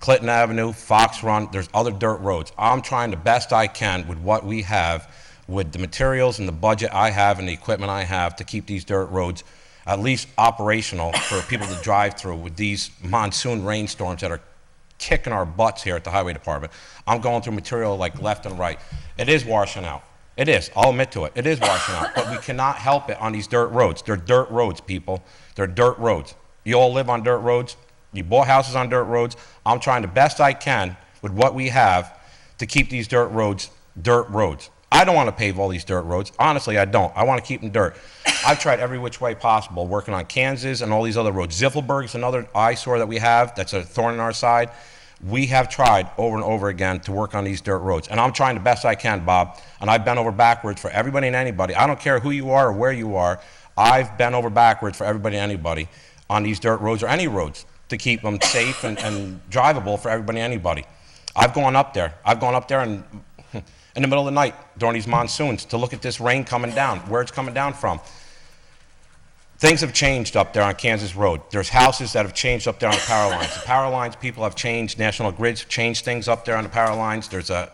Clinton Avenue, Fox Run, there's other dirt roads. I'm trying the best I can with what we have, with the materials and the budget I have and the equipment I have to keep these dirt roads at least operational for people to drive through with these monsoon rainstorms that are kicking our butts here at the highway department. I'm going through material like left and right. It is washing out. It is. I'll admit to it. It is washing out. But we cannot help it on these dirt roads. They're dirt roads, people. They're dirt roads. You all live on dirt roads. You bought houses on dirt roads. I'm trying the best I can with what we have to keep these dirt roads dirt roads. I don't want to pave all these dirt roads. Honestly, I don't. I want to keep them dirt. I've tried every which way possible, working on Kansas and all these other roads. Ziffelberg's another eyesore that we have that's a thorn in our side. We have tried over and over again to work on these dirt roads. And I'm trying the best I can, Bob. And I've bent over backwards for everybody and anybody. I don't care who you are or where you are. I've bent over backwards for everybody and anybody on these dirt roads or any roads to keep them safe and drivable for everybody and anybody. I've gone up there. I've gone up there and in the middle of the night during these monsoons to look at this rain coming down, where it's coming down from. Things have changed up there on Kansas Road. There's houses that have changed up there on the power lines. The power lines, people have changed. National Grids have changed things up there on the power lines. The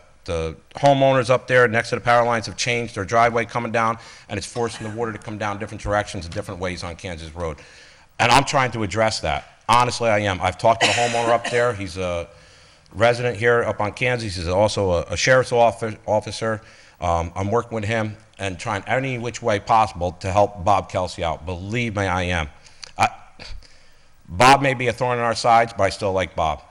homeowners up there next to the power lines have changed their driveway coming down, and it's forcing the water to come down different directions in different ways on Kansas Road. And I'm trying to address that. Honestly, I am. I've talked to the homeowner up there. He's a resident here up on Kansas. He's also a sheriff's officer. I'm working with him and trying any which way possible to help Bob Kelsey out. Believe me, I am. Bob may be a thorn in our sides, but I still like Bob.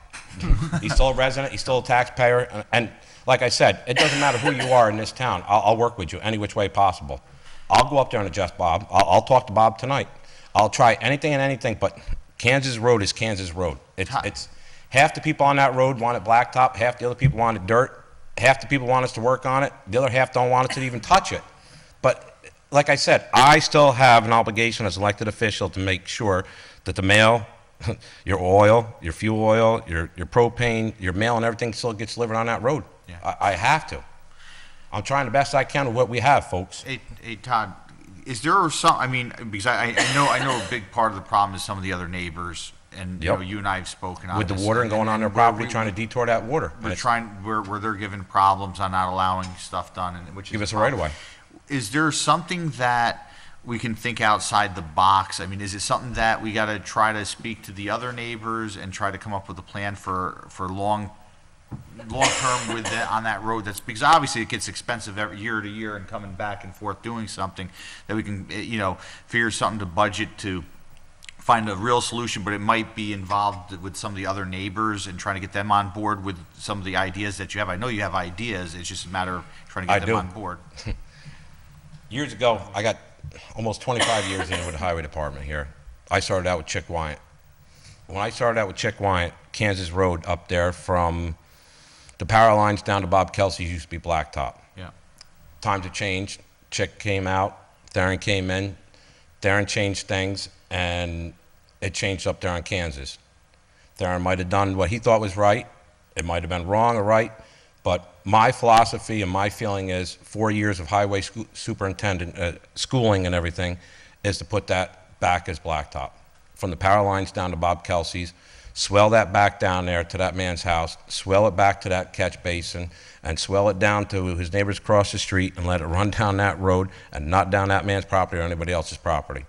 He's still a resident. He's still a taxpayer. And like I said, it doesn't matter who you are in this town. I'll work with you any which way possible. I'll go up there and adjust Bob. I'll talk to Bob tonight. I'll try anything and anything, but Kansas Road is Kansas Road. It's half the people on that road want it blacktop, half the other people want it dirt, half the people want us to work on it, the other half don't want us to even touch it. But like I said, I still have an obligation as an elected official to make sure that the mail, your oil, your fuel oil, your propane, your mail and everything still gets delivered on that road. Yeah. I have to. I'm trying the best I can with what we have, folks. Hey, Todd, is there some, I mean, because I know a big part of the problem is some of the other neighbors, and Yep. you and I have spoken on With the this, water and going on their where property, we- trying to detour that water. And We're it's- trying, where they're giving problems on not allowing stuff done, and which is Give us a problem. right-of-way. Is there something that we can think outside the box? I mean, is it something that we got to try to speak to the other neighbors and try to come up with a plan for long term with that, on that road? That's because obviously it gets expensive every year to year, and coming back and forth doing something that we can, figure something to budget to find a real solution, but it might be involved with some of the other neighbors and trying to get them on board with some of the ideas that you have. I know you have ideas. It's just a matter of trying to get I them do. on board. Years ago, I got almost 25 years in with the highway department here. I started out with Chick Wyatt. When I started out with Chick Wyatt, Kansas Road up there from the power lines down to Bob Kelsey's used to be blacktop. Yeah. Times have changed. Chick came out, Theron came in, Theron changed things, and it changed up there on Kansas. Theron might have done what he thought was right. It might have been wrong or right, but my philosophy and my feeling is 4 years of highway superintendent schooling and everything is to put that back as blacktop. From the power lines down to Bob Kelsey's, swell that back down there to that man's house, swell it back to that catch basin, and swell it down to his neighbors across the street and let it run down that road and not down that man's property or anybody else's property.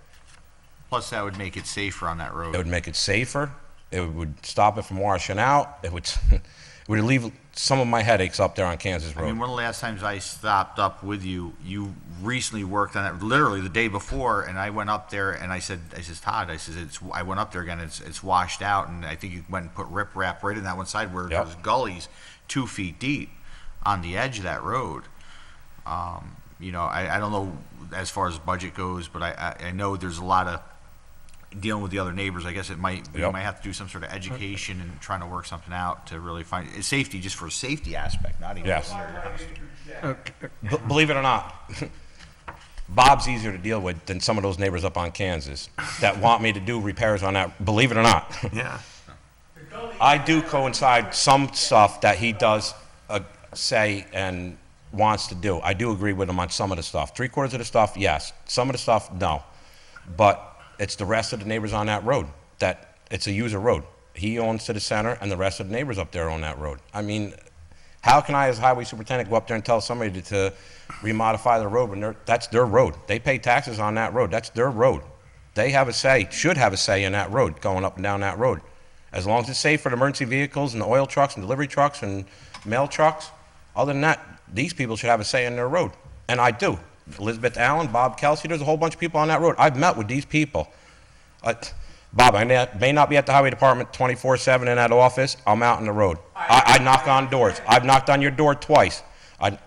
Plus, that would make it safer on that road. It would make it safer. It would stop it from washing out. It would, it would relieve some of my headaches up there on Kansas I Road. mean, one of the last times I stopped up with you, you recently worked on it, literally the day before, and I went up there and I said, Todd, I went up there again, it's washed out, and I think you went and put riprap right in that one side where Yep. there's gullies 2 feet deep on the edge of that road. I don't know as far as budget goes, but I know there's a lot of dealing with the other neighbors. I guess we Yep. might have to do some sort of education and trying to work something out to really find safety, just for a safety aspect, not even. Yes. your house. Believe it or not, Bob's easier to deal with than some of those neighbors up on Kansas that want me to do repairs on that. Believe it or not. Yeah. I do coincide some stuff that he does say and wants to do. I do agree with him on some of the stuff. 3/4 of the stuff, yes. Some of the stuff, no. But it's the rest of the neighbors on that road that it's a user road. He owns to the center, and the rest of the neighbors up there own that road. I mean, how can I, as highway superintendent, go up there and tell somebody to remodify their road when that's their road? They pay taxes on that road. That's their road. They have a say, should have a say in that road, going up and down that road. As long as it's safe for the emergency vehicles and the oil trucks and delivery trucks and mail trucks, other than that, these people should have a say in their road. And I do. Elizabeth Allen, Bob Kelsey, there's a whole bunch of people on that road. I've met with these people. Bob, I may not be at the highway department 24/7 in that office. I'm out on the road. I knock on doors. I've knocked on your door twice.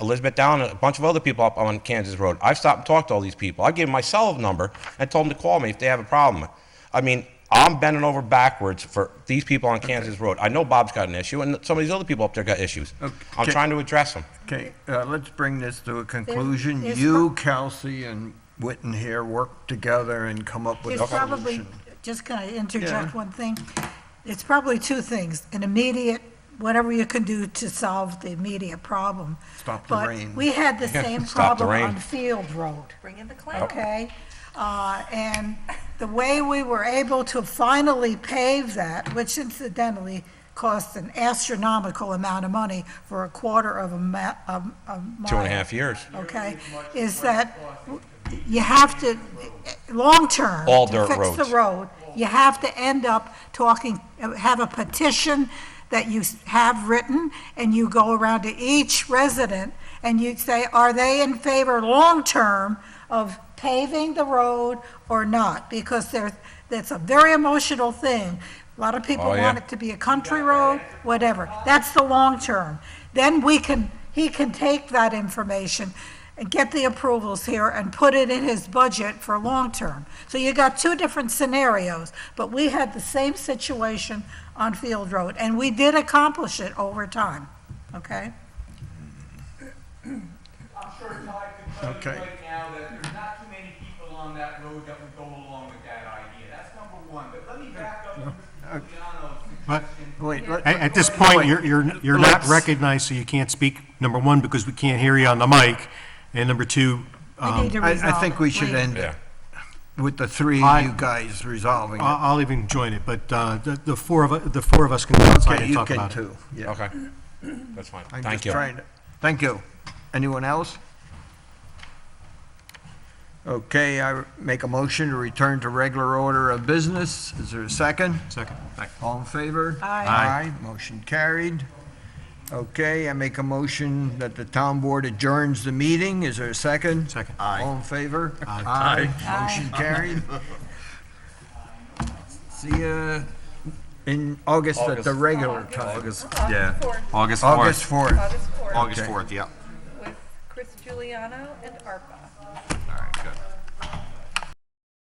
Elizabeth Allen and a bunch of other people up on Kansas Road. I've stopped and talked to all these people. I gave them my cell number and told them to call me if they have a problem. I mean, I'm bending over backwards for these people on Kansas Road. I know Bob's got an issue, and some of these other people up there got issues. I'm trying to address them. Okay, let's bring this to a conclusion. there's You, Kelsey, and Witten here work together and come up with a It's probably, solution. just can I interject Yeah. one thing? It's probably two things, an immediate, whatever you can do to solve the immediate problem. Stop the rain. But we had the same Stop the problem rain. on Field Road. Bring in the clown. Okay? And the way we were able to finally pave that, which incidentally cost an astronomical amount of money for a quarter of a mile. 2.5 years. Okay, is that you have to, long-term. All dirt To fix roads. the road, you have to end up talking, have a petition that you have written, and you go around to each resident, and you say, are they in favor long-term of paving the road or not? Because that's a very emotional thing. A lot of people Oh, yeah. want it to be a country road, whatever. That's the long-term. Then he can take that information and get the approvals here and put it in his budget for long-term. So you got two different scenarios, but we had the same situation on Field Road, and we did accomplish it over time, okay? I'm sure Todd could Okay. tell you right now that there's not too many people on that road that would go along with that idea. That's number one. But let me back up to Mr. Giuliano's But suggestion. Wait, at this point, you're not Let's- recognized, so you can't speak, number one, because we can't hear you on the mic, and number two, We need to I resolve think it, we should please. end Yeah. it with the three I- of you guys resolving it. I'll even join it, but the four of us can go outside Okay, and you talk can about it. too. Yeah. Okay. That's fine. I'm Thank just you. trying to- Thank you. Anyone else? Okay, I make a motion to return to regular order of business. Is there a second? Second. All in favor? Aye. Aye, motion carried. Okay, I make a motion that the town board adjourns the meeting. Is there a second? Second. All in favor? Aye. Motion carried. See you in August at the regular time. Yeah. August 4th. August 4th. August 4th. August Okay. 4th, yeah. With Chris Giuliano and ARPA.